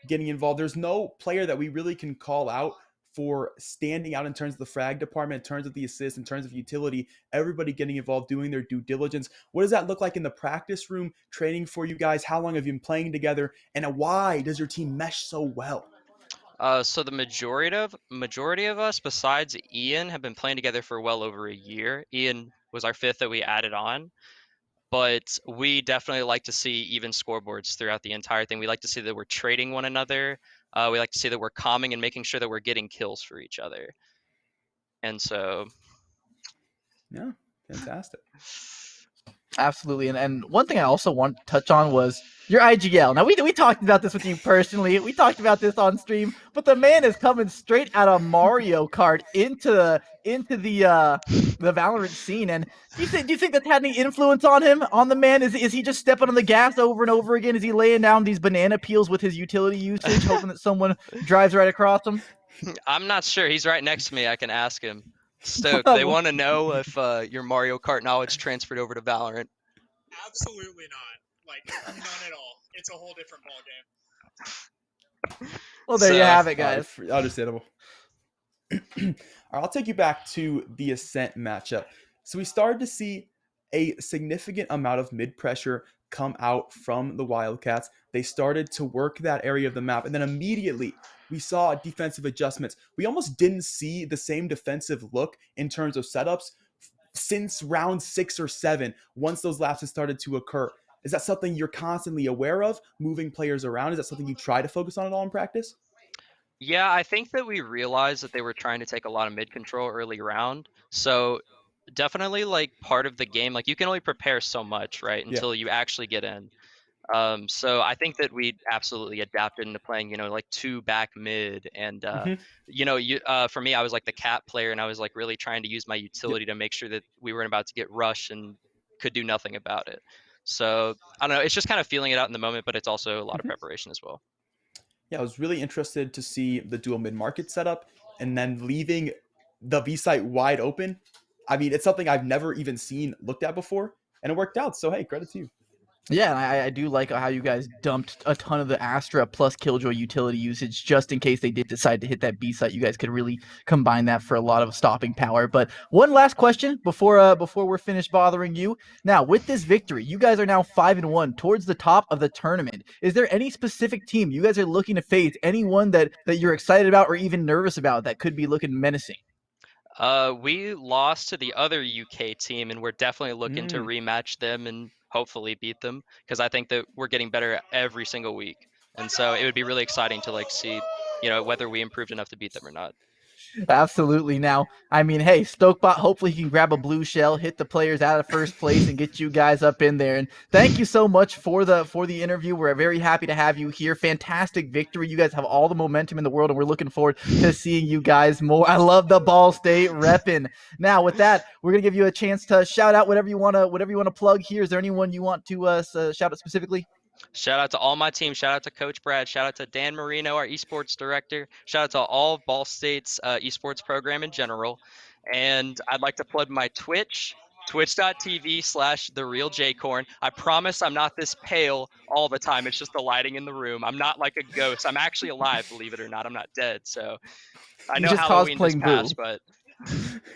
getting involved. There's no player that we really can call out for standing out in terms of the frag department, in terms of the assists, in terms of utility, everybody getting involved, doing their due diligence. What does that look like in the practice room, training for you guys? How long have you been playing together? And why does your team mesh so well? So the majority of us, besides Ian, have been playing together for well over a year. Ian was our fifth that we added on, but we definitely like to see even scoreboards throughout the entire thing. We like to see that we're trading one another. We like to see that we're calming and making sure that we're getting kills for each other. And so, Yeah, fantastic. Absolutely. And one thing I also want to touch on was your IGL. Now, we talked about this with you personally. We talked about this on stream, but the man is coming straight out of Mario Kart into the Valorant scene. And do you think that's had any influence on him, on the man? Is he just stepping on the gas over and over again? Is he laying down these banana peels with his utility usage, hoping that someone drives right across him? I'm not sure. He's right next to me. I can ask him. Stoke, they want to know if your Mario Kart knowledge transferred over to Valorant. Absolutely not. Like, none at all. It's a whole different ballgame. Well, there you have it, guys. Understandable. All right, I'll take you back to the Ascent matchup. So we started to see a significant amount of mid-pressure come out from the Wildcats. They started to work that area of the map, and then immediately we saw defensive adjustments. We almost didn't see the same defensive look in terms of setups since round 6 or 7, once those lapses started to occur. Is that something you're constantly aware of, moving players around? Is that something you try to focus on at all in practice? Yeah, I think that we realized that they were trying to take a lot of mid control early round. So definitely like part of the game, like you can only prepare so much, right? Until you actually get in. So I think that we absolutely adapted into playing, like 2 back mid, and for me, I was like the cat player, and I was like really trying to use my utility to make sure that we weren't about to get rushed and could do nothing about it. So I don't know, it's just kind of feeling it out in the moment, but it's also a lot of preparation as well. Yeah, I was really interested to see the dual mid-market setup and then leaving the V site wide open. I mean, it's something I've never even seen looked at before, and it worked out. So hey, credit to you. Yeah, and I do like how you guys dumped a ton of the Astra plus Killjoy utility usage just in case they did decide to hit that B site. You guys could really combine that for a lot of stopping power. But one last question before we're finished bothering you. Now, with this victory, you guys are now 5-1 towards the top of the tournament. Is there any specific team you guys are looking to face? Anyone that you're excited about or even nervous about that could be looking menacing? We lost to the other UK team, and we're definitely looking to rematch them and hopefully beat them, because I think that we're getting better every single week. And so it would be really exciting to see, whether we improved enough to beat them or not. Absolutely. Now, I mean, hey, Stokebot, hopefully he can grab a blue shell, hit the players out of first place, and get you guys up in there. And thank you so much for the interview. We're very happy to have you here. Fantastic victory. You guys have all the momentum in the world, and we're looking forward to seeing you guys more. I love the Ball State repping. Now, with that, we're gonna give you a chance to shout out whatever you wanna plug here. Is there anyone you want to shout out specifically? Shout out to all my team. Shout out to Coach Brad. Shout out to Dan Marino, our esports director. Shout out to all of Ball State's esports program in general. And I'd like to plug my Twitch, twitch.tv/therealjcorn. I promise I'm not this pale all the time. It's just the lighting in the room. I'm not like a ghost. I'm actually alive, believe it or not. I'm not dead. So I know Halloween just passed, but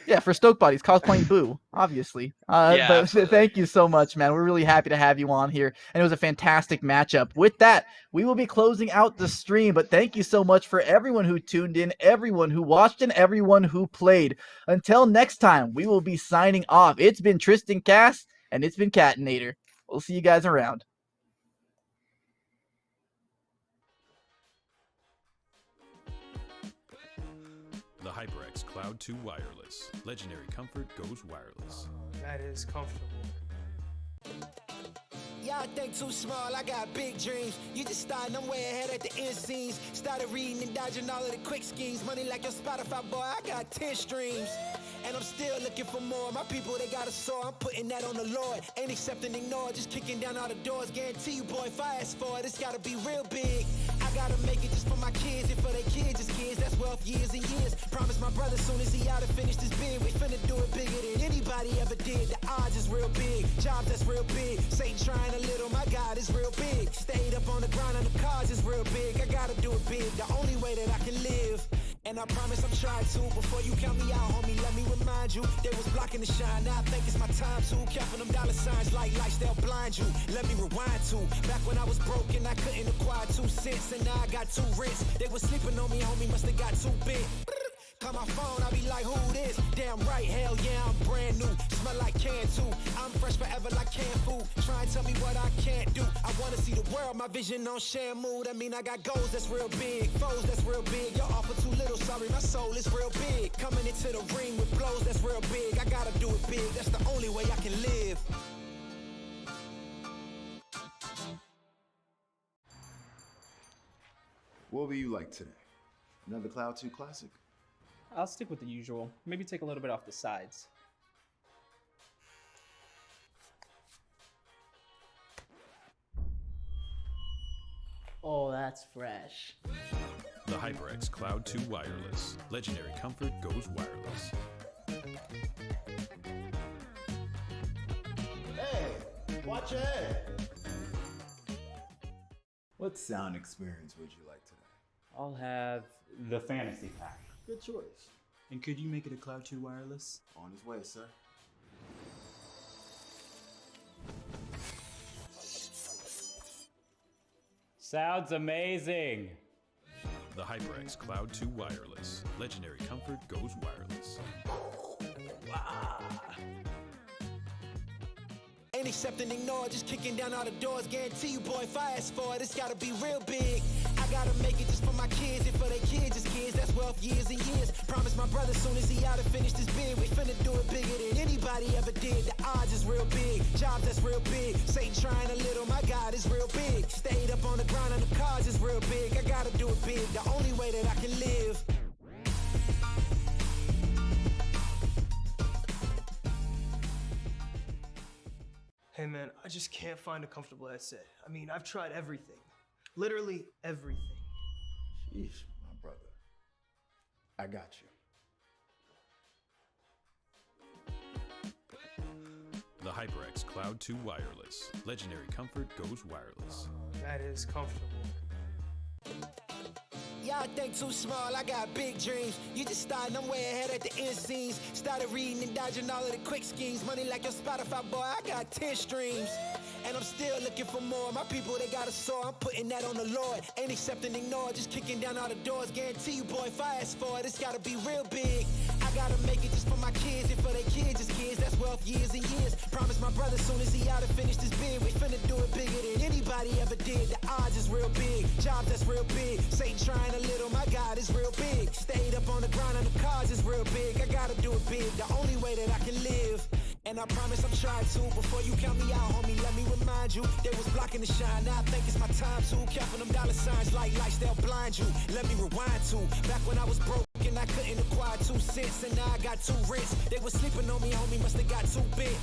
yeah, for Stokebot, he's cosplaying Boo, obviously. But thank you so much, man. We're really happy to have you on here, and it was a fantastic matchup. With that, we will be closing out the stream, but thank you so much for everyone who tuned in, everyone who watched, and everyone who played. Until next time, we will be signing off. It's been Tristan Cass, and it's been Catinator. We'll see you guys around. The HyperX Cloud 2 Wireless. Legendary comfort goes wireless. That is comfortable. Y'all think too small, I got big dreams. You just starting, I'm way ahead at the end scenes. Started reading and dodging all of the quick schemes. Money like your Spotify, boy, I got 10 streams. And I'm still looking for more. My people, they got a soar, I'm putting that on the Lord. Ain't accepting, ignore, just kicking down all the doors. Guarantee you, boy, if I ask for it, it's gotta be real big. I gotta make it just for my kids, and for their kids, it's kids. That's wealth, years and years. Promise my brother, soon as he out and finished his bid, we finna do it bigger than anybody ever did. The odds is real big, jobs that's real big. Satan trying a little, my God is real big. Stayed up on the grind on the cars is real big. I gotta do it big, the only way that I can live. And I promise I'm trying to. Before you count me out, homie, let me remind you. They was blocking the shine, now I think it's my time to. Counting them dollar signs like lights, they'll blind you. Let me rewind to. Back when I was broke and I couldn't acquire 2 cents. And now I got 2 rents. They was sleeping on me, homie, must have got too big. Call my phone, I be like, who this? Damn right, hell yeah, I'm brand new. Smell like can too. I'm fresh forever like canned food. Try and tell me what I can't do. I wanna see the world, my vision on Shamu. That mean I got goals that's real big, foes that's real big. Y'all offer too little, sorry, my soul is real big. Coming into the ring with blows that's real big. I gotta do it big, that's the only way I can live. What will you like today? Another Cloud 2 classic? I'll stick with the usual. Maybe take a little bit off the sides. Oh, that's fresh. The HyperX Cloud 2 Wireless. Legendary comfort goes wireless. Hey, watch your head. What sound experience would you like today? I'll have the fantasy pack. Good choice. And could you make it a Cloud 2 wireless? On his way, sir. Sounds amazing. The HyperX Cloud 2 Wireless. Legendary comfort goes wireless. Ain't accept and ignore, just kicking down all the doors. Guarantee you, boy, if I ask for it, it's gotta be real big. I gotta make it just for my kids and for their kids' kids. That's wealth years and years. Promise my brother soon as he out and finish this bid, we finna do it bigger than anybody ever did. The odds is real big, jobs that's real big. Satan trying a little, my God is real big. Stayed up on the ground and the cars is real big. I gotta do it big, the only way that I can live. Hey man, I just can't find a comfortable headset. I mean, I've tried everything. Literally everything. Sheesh, my brother. I got you. The HyperX Cloud 2 Wireless. Legendary comfort goes wireless. That is comfortable. Y'all think too small, I got big dreams. You just starting, I'm way ahead at the end scenes. Started reading and dodging all of the quick schemes. Money like your Spotify, boy, I got 10 streams. And I'm still looking for more. My people, they got a soar, I'm putting that on the Lord. Ain't accept and ignore, just kicking down all the doors. Guarantee you, boy, if I ask for it, it's gotta be real big. I gotta make it just for my kids and for their kids' kids. That's wealth years and years. Promise my brother soon as he out and finish this bid, we finna do it bigger than anybody ever did. The odds is real big, jobs that's real big. Satan trying a little, my God is real big. Stayed up on the ground and the cars is real big. I gotta do it big, the only way that I can live. And I promise I'm trying to. Before you count me out, homie, let me remind you. They was blocking the shine, now I think it's my time to. Counting them dollar signs like lights, they'll blind you. Let me rewind to. Back when I was broke and I couldn't acquire 2 cents. And now I got 2 rents. They was sleeping on me, homie, must have got too big.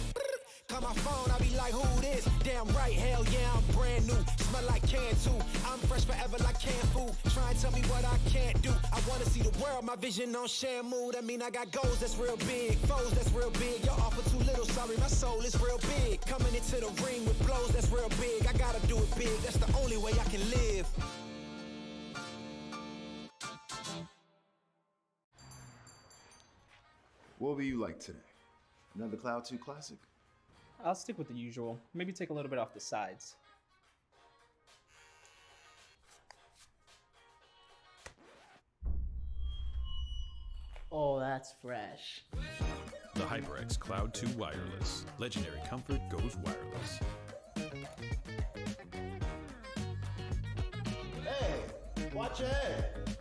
Call my phone, I be like, who this? Damn right, hell yeah, I'm brand new. Smell like can too. I'm fresh forever like canned food. Try and tell me what I can't do. I wanna see the world, my vision on Shamu. That mean I got goals that's real big, foes that's real big. Y'all offer too little, sorry, my soul is real big. Coming into the ring with blows that's real big. I gotta do it big, that's the only way I can live. What will you like today? Another Cloud 2 classic? I'll stick with the usual. Maybe take a little bit off the sides. Oh, that's fresh. The HyperX Cloud 2 Wireless. Legendary comfort goes wireless. Hey, watch your head.